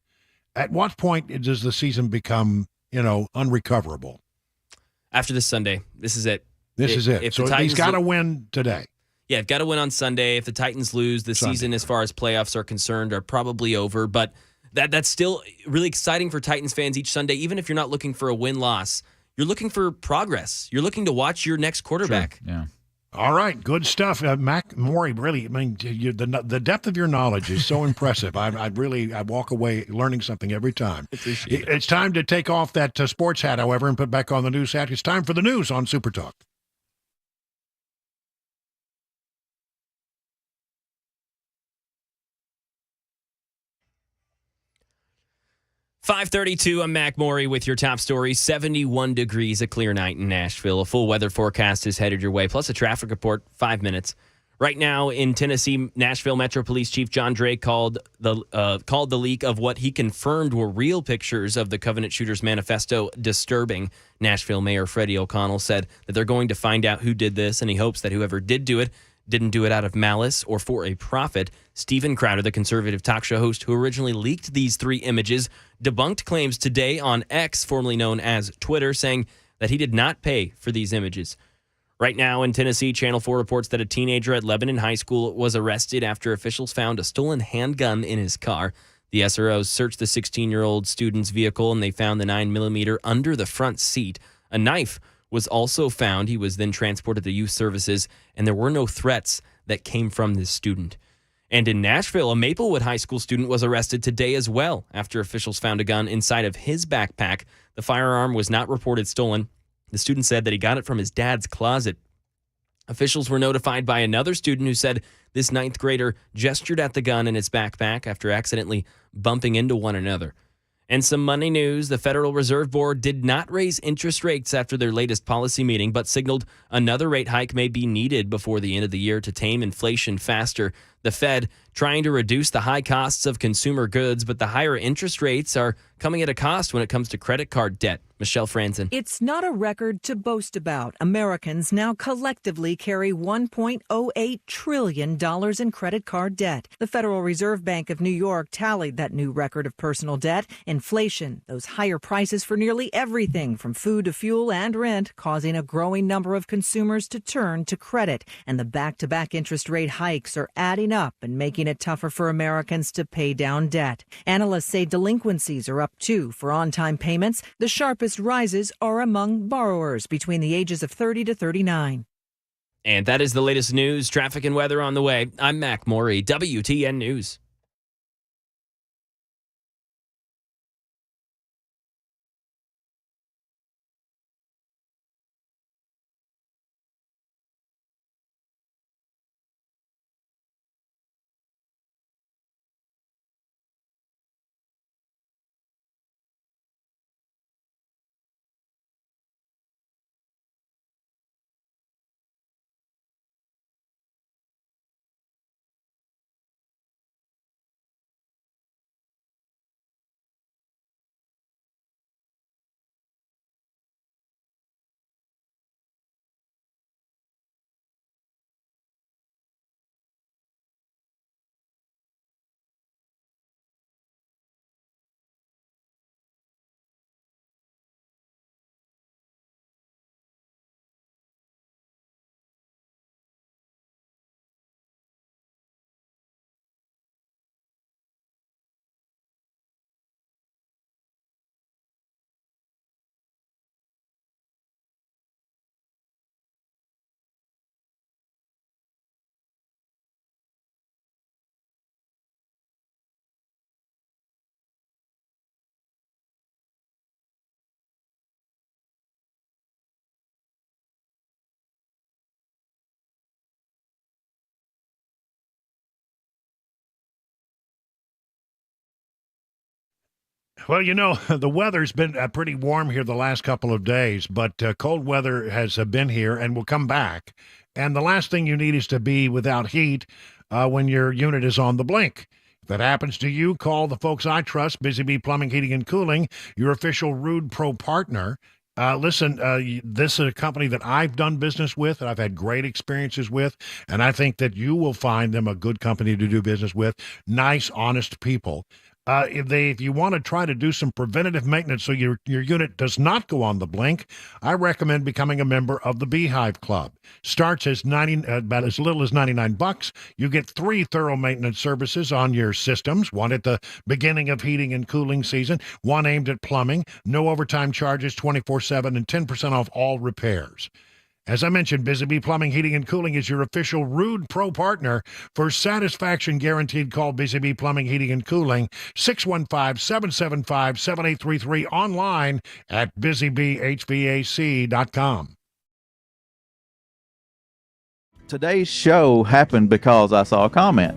At what point does the season become, unrecoverable? After this Sunday, this is it. This is it. If So the Titans he's got to win today. Yeah, got to win on Sunday. If the Titans lose, the season, as far as playoffs are concerned, are probably over. But that's still really exciting for Titans fans each Sunday. Even if you're not looking for a win-loss, you're looking for progress. You're looking to watch your next quarterback. Sure. Yeah. All right, good stuff, Mac Morey. Really, the depth of your knowledge is so impressive. I walk away learning something every time. It's time to take off that sports hat, however, and put back on the news hat. It's time for the news on Super Talk. .532, I'm Mac Morey with your top story. 71 degrees, a clear night in Nashville. A full weather forecast is headed your way, plus a traffic report, 5 minutes. Right now in Tennessee, Nashville Metro Police Chief John Drake called the leak of what he confirmed were real pictures of the Covenant Shooters Manifesto disturbing. Nashville Mayor Freddie O'Connell said that they're going to find out who did this, and he hopes that whoever did do it didn't do it out of malice or for a profit. Steven Crowder, the conservative talk show host who originally leaked these 3 images, debunked claims today on X, formerly known as Twitter, saying that he did not pay for these images. Right now in Tennessee, Channel 4 reports that a teenager at Lebanon High School was arrested after officials found a stolen handgun in his car. The SROs searched the 16-year-old student's vehicle, and they found the 9mm under the front seat. A knife was also found. He was then transported to youth services, and there were no threats that came from this student. And in Nashville, a Maplewood High School student was arrested today as well after officials found a gun inside of his backpack. The firearm was not reported stolen. The student said that he got it from his dad's closet. Officials were notified by another student who said this 9th grader gestured at the gun in his backpack after accidentally bumping into one another. And some money news, the Federal Reserve Board did not raise interest rates after their latest policy meeting, but signaled another rate hike may be needed before the end of the year to tame inflation faster. The Fed trying to reduce the high costs of consumer goods, but the higher interest rates are coming at a cost when it comes to credit card debt. Michelle Franzen. It's not a record to boast about. Americans now collectively carry $1.08 trillion in credit card debt. The Federal Reserve Bank of New York tallied that new record of personal debt. Inflation, those higher prices for nearly everything from food to fuel and rent, causing a growing number of consumers to turn to credit. And the back-to-back interest rate hikes are adding up and making it tougher for Americans to pay down debt. Analysts say delinquencies are up too for on-time payments. The sharpest rises are among borrowers between the ages of 30 to 39. And that is the latest news, traffic, and weather on the way. I'm Mac Morey, WTN News. Well, the weather's been pretty warm here the last couple of days, but cold weather has been here and will come back. And the last thing you need is to be without heat when your unit is on the blink. If that happens to you, call the folks I trust, Busy Bee Plumbing, Heating, and Cooling, your official Rude Pro partner. Listen, this is a company that I've done business with, and I've had great experiences with, and I think that you will find them a good company to do business with. Nice, honest people. If you want to try to do some preventative maintenance so your unit does not go on the blink, I recommend becoming a member of the Beehive Club. Starts as about as little as $99. You get 3 thorough maintenance services on your systems, one at the beginning of heating and cooling season, one aimed at plumbing, no overtime charges 24/7, and 10% off all repairs. As I mentioned, Busy Bee Plumbing, Heating, and Cooling is your official Rude Pro partner. For satisfaction guaranteed, call Busy Bee Plumbing, Heating, and Cooling, 615-775-7833, online at busybehvac.com. Today's show happened because I saw a comment.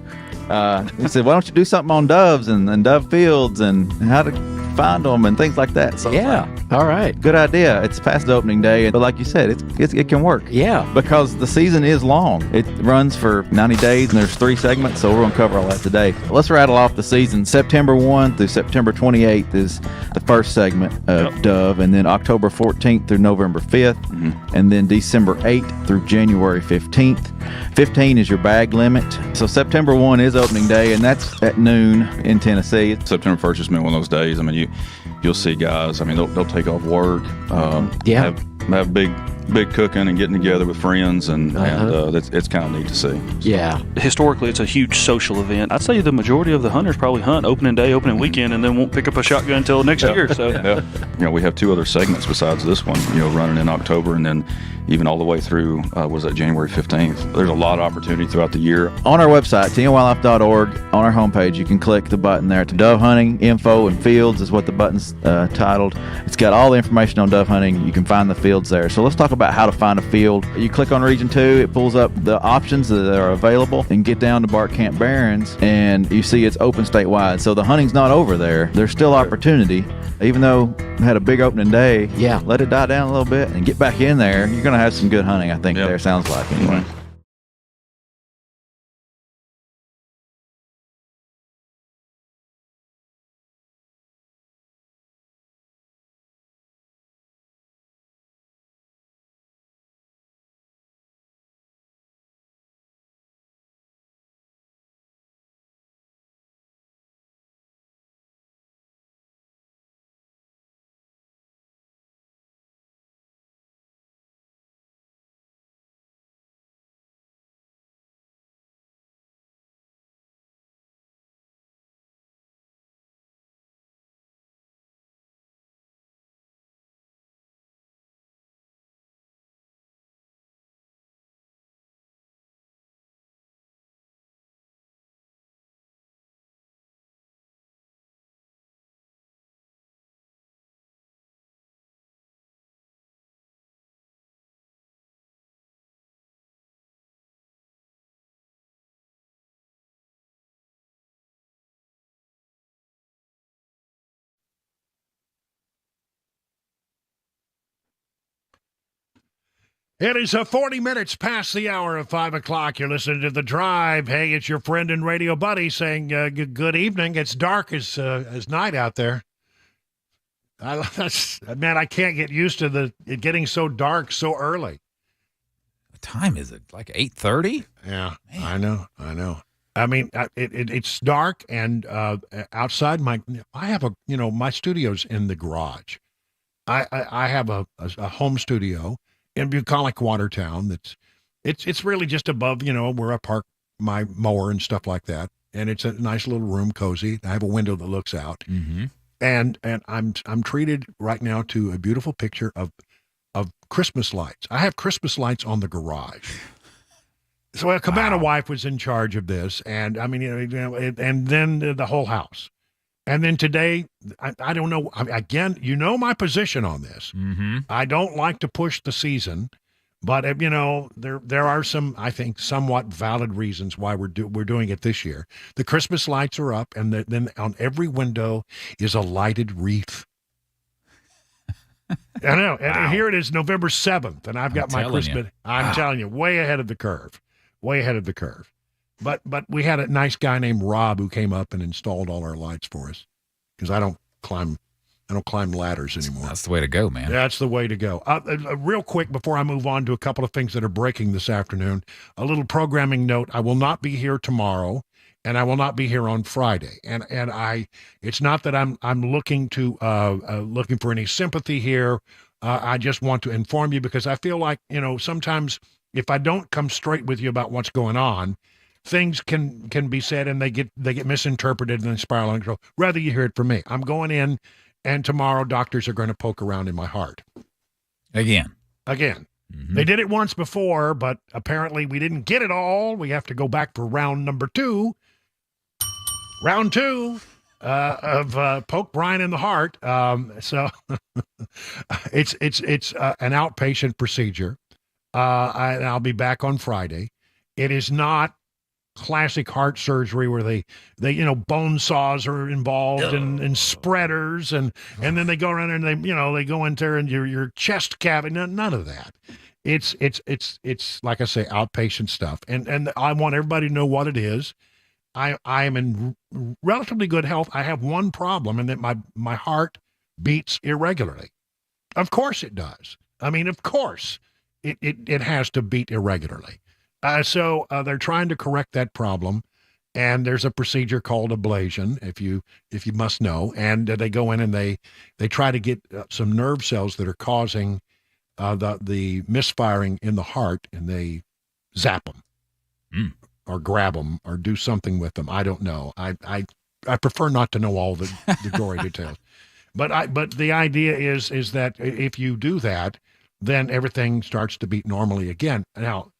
He said, why don't you do something on doves and dove fields and how to find them and things like that. So yeah, all right. Good idea. It's past the opening day, but like you said, it can work. Yeah. Because the season is long. It runs for 90 days and there's 3 segments, so we're going to cover all that today. Let's rattle off the season. September 1 through September 28th is the first segment of Dove, and then October 14th through November 5th, and then December 8th through January 15th. 15 is your bag limit. So September 1 is opening day, and that's at noon in Tennessee. September 1st has been one of those days. I mean, you'll see guys. I mean, they'll take off work. Have big cooking and getting together with friends, and it's kind of neat to see. Yeah. Historically, it's a huge social event. I'd say the majority of the hunters probably hunt opening day, opening weekend, and then won't pick up a shotgun until next year. So, we have 2 other segments besides this one. Running in October, and then even all the way through January 15th. There's a lot of opportunity throughout the year. On our website, tnwildlife.org, on our homepage, you can click the button there to dove hunting info and fields is what the button's titled. It's got all the information on dove hunting. You can find the fields there. So let's talk about how to find a field. You click on Region 2, it pulls up the options that are available, and get down to Bart Camp Barrens, and you see it's open statewide. So the hunting's not over there. There's still opportunity. Even though we had a big opening day, let it die down a little bit and get back in there. You're going to have some good hunting, I think, there, sounds like, anyway. It is 40 minutes past the hour of 5 o'clock. You're listening to The Drive. Hey, it's your friend and radio buddy saying good evening. It's dark as night out there. Man, I can't get used to it getting so dark so early. What time is it? Like 8:30? Yeah, man. I know. I mean, it's dark, and outside I have my studio's in the garage. I have a home studio in bucolic Watertown. It's really just above, where I park my mower and stuff like that. And it's a nice little room, cozy. I have a window that looks out. Mm-hmm. And I'm treated right now to a beautiful picture of Christmas lights. I have Christmas lights on the garage. So a Cabana wife was in charge of this, and I mean, and then the whole house. And then today, I don't know. Again, my position on this. Mm-hmm. I don't like to push the season, but there are some, I think, somewhat valid reasons why we're doing it this year. The Christmas lights are up, and then on every window is a lighted wreath. I know, and here it is, November 7th, and I've got my Christmas. I'm telling you, way ahead of the curve, way ahead of the curve. But we had a nice guy named Rob who came up and installed all our lights for us, because I don't climb I don't climb ladders anymore. That's the way to go, man. That's the way to go. Real quick, before I move on to a couple of things that are breaking this afternoon, a little programming note. I will not be here tomorrow, and I will not be here on Friday. And it's not that I'm looking for any sympathy here. I just want to inform you because I feel like, sometimes if I don't come straight with you about what's going on, things can be said and they get misinterpreted and spiral out of control. Rather you hear it from me. I'm going in, and tomorrow doctors are going to poke around in my heart. Again. Mm-hmm. They did it once before, but apparently we didn't get it all. We have to go back for round number 2. Round 2 of poke Brian in the heart. So it's an outpatient procedure. I'll be back on Friday. It is not classic heart surgery where they bone saws are involved and spreaders and then they go around and they go into your chest cavity. None of that. It's like I say, outpatient stuff. And I want everybody to know what it is. I am in relatively good health. I have one problem, and that my heart beats irregularly. Of course it does. I mean, of course it has to beat irregularly. So they're trying to correct that problem, and there's a procedure called ablation, if you must know, and they go in and they try to get some nerve cells that are causing the misfiring in the heart, and they zap them or grab them or do something with them. I don't know. I prefer not to know all the gory details, but the idea is that if you do that, then everything starts to beat normally again. Now,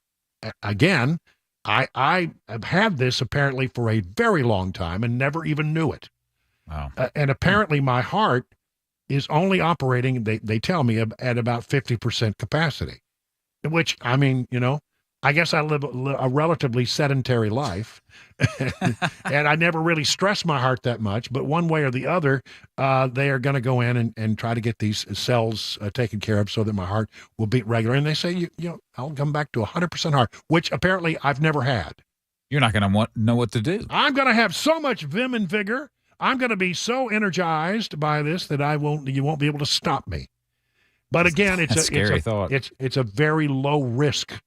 again, I have had this apparently for a very long time and never even knew it. Wow. And apparently my heart is only operating, they tell me, at about 50% capacity, which, I mean, I guess I live a relatively sedentary life, and I never really stress my heart that much. But one way or the other, they are going to go in and try to get these cells taken care of so that my heart will beat regular. And they say, I'll come back to 100% heart, which apparently I've never had. You're not going to know what to do. I'm going to have so much vim and vigor. I'm going to be so energized by this that you won't be able to stop me. But again, it's a scary thought. It's a very low risk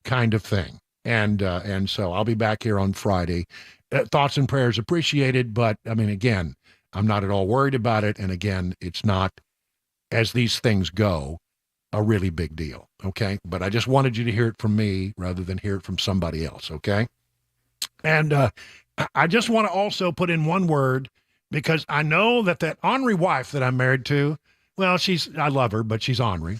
kind of thing. And so I'll be back here on Friday. Thoughts and prayers appreciated, but I mean, again, I'm not at all worried about it. And again, it's not, as these things go, a really big deal. Okay. But I just wanted you to hear it from me rather than hear it from somebody else. Okay. And I just want to also put in one word, because I know that Henri wife that I'm married to, well, I love her, but she's Henri.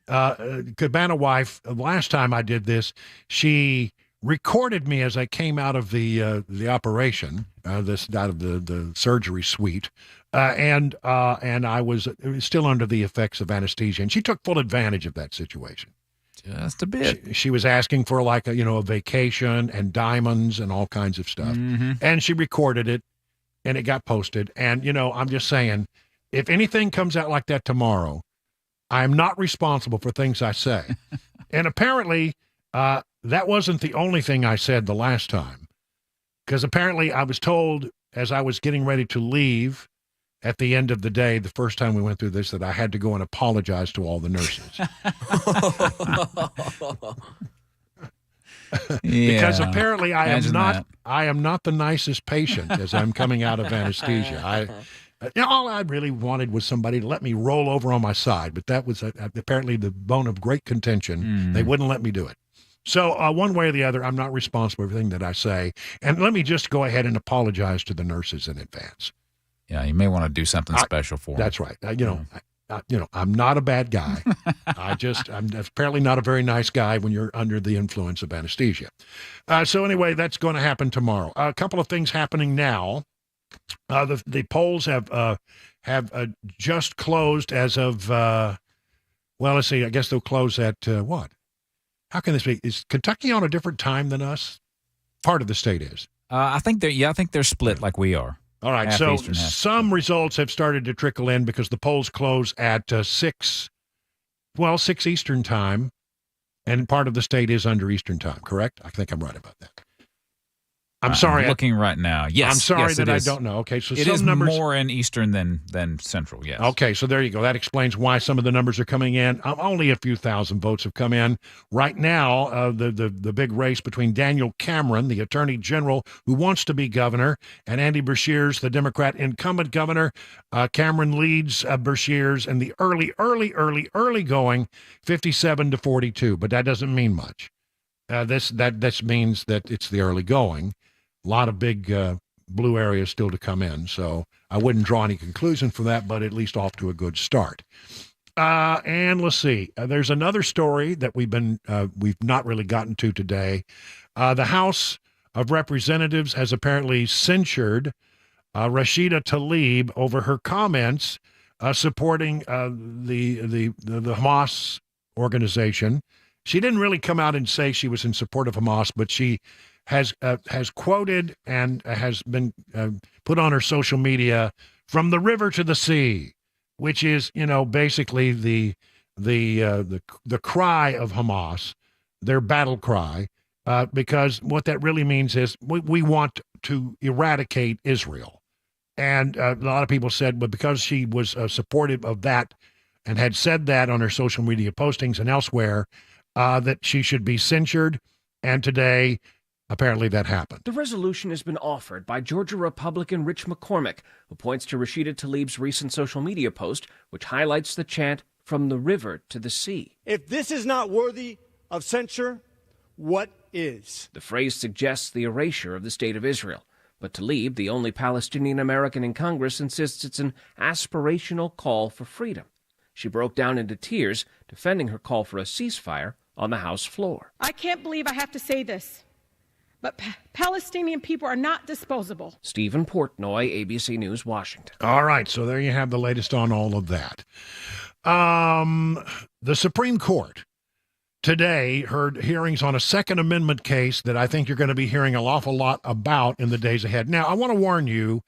Cabana wife, last time I did this, she recorded me as I came out of the operation, out of the surgery suite, and I was still under the effects of anesthesia, and she took full advantage of that situation. Just a bit. She was asking for like a vacation and diamonds and all kinds of stuff, and she recorded it, and it got posted. And I'm just saying, if anything comes out like that tomorrow, I am not responsible for things I say. And apparently, that wasn't the only thing I said the last time, because apparently I was told as I was getting ready to leave at the end of the day, the first time we went through this, that I had to go and apologize to all the nurses. Because apparently I am not the nicest patient as I'm coming out of anesthesia. All I really wanted was somebody to let me roll over on my side, but that was apparently the bone of great contention. They wouldn't let me do it. So one way or the other, I'm not responsible for everything that I say. And let me just go ahead and apologize to the nurses in advance. Yeah, you may want to do something special for them. That's right. I'm not a bad guy. I'm apparently not a very nice guy when you're under the influence of anesthesia. So anyway, that's going to happen tomorrow. A couple of things happening now. The polls have just closed as of, let's see, I guess they'll close at what? How can this be? Is Kentucky on a different time than us? Part of the state is. I think they're split like we are. All right, so some results have started to trickle in because the polls close at 6 Eastern time, and part of the state is under Eastern time, correct? I think I'm right about that. I'm sorry. I'm looking right now. Yes. I'm sorry yes, that it I is. don't know. Okay, so It some is numbers more in Eastern than Central, yes. Okay, so there you go. That explains why some of the numbers are coming in. Only a few thousand votes have come in. Right now, the big race between Daniel Cameron, the Attorney General who wants to be governor, and Andy Beshears, the Democrat incumbent governor. Cameron leads Beshears in the early going, 57-42, but that doesn't mean much. This means that it's the early going. A lot of big blue areas still to come in, so I wouldn't draw any conclusion from that, but at least off to a good start. And let's see. There's another story that we've not really gotten to today. The House of Representatives has apparently censured Rashida Tlaib over her comments supporting the Hamas organization. She didn't really come out and say she was in support of Hamas, but she has quoted and has been put on her social media "from the river to the sea," which is, basically the cry of Hamas, their battle cry, because what that really means is we want to eradicate Israel. And a lot of people said, but because she was supportive of that and had said that on her social media postings and elsewhere, that she should be censured. And today, apparently that happened. The resolution has been offered by Georgia Republican Rich McCormick, who points to Rashida Tlaib's recent social media post, which highlights the chant, "from the river to the sea." If this is not worthy of censure, what is? The phrase suggests the erasure of the state of Israel. But Tlaib, the only Palestinian American in Congress, insists it's an aspirational call for freedom. She broke down into tears, defending her call for a ceasefire on the House floor. I can't believe I have to say this, but Palestinian people are not disposable. Stephen Portnoy, ABC News, Washington. All right, so there you have the latest on all of that. The Supreme Court today heard hearings on a Second Amendment case that I think you're going to be hearing an awful lot about in the days ahead. Now, I want to warn you,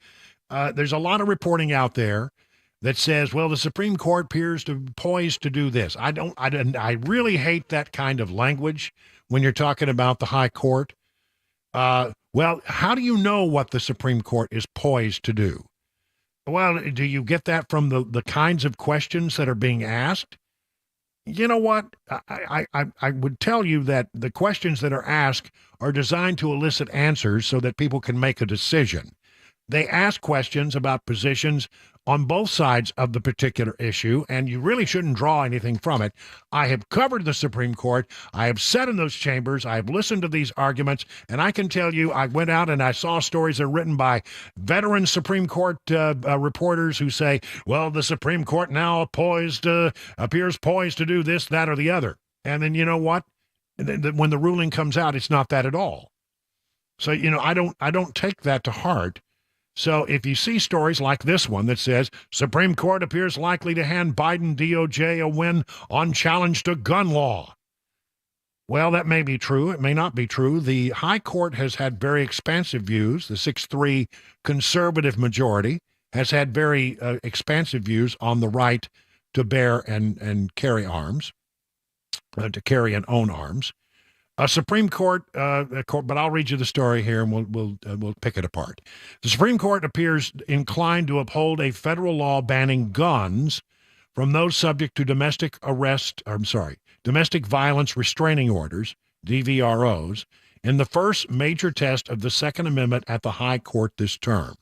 there's a lot of reporting out there that says, well, the Supreme Court appears to poised to do this. I really hate that kind of language when you're talking about the high court. Well, how do you know what the Supreme Court is poised to do? Well, do you get that from the kinds of questions that are being asked? You know what? I would tell you that the questions that are asked are designed to elicit answers so that people can make a decision. They ask questions about positions on both sides of the particular issue, and you really shouldn't draw anything from it. I have covered the Supreme Court. I have sat in those chambers. I have listened to these arguments, and I can tell you I went out and I saw stories that are written by veteran Supreme Court reporters who say, well, the Supreme Court now appears poised to do this, that, or the other. And then you know what? When the ruling comes out, it's not that at all. So, I don't take that to heart. So if you see stories like this one that says, Supreme Court appears likely to hand Biden DOJ a win on challenge to gun law. Well, that may be true. It may not be true. The High Court has had very expansive views. The 6-3 conservative majority has had very expansive views on the right to bear and carry arms, to carry and own arms. Supreme Court, but I'll read you the story here, and we'll pick it apart. The Supreme Court appears inclined to uphold a federal law banning guns from those subject to domestic violence restraining orders, DVROs, in the first major test of the Second Amendment at the High Court this term.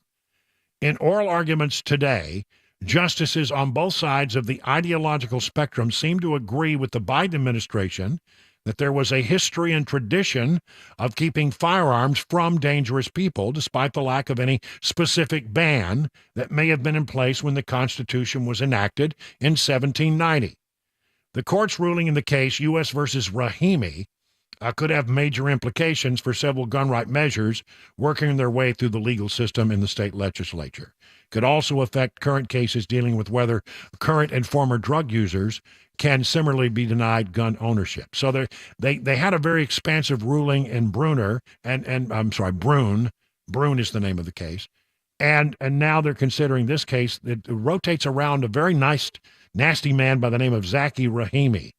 In oral arguments today, justices on both sides of the ideological spectrum seem to agree with the Biden administration that there was a history and tradition of keeping firearms from dangerous people, despite the lack of any specific ban that may have been in place when the Constitution was enacted in 1790. The court's ruling in the case, U.S. versus Rahimi, could have major implications for several gun right measures working their way through the legal system in the state legislature. Could also affect current cases dealing with whether current and former drug users can similarly be denied gun ownership. So they had a very expansive ruling in Brunner, Brune. Brune is the name of the case. And now they're considering this case that rotates around a very nice, nasty man by the name of Zackey Rahimi,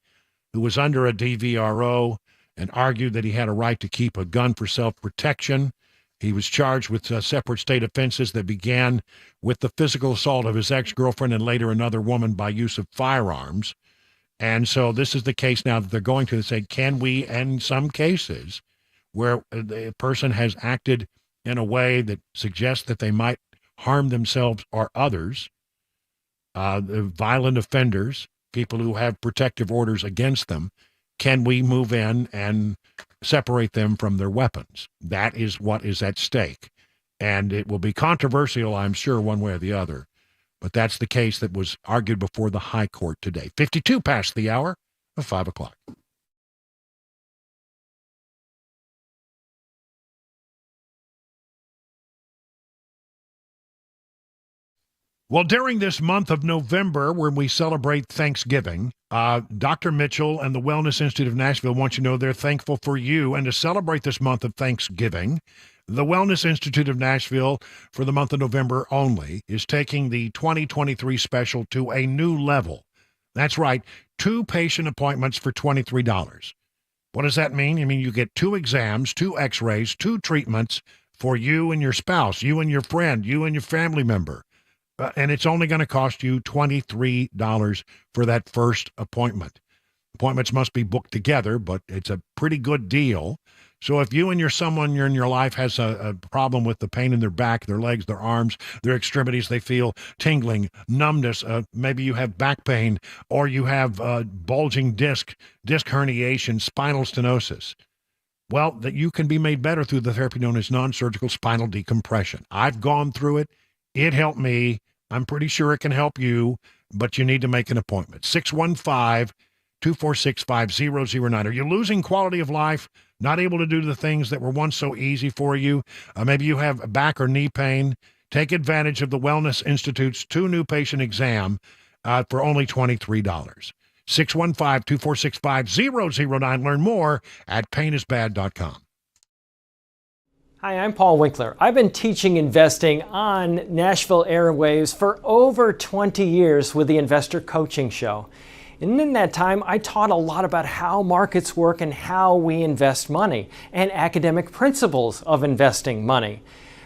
who was under a DVRO and argued that he had a right to keep a gun for self-protection. He was charged with separate state offenses that began with the physical assault of his ex-girlfriend and later another woman by use of firearms. And so this is the case now that they're going to say, can we, in some cases where the person has acted in a way that suggests that they might harm themselves or others, violent offenders, people who have protective orders against them, can we move in and separate them from their weapons? That is what is at stake. And it will be controversial, I'm sure, one way or the other. But that's the case that was argued before the High Court today. 52 past the hour of 5 o'clock. Well, during this month of November, when we celebrate Thanksgiving, Dr. Mitchell and the Wellness Institute of Nashville want you to know they're thankful for you. And to celebrate this month of Thanksgiving, the Wellness Institute of Nashville, for the month of November only, is taking the 2023 special to a new level. That's right, 2 patient appointments for $23. What does that mean? I mean, you get 2 exams, 2 x-rays, 2 treatments for you and your spouse, you and your friend, you and your family member. And it's only going to cost you $23 for that first appointment. Appointments must be booked together, but it's a pretty good deal. So if you and someone in your life has a problem with the pain in their back, their legs, their arms, their extremities, they feel tingling, numbness, maybe you have back pain, or you have bulging disc herniation, spinal stenosis, well, that you can be made better through the therapy known as non-surgical spinal decompression. I've gone through it. It helped me. I'm pretty sure it can help you, but you need to make an appointment. 615-246-5009. Are you losing quality of life, not able to do the things that were once so easy for you? Maybe you have back or knee pain. Take advantage of the Wellness Institute's 2 new patient exam for only $23. 615-246-5009. Learn more at painisbad.com. Hi, I'm Paul Winkler. I've been teaching investing on Nashville airwaves for over 20 years with the Investor Coaching Show. And in that time, I taught a lot about how markets work and how we invest money and academic principles of investing money.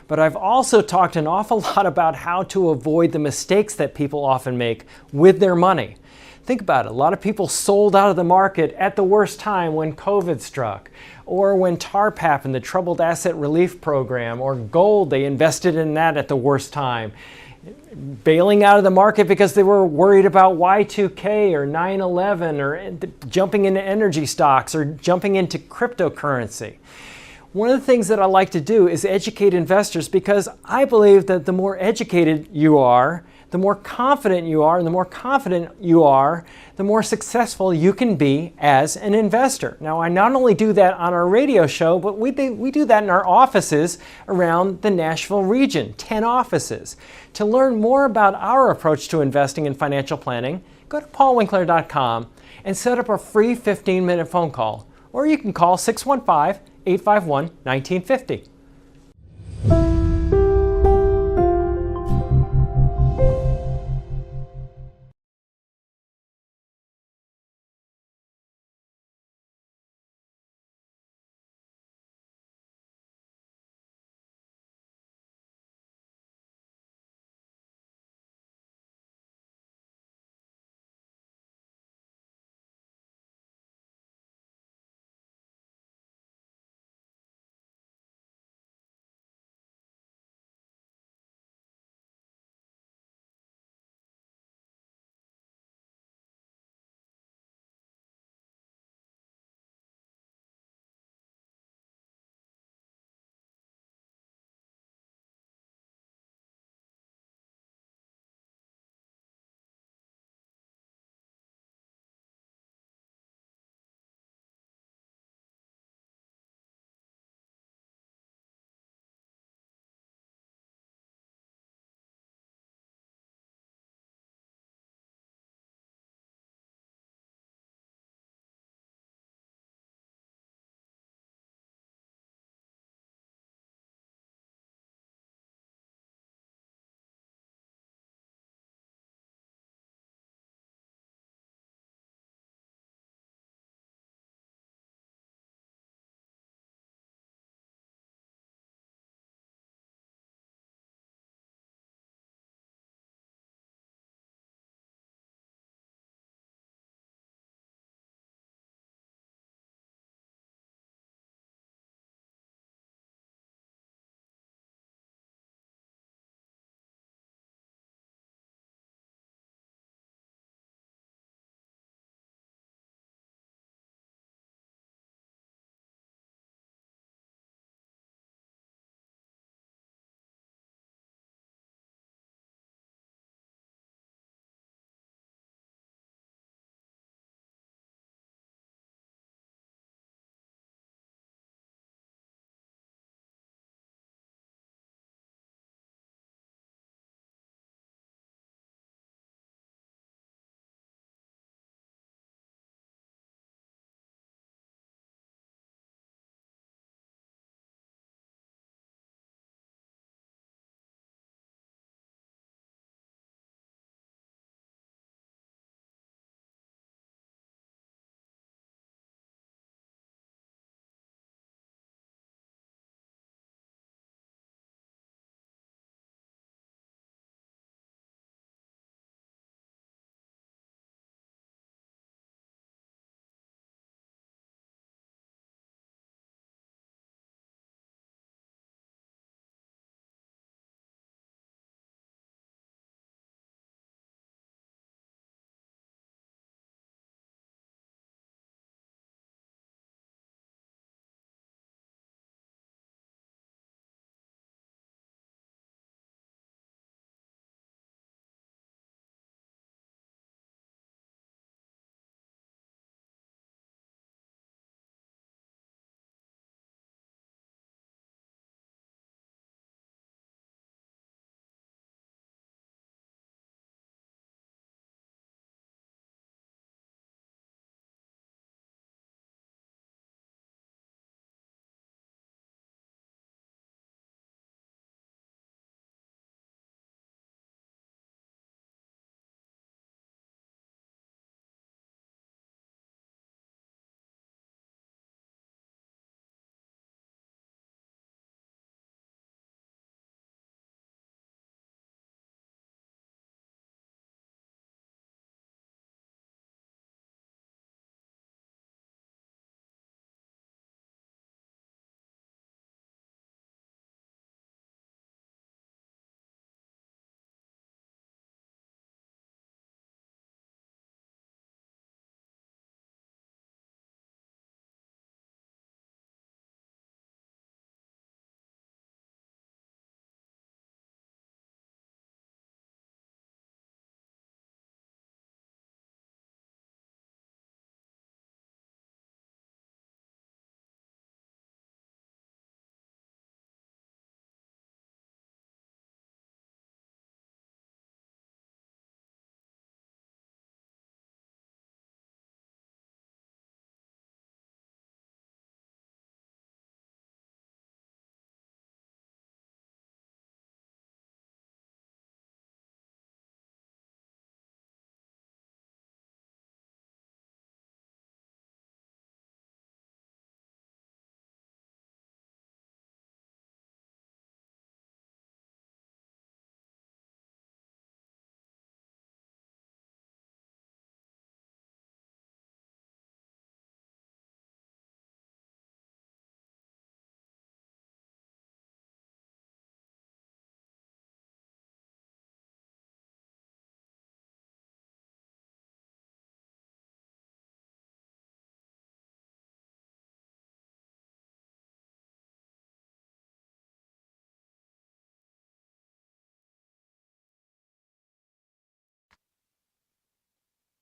But I've also talked an awful lot about how to avoid the mistakes that people often make with their money. Think about it. A lot of people sold out of the market at the worst time when COVID struck, or when TARP happened, the Troubled Asset Relief Program, or gold, they invested in that at the worst time. Bailing out of the market because they were worried about Y2K or 9/11 or jumping into energy stocks or jumping into cryptocurrency. One of the things that I like to do is educate investors because I believe that the more educated you are, the more confident you are, and the more confident you are, the more successful you can be as an investor. Now, I not only do that on our radio show, but we do that in our offices around the Nashville region, 10 offices. To learn more about our approach to investing and financial planning, go to paulwinkler.com and set up a free 15-minute phone call, or you can call 615-851-1950.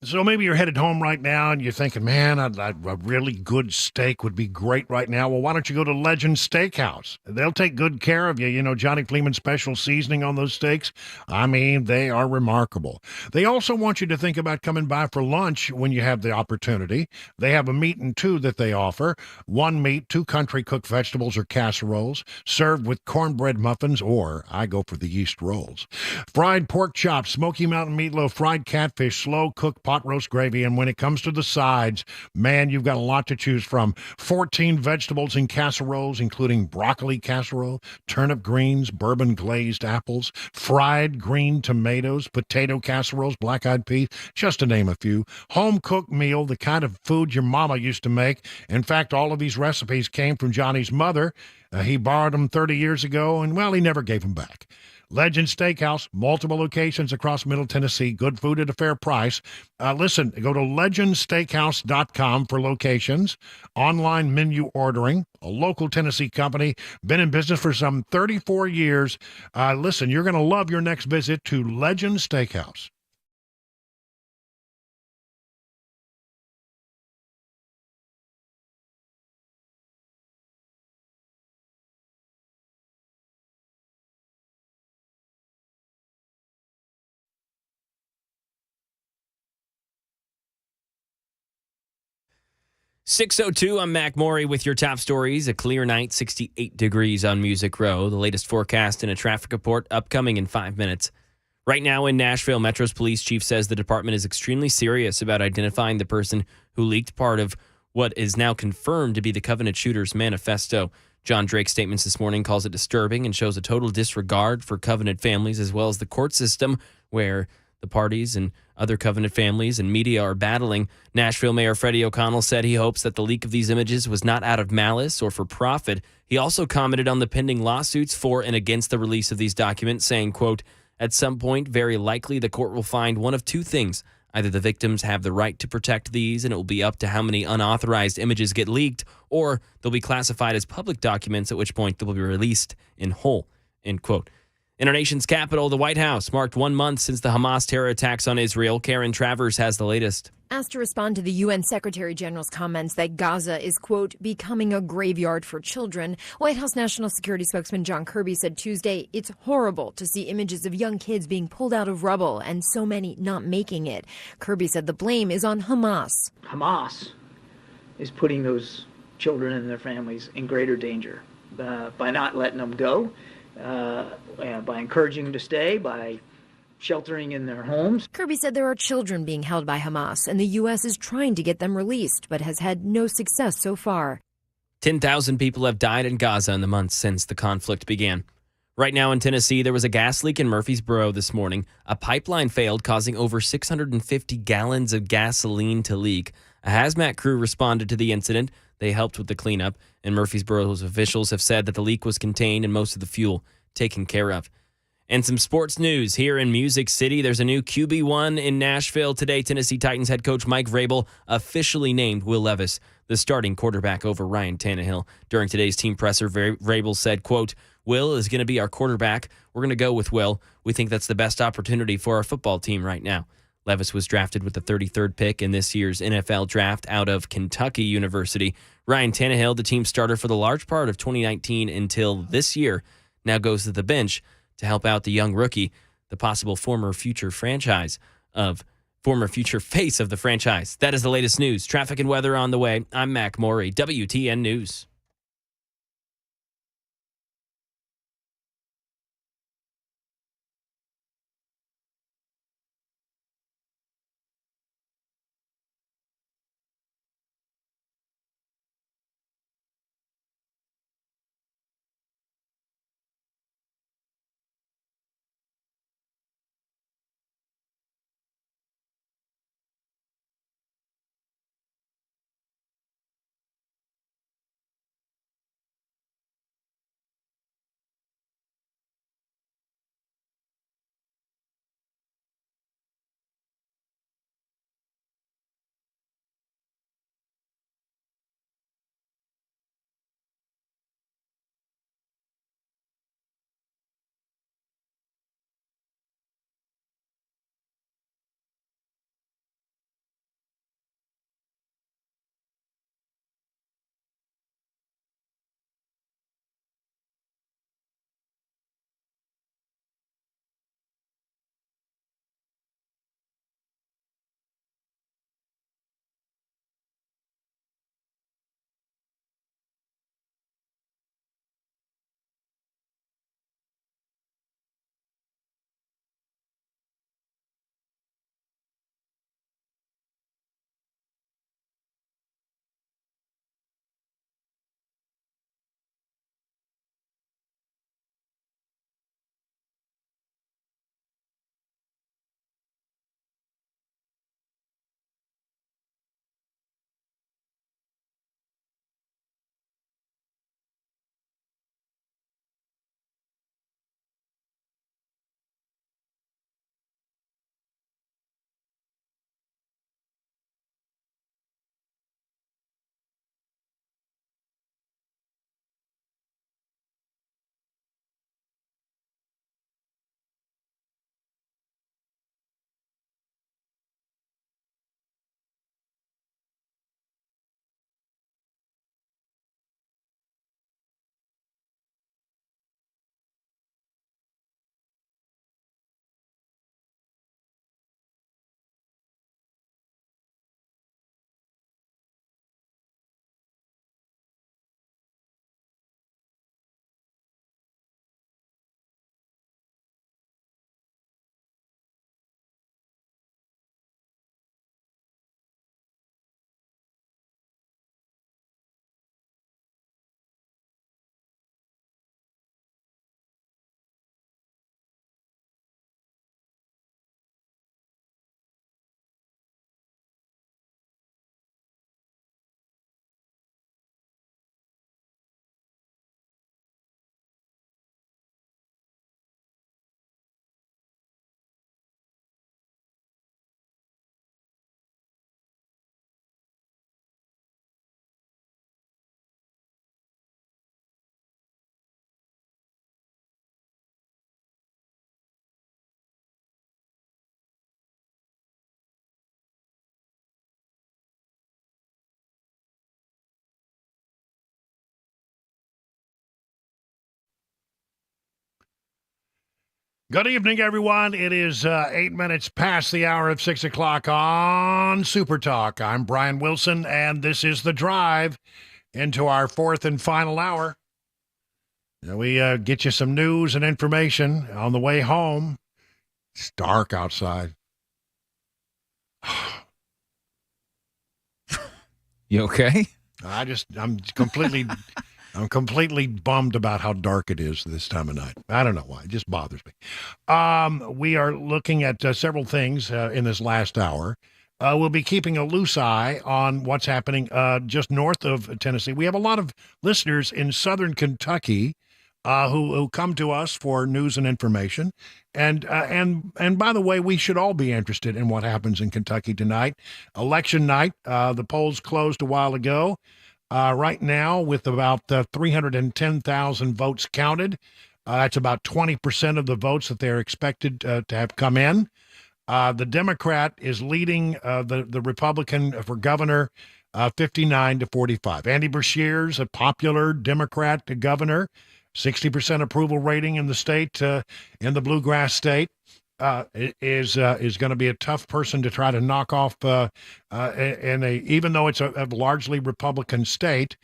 So maybe you're headed home right now and you're thinking, man, a really good steak would be great right now. Well, why don't you go to Legend Steakhouse? They'll take good care of you. You know, Johnny Fleeman's special seasoning on those steaks. I mean, they are remarkable. They also want you to think about coming by for lunch when you have the opportunity. They have a meat and two that they offer. One meat, two country cooked vegetables or casseroles, served with cornbread muffins, or I go for the yeast rolls. Fried pork chops, Smoky Mountain meatloaf, fried catfish, slow cooked pot roast gravy, and when it comes to the sides, man, you've got a lot to choose from. 14 vegetables in casseroles, including broccoli casserole, turnip greens, bourbon glazed apples, fried green tomatoes, potato casseroles, black-eyed peas, just to name a few. Home-cooked meal, the kind of food your mama used to make. In fact, all of these recipes came from Johnny's mother. He borrowed them 30 years ago, and, well, he never gave them back. Legend Steakhouse, multiple locations across Middle Tennessee, good food at a fair price. Listen, go to legendsteakhouse.com for locations, online menu ordering, a local Tennessee company, been in business for some 34 years. Listen, you're going to love your next visit to Legend Steakhouse. .602, I'm Mac Maury with your top stories. A clear night, 68 degrees on Music Row. The latest forecast and a traffic report upcoming in 5 minutes. Right now in Nashville, Metro's police chief says the department is extremely serious about identifying the person who leaked part of what is now confirmed to be the Covenant Shooters manifesto. John Drake's statements this morning calls it disturbing and shows a total disregard for Covenant families as well as the court system where the parties and other Covenant families and media are battling. Nashville Mayor Freddie O'Connell said he hopes that the leak of these images was not out of malice or for profit. He also commented on the pending lawsuits for and against the release of these documents, saying, quote, at some point, very likely the court will find one of two things. Either the victims have the right to protect these and it will be up to how many unauthorized images get leaked, or they'll be classified as public documents, at which point they will be released in whole, end quote. In our nation's capital, the White House marked 1 month since the Hamas terror attacks on Israel. Karen Travers has the latest. Asked to respond to the UN Secretary General's comments that Gaza is, quote, becoming a graveyard for children, White House National Security spokesman John Kirby said Tuesday it's horrible to see images of young kids being pulled out of rubble and so many not making it. Kirby said the blame is on Hamas. Hamas is putting those children and their families in greater danger by not letting them go. By encouraging them to stay, by sheltering in their homes. Kirby said there are children being held by Hamas, and the U.S. is trying to get them released, but has had no success so far. 10,000 people have died in Gaza in the months since the conflict began. Right now in Tennessee, there was a gas leak in Murfreesboro this morning. A pipeline failed, causing over 650 gallons of gasoline to leak. A hazmat crew responded to the incident. They helped with the cleanup, and Murfreesboro's officials have said that the leak was contained and most of the fuel taken care of. And some sports news here in Music City. There's a new QB1 in Nashville. Today, Tennessee Titans head coach Mike Vrabel officially named Will Levis the starting quarterback over Ryan Tannehill. During today's team presser, Vrabel said, quote, Will is going to be our quarterback. We're going to go with Will. We think that's the best opportunity for our football team right now. Levis was drafted with the 33rd pick in this year's NFL draft out of Kentucky University. Ryan Tannehill, the team starter for the large part of 2019 until this year, now goes to the bench to help out the young rookie, the possible former future face of the franchise. That is the latest news. Traffic and weather on the way. I'm Mac Maury, WTN News. Good evening, everyone. It is 8 minutes past the hour of 6 o'clock on Super Talk. I'm Brian Wilson, and this is The Drive into our fourth and final hour. We get you some news and information on the way home. It's dark outside. You okay? I'm completely bummed about how dark it is this time of night. I don't know why. It just bothers me. We are looking at several things in this last hour. We'll be keeping a loose eye on what's happening just north of Tennessee. We have a lot of listeners in southern Kentucky who come to us for news and information. And by the way, we should all be interested in what happens in Kentucky tonight. Election night, the polls closed a while ago. Right now, with about 310,000 votes counted, that's about 20% of the votes that they're expected to have come in. The Democrat is leading the Republican for governor 59-45. Andy Beshear's a popular Democrat governor, 60% approval rating in the state, in the bluegrass state. Is going to be a tough person to try to knock off even though it's a largely Republican state.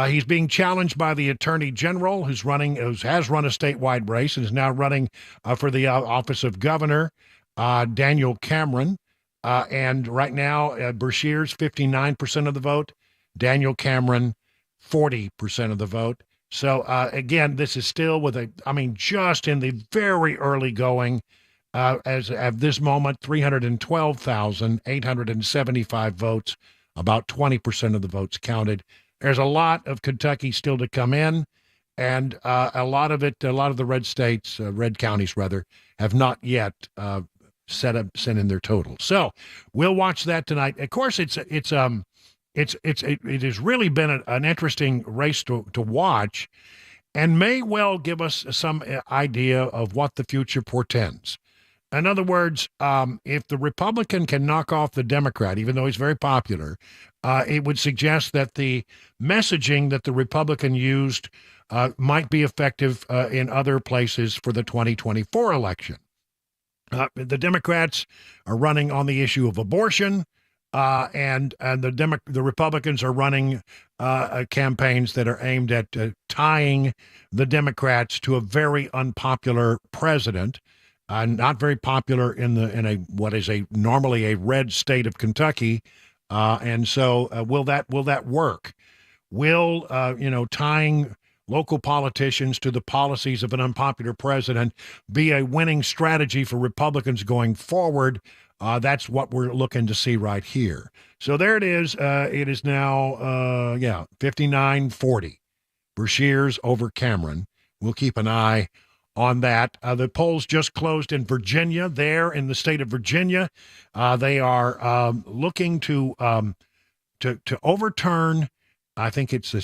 He's being challenged by the Attorney General, who has run a statewide race and is now running for the office of governor, Daniel Cameron. And right now, Beshear's 59% of the vote, Daniel Cameron 40% of the vote. So again, this is still just in the very early going. As at this moment, 312,875 votes, about 20% of the votes counted. There's a lot of Kentucky still to come in, and a lot of the red counties have not yet sent in their total. So we'll watch that tonight. Of course, it has really been an interesting race to watch, and may well give us some idea of what the future portends. In other words, if the Republican can knock off the Democrat, even though he's very popular, it would suggest that the messaging that the Republican used might be effective in other places for the 2024 election. The Democrats are running on the issue of abortion, and the Republicans are running campaigns that are aimed at tying the Democrats to a very unpopular president. Not very popular in what is normally a red state of Kentucky, and so will that work? Will tying local politicians to the policies of an unpopular president be a winning strategy for Republicans going forward? That's what we're looking to see right here. So there it is. It is now 59-40. Beshear's over Cameron. We'll keep an eye on that. The polls just closed in Virginia. There in the state of Virginia, they are looking to overturn. I think it's the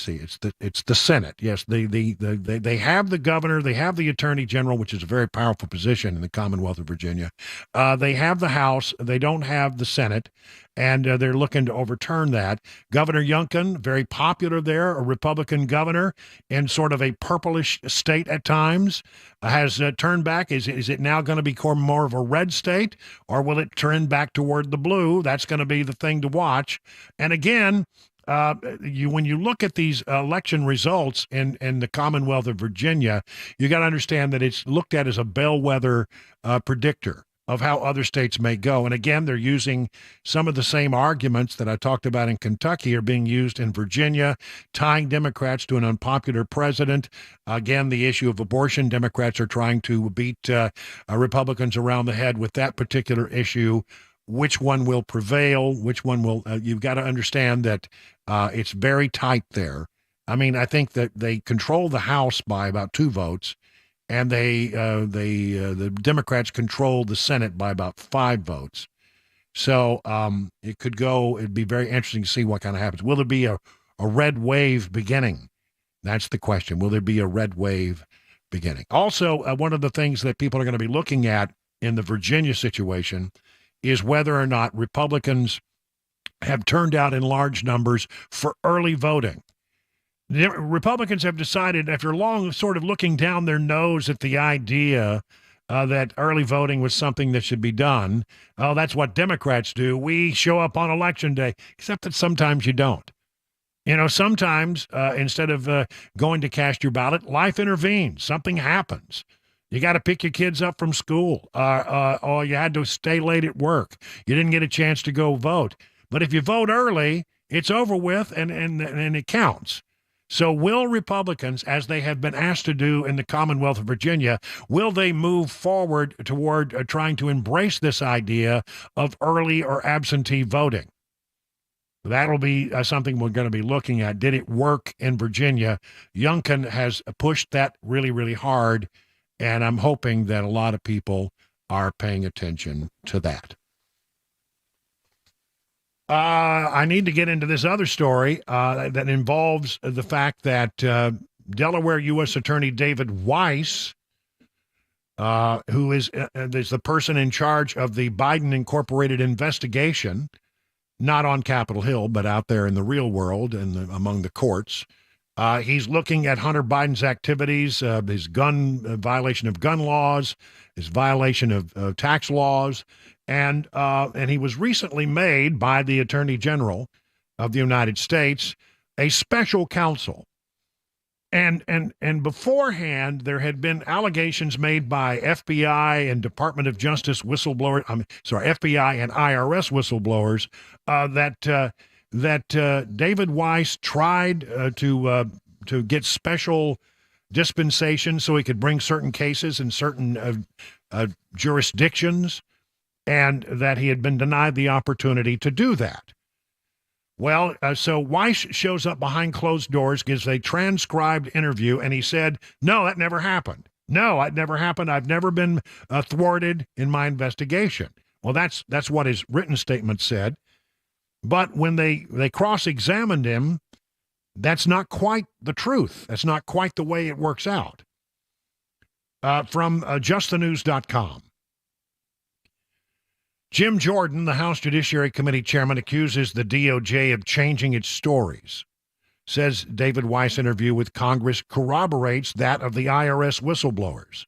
Senate. Yes, they have the governor, they have the Attorney General, which is a very powerful position in the Commonwealth of Virginia. They have the House, they don't have the Senate, and they're looking to overturn that. Governor Youngkin, very popular there, a Republican governor in sort of a purplish state at times, has turned back. Is it now going to become more of a red state, or will it turn back toward the blue? That's going to be the thing to watch. And again, when you look at these election results in the Commonwealth of Virginia, you got to understand that it's looked at as a bellwether predictor of how other states may go. And again, they're using some of the same arguments that I talked about in Kentucky are being used in Virginia, tying Democrats to an unpopular president. Again, the issue of abortion, Democrats are trying to beat Republicans around the head with that particular issue. Which one will prevail? Which one will, you've got to understand that it's very tight there. I mean, I think that they control the House by about 2 votes, and the Democrats control the Senate by about 5 votes. So it'd be very interesting to see what kind of happens. Will there be a red wave beginning? That's the question. Will there be a red wave beginning? Also, one of the things that people are going to be looking at in the Virginia situation is whether or not Republicans have turned out in large numbers for early voting. The Republicans have decided, after long sort of looking down their nose at the idea that early voting was something that should be done. Oh, that's what Democrats do. We show up on Election Day, except that sometimes you don't. You know, sometimes instead of going to cast your ballot, life intervenes. Something happens. You got to pick your kids up from school, or you had to stay late at work. You didn't get a chance to go vote. But if you vote early, it's over with, and it counts. So will Republicans, as they have been asked to do in the Commonwealth of Virginia, will they move forward toward trying to embrace this idea of early or absentee voting? That'll be something we're going to be looking at. Did it work in Virginia? Youngkin has pushed that really, really hard, and I'm hoping that a lot of people are paying attention to that. I need to get into this other story that involves the fact that Delaware U.S. Attorney David Weiss, who is the person in charge of the Biden Incorporated investigation, not on Capitol Hill, but out there in the real world and among the courts. He's looking at Hunter Biden's activities, his gun violation of gun laws, his violation of tax laws, and he was recently made by the Attorney General of the United States a special counsel. And beforehand, there had been allegations made by FBI and Department of Justice whistleblowers, FBI and IRS whistleblowers, that David Weiss tried to get special dispensation so he could bring certain cases in certain jurisdictions, and that he had been denied the opportunity to do that. Well, so Weiss shows up behind closed doors, gives a transcribed interview, and he said, no, that never happened. No, it never happened. I've never been thwarted in my investigation. Well, that's what his written statement said. But when they cross-examined him, that's not quite the truth. That's not quite the way it works out. From justthenews.com. Jim Jordan, the House Judiciary Committee chairman, accuses the DOJ of changing its stories. Says David Weiss interview with Congress corroborates that of the IRS whistleblowers.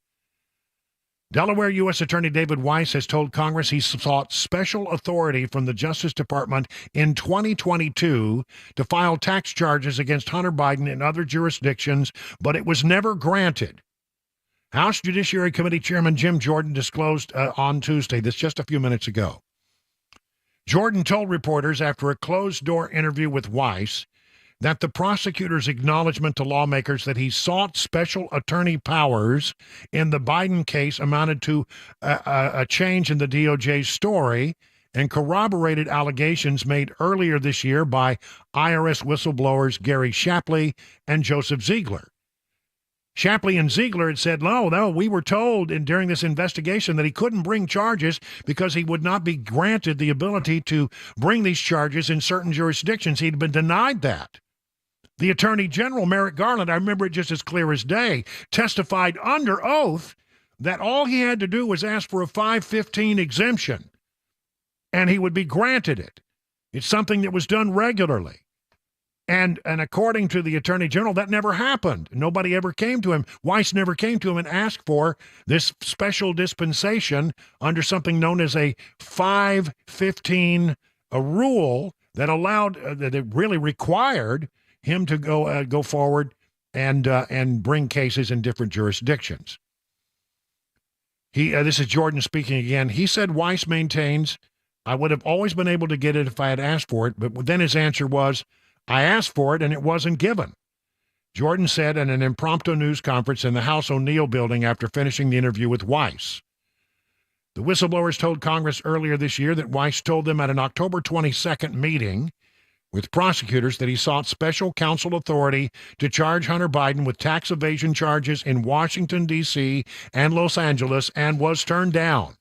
Delaware U.S. Attorney David Weiss has told Congress he sought special authority from the Justice Department in 2022 to file tax charges against Hunter Biden in other jurisdictions, but it was never granted. House Judiciary Committee Chairman Jim Jordan disclosed on Tuesday, this just a few minutes ago. Jordan told reporters after a closed-door interview with Weiss that the prosecutor's acknowledgement to lawmakers that he sought special attorney powers in the Biden case amounted to a change in the DOJ's story and corroborated allegations made earlier this year by IRS whistleblowers Gary Shapley and Joseph Ziegler. Shapley and Ziegler had said, no, we were told during this investigation that he couldn't bring charges because he would not be granted the ability to bring these charges in certain jurisdictions. He'd been denied that. The Attorney General, Merrick Garland, I remember it just as clear as day, testified under oath that all he had to do was ask for a 515 exemption, and he would be granted it. It's something that was done regularly. And according to the Attorney General, that never happened. Nobody ever came to him. Weiss never came to him and asked for this special dispensation under something known as a 515 rule that allowed, that it really required him to go forward and bring cases in different jurisdictions. This is Jordan speaking again. He said Weiss maintains, I would have always been able to get it if I had asked for it, but then his answer was, I asked for it and it wasn't given. Jordan said in an impromptu news conference in the House O'Neill building after finishing the interview with Weiss. The whistleblowers told Congress earlier this year that Weiss told them at an October 22nd meeting with prosecutors that he sought special counsel authority to charge Hunter Biden with tax evasion charges in Washington, D.C. and Los Angeles and was turned down.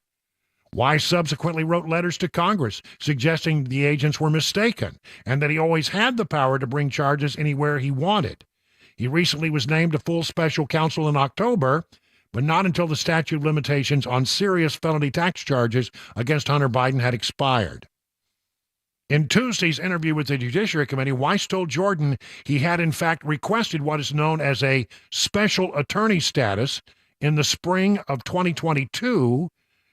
Weiss subsequently wrote letters to Congress suggesting the agents were mistaken and that he always had the power to bring charges anywhere he wanted. He recently was named a full special counsel in October, but not until the statute of limitations on serious felony tax charges against Hunter Biden had expired. In Tuesday's interview with the Judiciary Committee, Weiss told Jordan he had in fact requested what is known as a special attorney status in the spring of 2022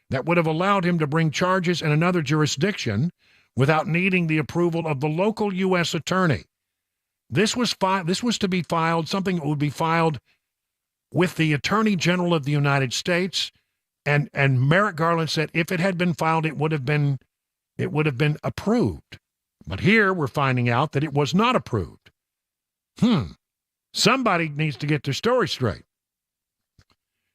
that would have allowed him to bring charges in another jurisdiction without needing the approval of the local U.S. attorney. This was to be filed, something that would be filed with the Attorney General of the United States, and Merrick Garland said if it had been filed, it would have been approved. But here we're finding out that it was not approved. Somebody needs to get their story straight.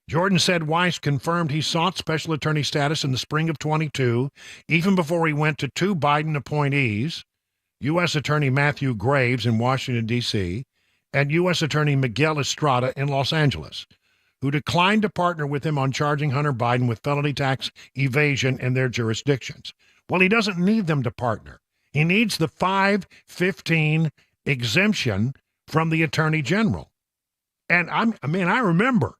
Jordan said Weiss confirmed he sought special attorney status in the spring of 22, even before he went to two Biden appointees, U.S. Attorney Matthew Graves in Washington, D.C., and U.S. Attorney Miguel Estrada in Los Angeles, who declined to partner with him on charging Hunter Biden with felony tax evasion in their jurisdictions. Well, he doesn't need them to partner. He needs the 515 exemption from the Attorney General. And I remember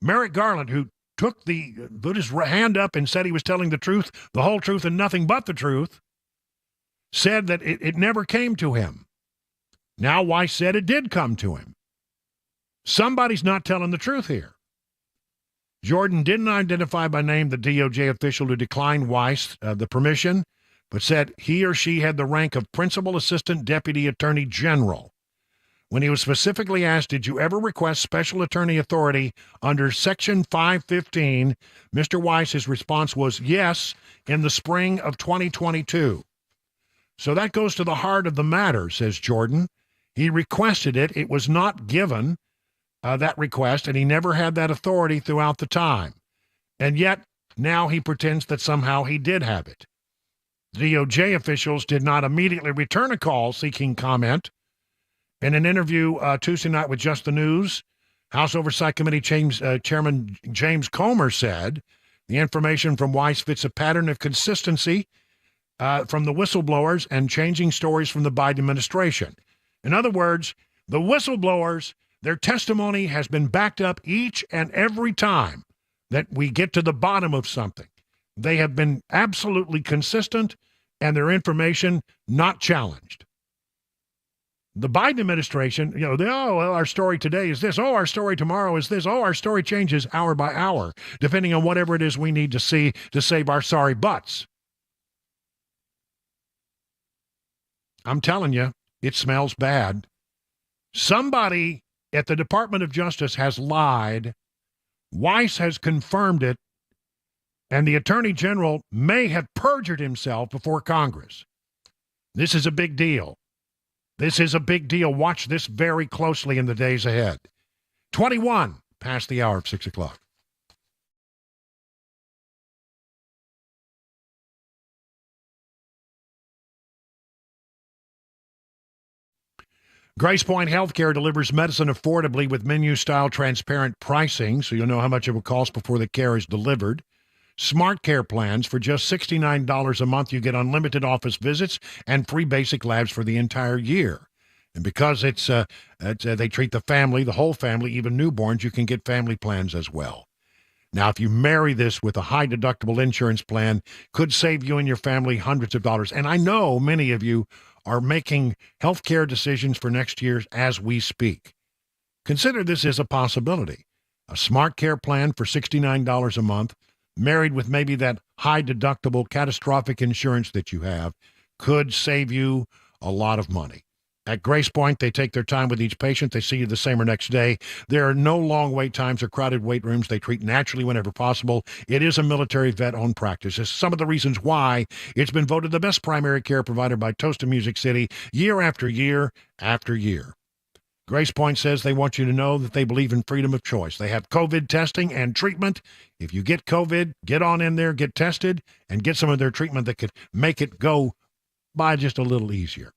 Merrick Garland, who put his hand up and said he was telling the truth, the whole truth, and nothing but the truth, said that it never came to him. Now Weiss said it did come to him. Somebody's not telling the truth here. Jordan didn't identify by name the DOJ official who declined Weiss the permission, but said he or she had the rank of Principal Assistant Deputy Attorney General. When he was specifically asked, did you ever request special attorney authority under Section 515, Mr. Weiss's response was yes, in the spring of 2022. So that goes to the heart of the matter, says Jordan. He requested it. It was not given, that request, and he never had that authority throughout the time. And yet, now he pretends that somehow he did have it. DOJ officials did not immediately return a call seeking comment. In an interview Tuesday night with Just the News, House Oversight Committee Chairman James Comer said the information from Weiss fits a pattern of consistency from the whistleblowers and changing stories from the Biden administration. In other words, the whistleblowers, their testimony has been backed up each and every time that we get to the bottom of something. They have been absolutely consistent and their information not challenged. The Biden administration, our story today is this. Our story tomorrow is this. Our story changes hour by hour, depending on whatever it is we need to see to save our sorry butts. I'm telling you, it smells bad. Somebody at the Department of Justice has lied. Weiss has confirmed it. And the Attorney General may have perjured himself before Congress. This is a big deal. This is a big deal. Watch this very closely in the days ahead. 21 past the hour of 6 o'clock. Grace Point Healthcare delivers medicine affordably with menu-style transparent pricing, so you'll know how much it will cost before the care is delivered. Smart Care plans for just $69 a month. You get unlimited office visits and free basic labs for the entire year. And because they treat the family, the whole family, even newborns, you can get family plans as well. Now, if you marry this with a high deductible insurance plan, could save you and your family hundreds of dollars. And I know many of you are making health care decisions for next year as we speak. Consider this as a possibility. A Smart Care plan for $69 a month, married with maybe that high deductible catastrophic insurance that you have, could save you a lot of money. At Grace Point, they take their time with each patient. They see you the same or next day. There are no long wait times or crowded wait rooms. They treat naturally whenever possible. It is a military vet-owned practice. It's some of the reasons why it's been voted the best primary care provider by Toast of Music City year after year after year. Grace Point says they want you to know that they believe in freedom of choice. They have COVID testing and treatment. If you get COVID, get on in there, get tested, and get some of their treatment that could make it go by just a little easier.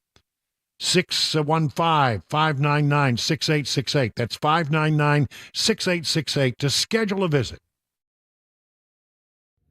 615-599-6868. That's 599-6868 to schedule a visit.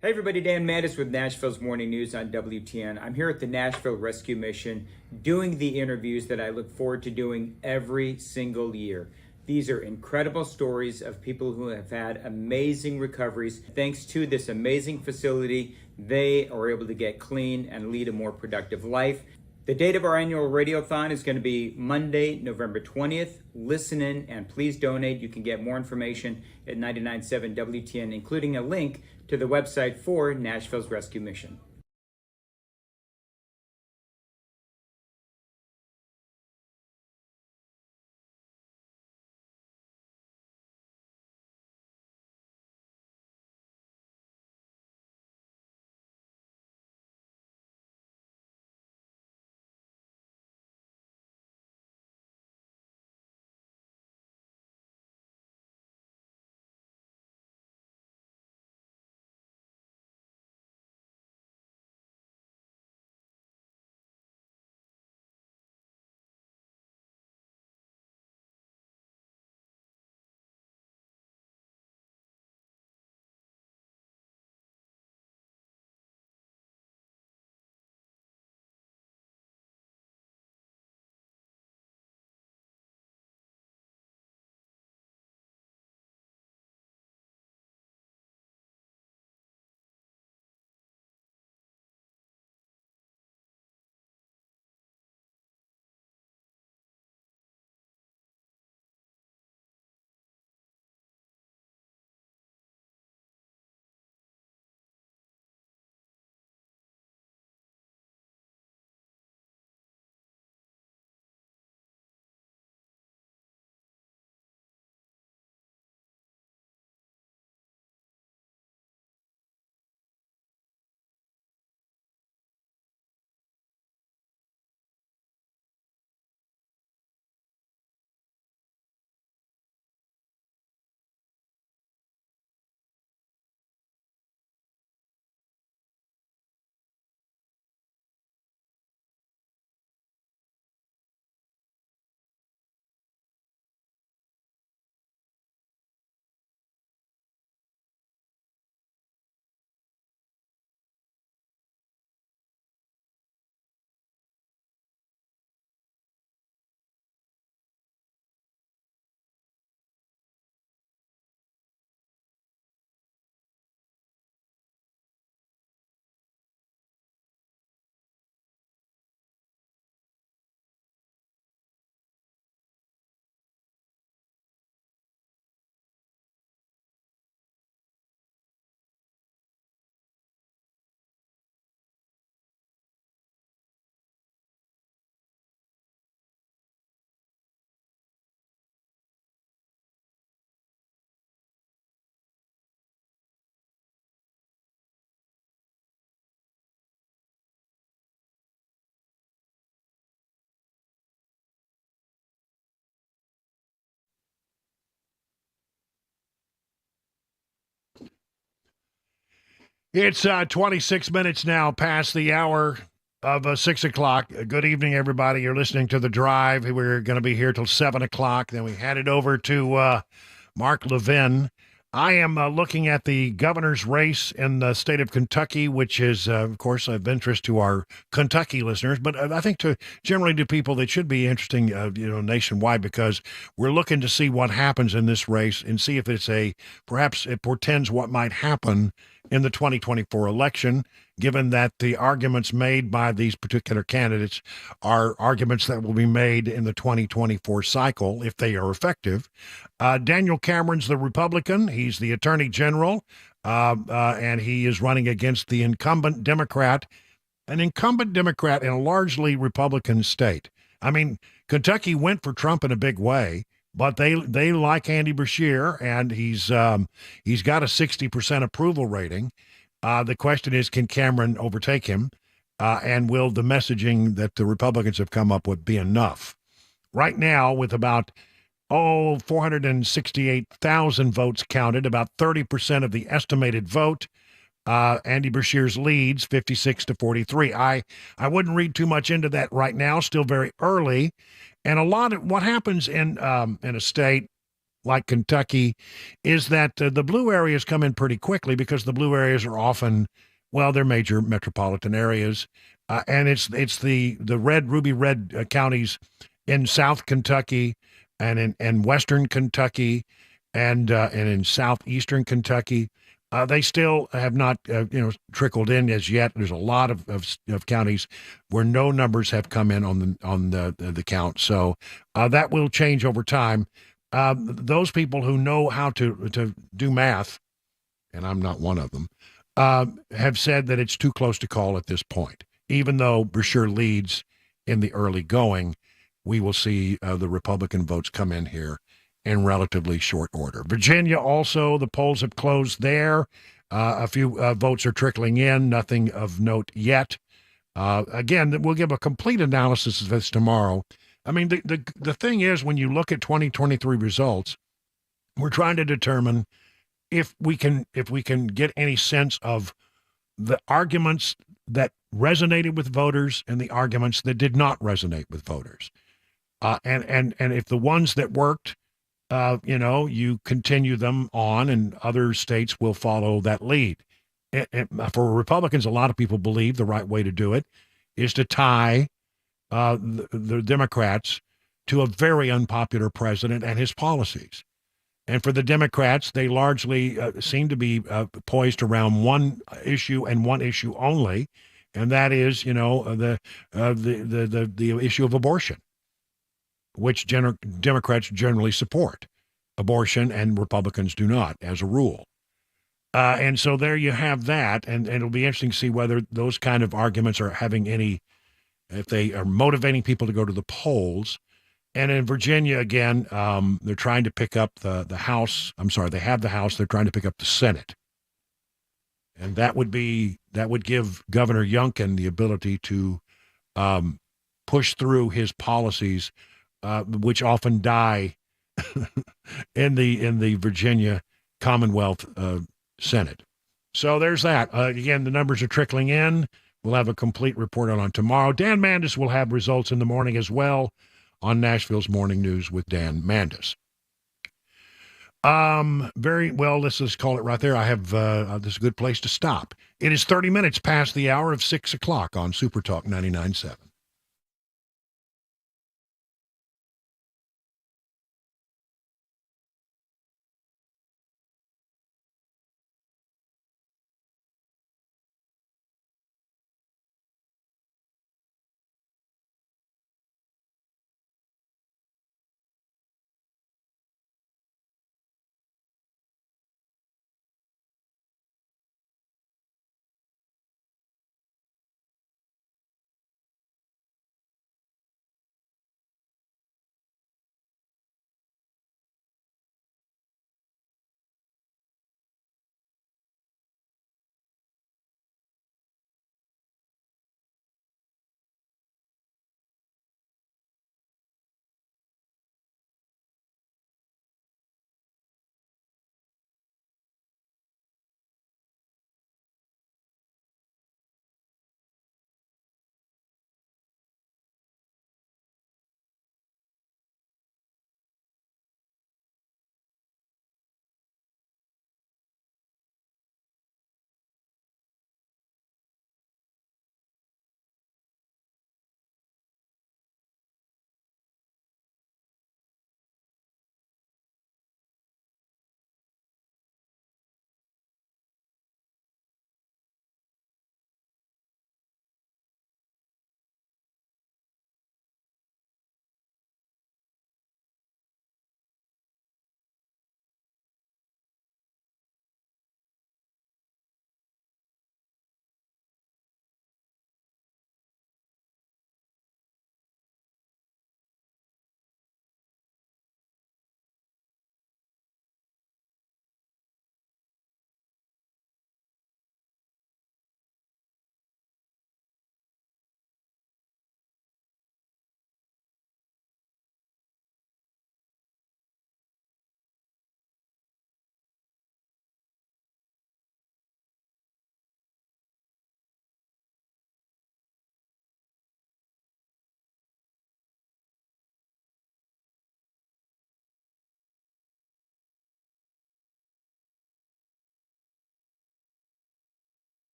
Hey everybody, Dan Mattis with Nashville's Morning News on WTN. I'm here at the Nashville Rescue Mission doing the interviews that I look forward to doing every single year. These are incredible stories of people who have had amazing recoveries. Thanks to this amazing facility, they are able to get clean and lead a more productive life. The date of our annual Radiothon is going to be Monday, November 20th. Listen in and please donate. You can get more information at 99.7 WTN, including a link to the website for Nashville's Rescue Mission. It's 26 minutes now past the hour of 6 o'clock. Good evening, everybody. You're listening to The Drive. We're going to be here till 7 o'clock. Then we hand it over to Mark Levin. I am looking at the governor's race in the state of Kentucky, which is, of course, of interest to our Kentucky listeners, but I think generally to people that should be interesting, nationwide, because we're looking to see what happens in this race and see if perhaps it portends what might happen in the 2024 election, given that the arguments made by these particular candidates are arguments that will be made in the 2024 cycle if they are effective. Daniel Cameron's the Republican. He's the Attorney General, and he is running against the incumbent Democrat, an incumbent Democrat in a largely Republican state. I mean, Kentucky went for Trump in a big way, but they like Andy Beshear, and he's got a 60% approval rating. The question is, can Cameron overtake him, and will the messaging that the Republicans have come up with be enough? Right now, with about 468,000 votes counted, about 30% of the estimated vote, Andy Beshear's leads 56-43. I wouldn't read too much into that right now. Still very early. And a lot of what happens in a state like Kentucky is that the blue areas come in pretty quickly, because the blue areas are often, they're major metropolitan areas, and it's the ruby red counties in South Kentucky and in Western Kentucky and in southeastern Kentucky They still have not, trickled in as yet. There's a lot of counties where no numbers have come in on the count. So that will change over time. Those people who know how to do math, and I'm not one of them, have said that it's too close to call at this point. Even though Brashear leads in the early going, we will see the Republican votes come in here in relatively short order. Virginia also, the polls have closed there. A few votes are trickling in, nothing of note yet. Again, we'll give a complete analysis of this tomorrow. I mean, the thing is, when you look at 2023 results, we're trying to determine if we can get any sense of the arguments that resonated with voters and the arguments that did not resonate with voters. And if the ones that worked, you continue them on, and other states will follow that lead. For Republicans, a lot of people believe the right way to do it is to tie the Democrats to a very unpopular president and his policies. And for the Democrats, they largely seem to be poised around one issue and one issue only, and that is, the issue of abortion, which Democrats generally support abortion, and Republicans do not, as a rule. And so there you have that, and it'll be interesting to see whether those kind of arguments are having if they are motivating people to go to the polls. And in Virginia, again, they're trying to pick up the House. I'm sorry, they have the House. They're trying to pick up the Senate. And that would give Governor Youngkin the ability to push through his policies, which often die in the Virginia Commonwealth Senate. So there's that. Again, the numbers are trickling in. We'll have a complete report on tomorrow. Dan Mandis will have results in the morning as well on Nashville's Morning News with Dan Mandis. Very well, let's just call it right there. I have this is a good place to stop. It is 30 minutes past the hour of 6 o'clock on Super Talk 99.7.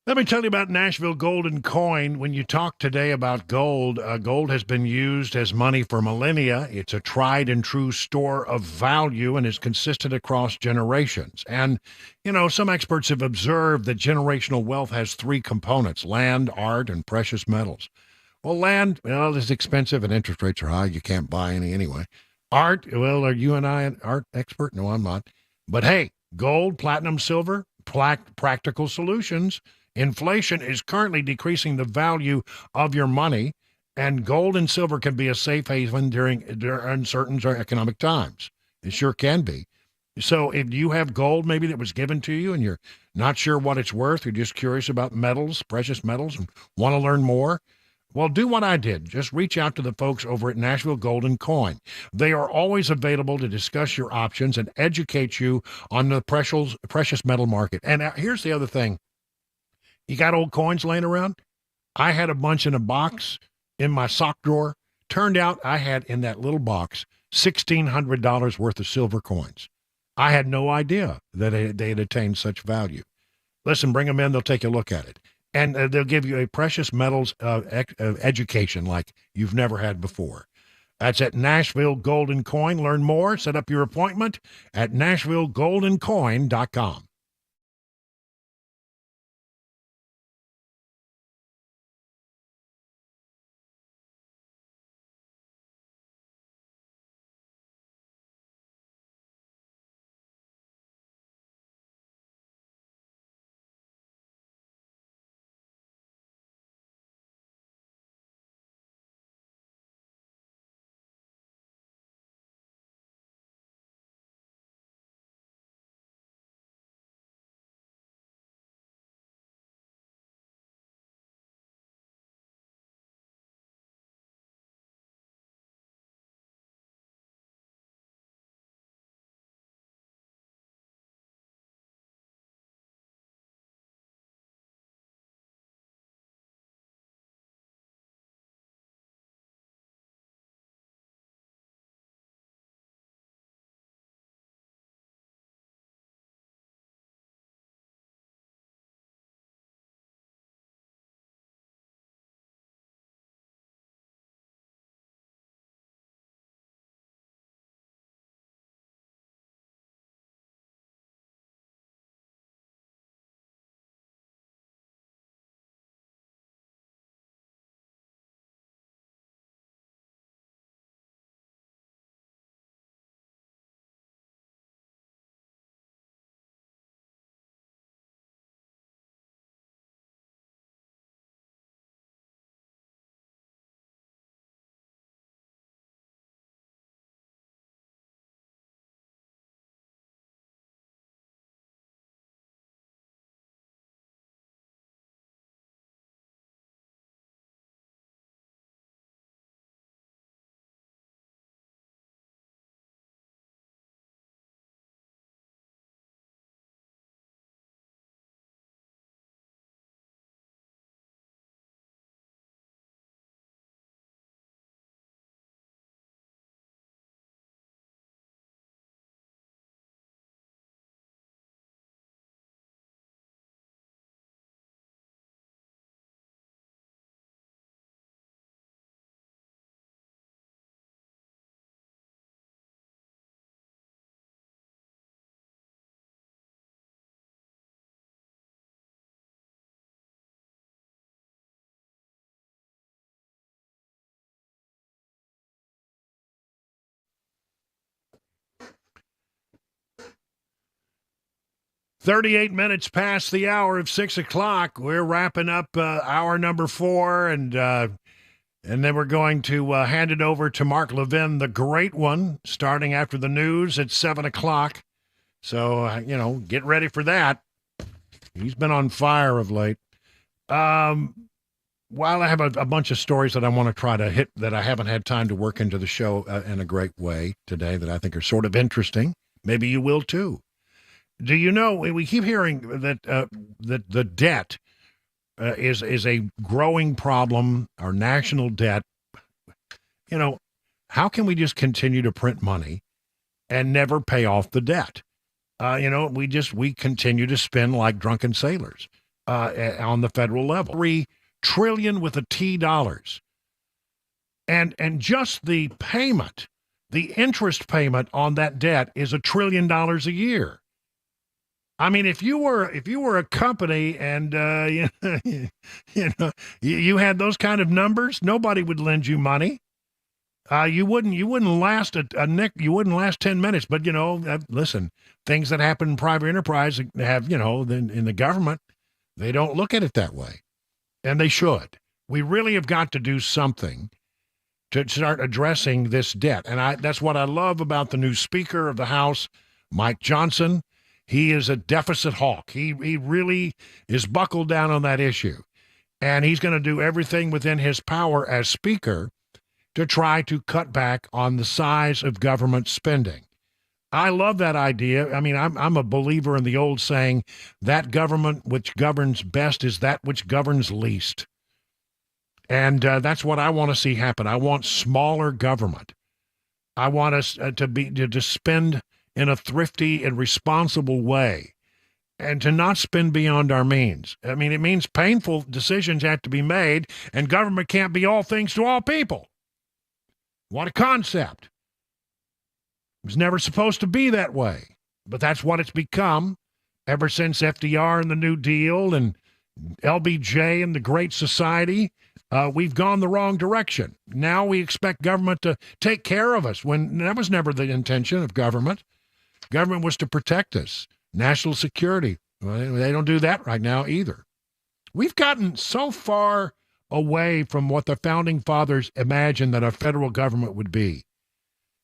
Let me tell you about Nashville Golden Coin. When you talk today about gold, gold has been used as money for millennia. It's a tried and true store of value and is consistent across generations. And, some experts have observed that generational wealth has three components: land, art, and precious metals. Well, land, is expensive and interest rates are high. You can't buy any anyway. Art, are you and I an art expert? No, I'm not. But hey, gold, platinum, silver, practical solutions. Inflation is currently decreasing the value of your money, and gold and silver can be a safe haven during uncertain economic times. It sure can be. So if you have gold maybe that was given to you and you're not sure what it's worth, you're just curious about metals, precious metals, and want to learn more, well, do what I did. Just reach out to the folks over at Nashville Golden Coin. They are always available to discuss your options and educate you on the precious metal market. And here's the other thing. You got old coins laying around? I had a bunch in a box in my sock drawer. Turned out I had in that little box $1,600 worth of silver coins. I had no idea that they had attained such value. Listen, bring them in. They'll take a look at it. And they'll give you a precious metals education like you've never had before. That's at Nashville Golden Coin. Learn more. Set up your appointment at NashvilleGoldenCoin.com. "38 minutes past the hour of 6 o'clock. We're wrapping up hour number 4, and then we're going to hand it over to Mark Levin, the great one, starting after the news at 7 o'clock. So, get ready for that. He's been on fire of late. While I have a bunch of stories that I want to try to hit that I haven't had time to work into the show in a great way today that I think are sort of interesting, maybe you will too. Do you know, we keep hearing that that the debt is a growing problem, our national debt. How can we just continue to print money and never pay off the debt? We continue to spend like drunken sailors. on the federal level. $3 trillion with a T dollars. And just the payment, the interest payment on that debt is $1 trillion a year. I mean, if you were a company and you had those kind of numbers, nobody would lend you money. You wouldn't last you wouldn't last 10 minutes. But listen, things that happen in private enterprise have in the government, they don't look at it that way, and they should. We really have got to do something to start addressing this debt, and that's what I love about the new Speaker of the House, Mike Johnson. He is a deficit hawk. He really is buckled down on that issue, and he's going to do everything within his power as Speaker to try to cut back on the size of government spending. I love that idea. I mean, I'm a believer in the old saying, that government which governs best is that which governs least. And that's what I want to see happen. I want smaller government. I want us to spend in a thrifty and responsible way, and to not spend beyond our means. I mean, it means painful decisions have to be made, and government can't be all things to all people. What a concept. It was never supposed to be that way, but that's what it's become ever since FDR and the New Deal and LBJ and the Great Society. We've gone the wrong direction. Now we expect government to take care of us, when that was never the intention of government. Government was to protect us. National security. Well, they don't do that right now either. We've gotten so far away from what the founding fathers imagined that a federal government would be.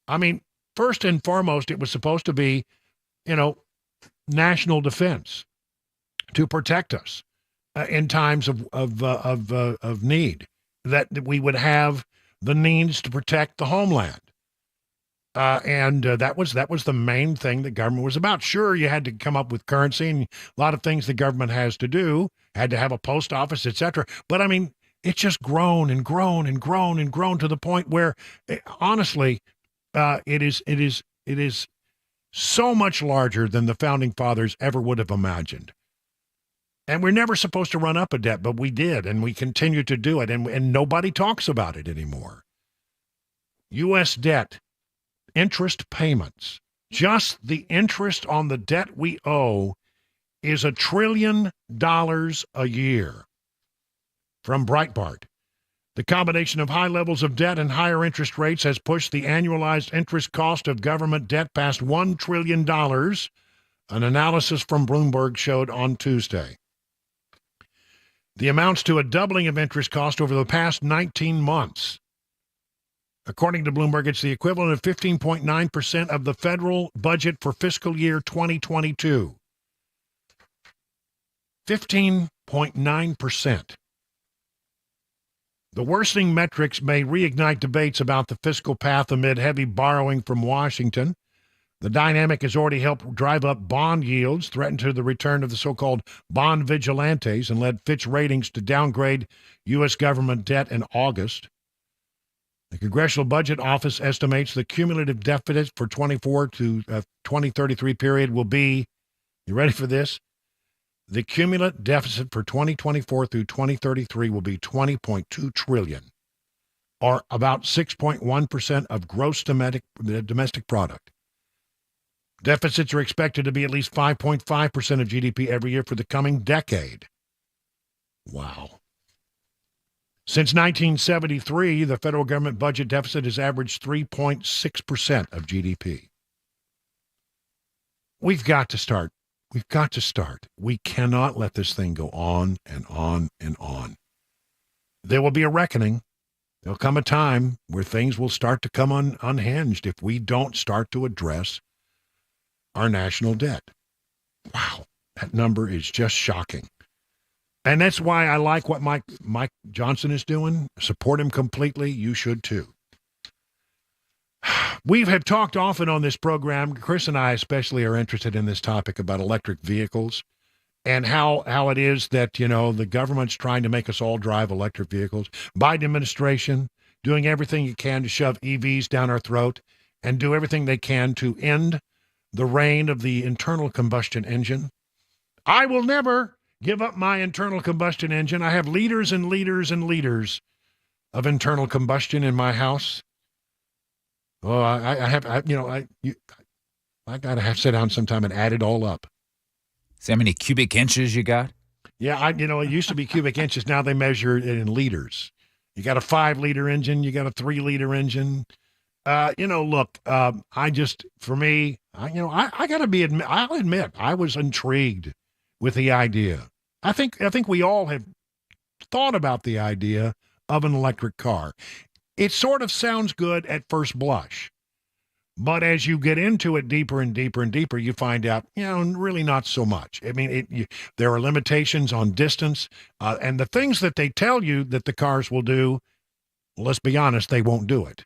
I mean, first and foremost, it was supposed to be, national defense to protect us in times of need, that we would have the means to protect the homeland. And that was the main thing that government was about. Sure, you had to come up with currency and a lot of things the government has to do, had to have a post office, etc. But I mean, it's just grown and grown and grown and grown to the point where, honestly, it is so much larger than the founding fathers ever would have imagined. And we're never supposed to run up a debt, but we did, and we continue to do it, and nobody talks about it anymore. U.S. debt, interest payments, just the interest on the debt we owe is $1 trillion a year. From Breitbart, the combination of high levels of debt and higher interest rates has pushed the annualized interest cost of government debt past $1 trillion, an analysis from Bloomberg showed on Tuesday. The amounts to a doubling of interest cost over the past 19 months. According to Bloomberg, it's the equivalent of 15.9% of the federal budget for fiscal year 2022. 15.9%. The worsening metrics may reignite debates about the fiscal path amid heavy borrowing from Washington. The dynamic has already helped drive up bond yields, threatened to the return of the so-called bond vigilantes, and led Fitch Ratings to downgrade U.S. government debt in August. The Congressional Budget Office estimates the cumulative deficit for 24 to 2033 period will be, you ready for this? The cumulative deficit for 2024 through 2033 will be $20.2 trillion, or about 6.1% of gross domestic product. Deficits are expected to be at least 5.5% of GDP every year for the coming decade. Wow. Since 1973, the federal government budget deficit has averaged 3.6% of GDP. We've got to start. We've got to start. We cannot let this thing go on and on and on. There will be a reckoning. There'll come a time where things will start to come unhinged if we don't start to address our national debt. Wow, that number is just shocking. And that's why I like what Mike Johnson is doing. Support him completely. You should too. We have talked often on this program, Chris and I especially are interested in this topic about electric vehicles and how it is that, the government's trying to make us all drive electric vehicles. Biden administration doing everything it can to shove EVs down our throat and do everything they can to end the reign of the internal combustion engine. I will never give up my internal combustion engine. I have liters and liters and liters of internal combustion in my house. Oh, I gotta have to sit down sometime and add it all up. See how many cubic inches you got? Yeah, it used to be cubic inches. Now they measure it in liters. You got a 5-liter engine. You got a 3-liter engine. Look, I'll admit, I was intrigued with the idea. I think we all have thought about the idea of an electric car. It sort of sounds good at first blush, but as you get into it deeper and deeper and deeper, you find out, really not so much. I mean, there are limitations on distance, and the things that they tell you that the cars will do, let's be honest, they won't do it.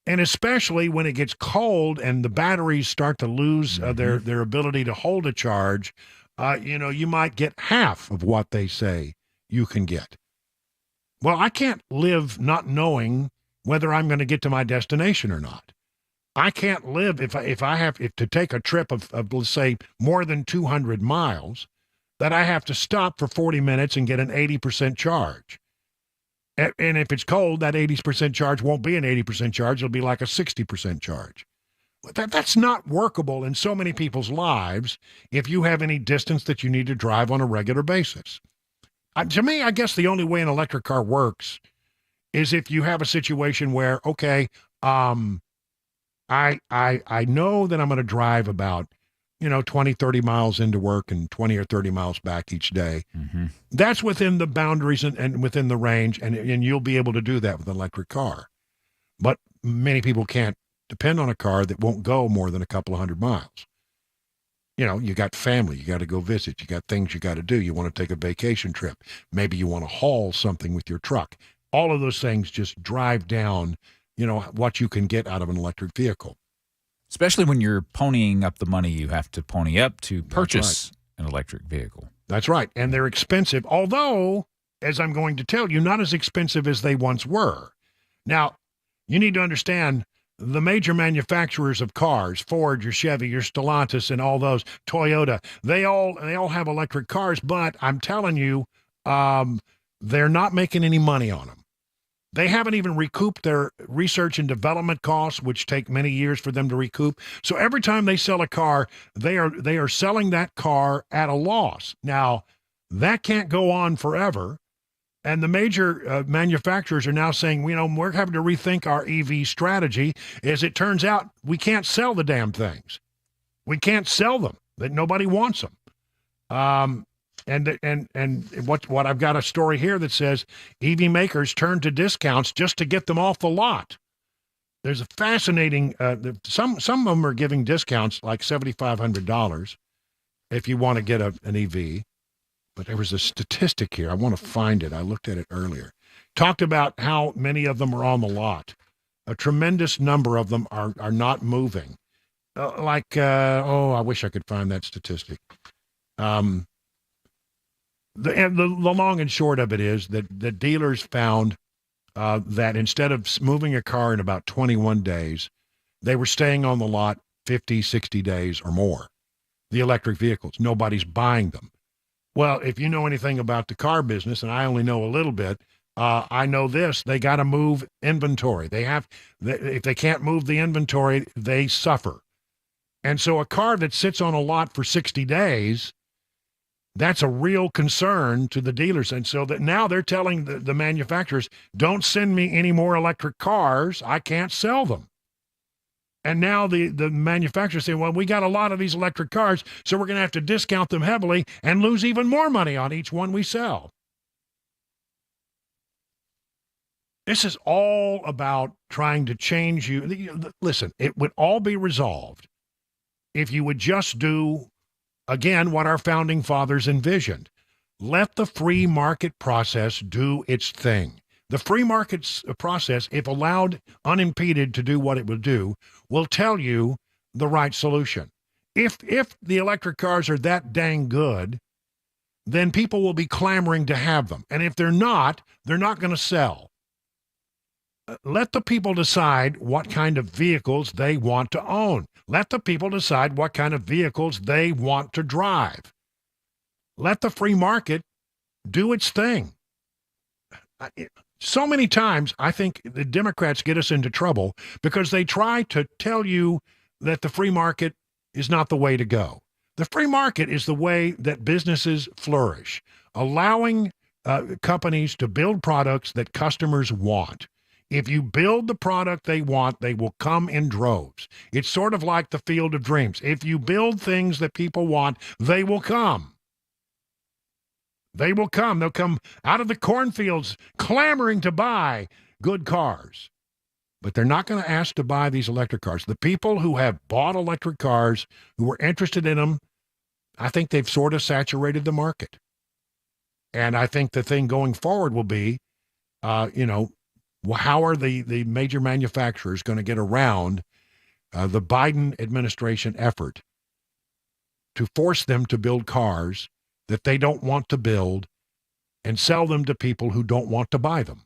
And especially when it gets cold and the batteries start to lose their ability to hold a charge, you might get half of what they say you can get. Well, I can't live not knowing whether I'm going to get to my destination or not. I can't live if I have to take a trip of let's say more than 200 miles, that I have to stop for 40 minutes and get an 80% charge. And if it's cold, that 80% charge won't be an 80% charge. It'll be like a 60% charge. That's not workable in so many people's lives if you have any distance that you need to drive on a regular basis. To me, I guess the only way an electric car works is if you have a situation where, okay, I know that I'm going to drive about 20, 30 miles into work and 20 or 30 miles back each day. Mm-hmm. That's within the boundaries and within the range, and you'll be able to do that with an electric car. But many people can't depend on a car that won't go more than a couple of 100 miles. You got family, you got to go visit, you got things you got to do. You want to take a vacation trip. Maybe you want to haul something with your truck. All of those things just drive down, what you can get out of an electric vehicle. Especially when you're ponying up the money you have to pony up to purchase an electric vehicle. That's right. And they're expensive, although, as I'm going to tell you, not as expensive as they once were. Now, you need to understand the major manufacturers of cars, Ford, your Chevy, your Stellantis, and all those, Toyota, they all have electric cars, but I'm telling you, they're not making any money on them. They haven't even recouped their research and development costs, which take many years for them to recoup. So every time they sell a car, they are selling that car at a loss. Now, that can't go on forever. And the major manufacturers are now saying, we're having to rethink our EV strategy. As it turns out, we can't sell the damn things. We can't sell them. That nobody wants them. And what I've got a story here that says EV makers turn to discounts just to get them off the lot. There's a fascinating. Some of them are giving discounts like $7,500 if you want to get an EV. But there was a statistic here. I want to find it. I looked at it earlier. Talked about how many of them are on the lot. A tremendous number of them are not moving. I wish I could find that statistic. The long and short of it is that the dealers found that instead of moving a car in about 21 days, they were staying on the lot 50, 60 days or more. The electric vehicles, nobody's buying them. Well, if you know anything about the car business, and I only know a little bit, I know this: they got to move inventory. If they can't move the inventory, they suffer. And so a car that sits on a lot for 60 days, that's a real concern to the dealers. And so that now they're telling the manufacturers, don't send me any more electric cars. I can't sell them. And now the manufacturers say, well, we got a lot of these electric cars, so we're going to have to discount them heavily and lose even more money on each one we sell. This is all about trying to change you. Listen, it would all be resolved if you would just do, again, what our founding fathers envisioned. Let the free market process do its thing. The free market process, if allowed unimpeded to do what it will do, will tell you the right solution. If the electric cars are that dang good, then people will be clamoring to have them. And if they're not going to sell. Let the people decide what kind of vehicles they want to own. Let the people decide what kind of vehicles they want to drive. Let the free market do its thing. So many times, I think the Democrats get us into trouble because they try to tell you that the free market is not the way to go. The free market is the way that businesses flourish, allowing companies to build products that customers want. If you build the product they want, they will come in droves. It's sort of like the Field of Dreams. If you build things that people want, they will come. They will come. They'll come out of the cornfields clamoring to buy good cars. But they're not going to ask to buy these electric cars. The people who have bought electric cars, who were interested in them, I think they've sort of saturated the market. And I think the thing going forward will be, how are the major manufacturers going to get around the Biden administration effort to force them to build cars that they don't want to build and sell them to people who don't want to buy them?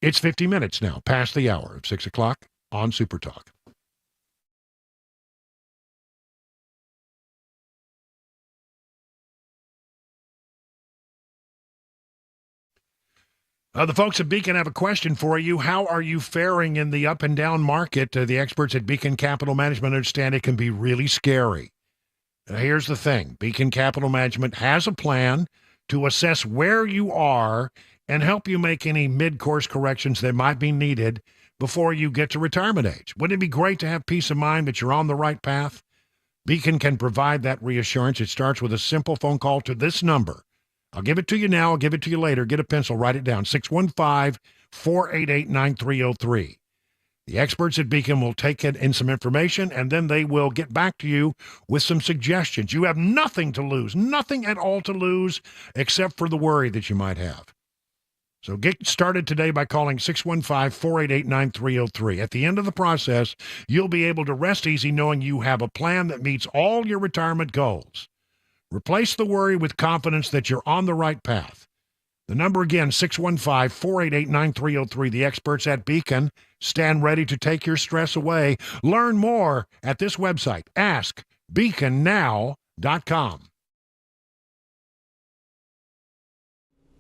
It's 50 minutes now, past the hour of 6 o'clock on Super Talk. The folks at Beacon have a question for you. How are you faring in the up and down market? The experts at Beacon Capital Management understand it can be really scary. Here's the thing. Beacon Capital Management has a plan to assess where you are and help you make any mid-course corrections that might be needed before you get to retirement age. Wouldn't it be great to have peace of mind that you're on the right path? Beacon can provide that reassurance. It starts with a simple phone call to this number. I'll give it to you now. I'll give it to you later. Get a pencil. Write it down. 615-488-9303. The experts at Beacon will take it in some information, and then they will get back to you with some suggestions. You have nothing to lose, nothing at all to lose, except for the worry that you might have. So get started today by calling 615-488-9303. At the end of the process, you'll be able to rest easy knowing you have a plan that meets all your retirement goals. Replace the worry with confidence that you're on the right path. The number again, 615-488-9303. The experts at Beacon stand ready to take your stress away. Learn more at this website, askbeaconnow.com.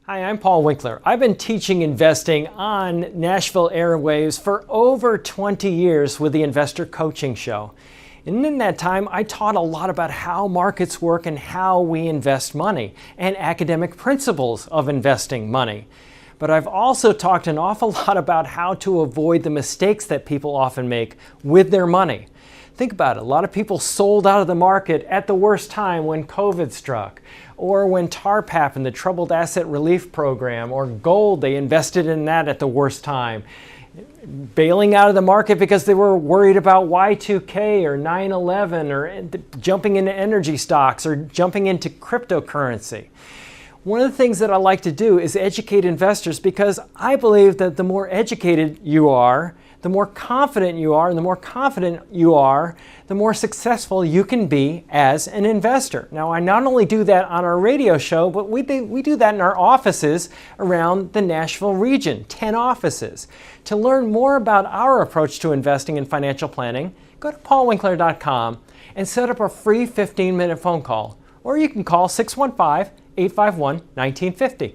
Hi, I'm Paul Winkler. I've been teaching investing on Nashville airwaves for over 20 years with the Investor Coaching Show. And in that time, I taught a lot about how markets work and how we invest money and academic principles of investing money. But I've also talked an awful lot about how to avoid the mistakes that people often make with their money. Think about it. A lot of people sold out of the market at the worst time when COVID struck, or when TARP happened, the Troubled Asset Relief Program, or gold, they invested in that at the worst time. Bailing out of the market because they were worried about Y2K or 9/11 or jumping into energy stocks or jumping into cryptocurrency. One of the things that I like to do is educate investors because I believe that the more educated you are, the more confident you are, and the more confident you are, the more successful you can be as an investor. Now, I not only do that on our radio show, but we do that in our offices around the Nashville region, 10 offices. To learn more about our approach to investing and financial planning, go to paulwinkler.com and set up a free 15-minute phone call. Or you can call 615-851-1950.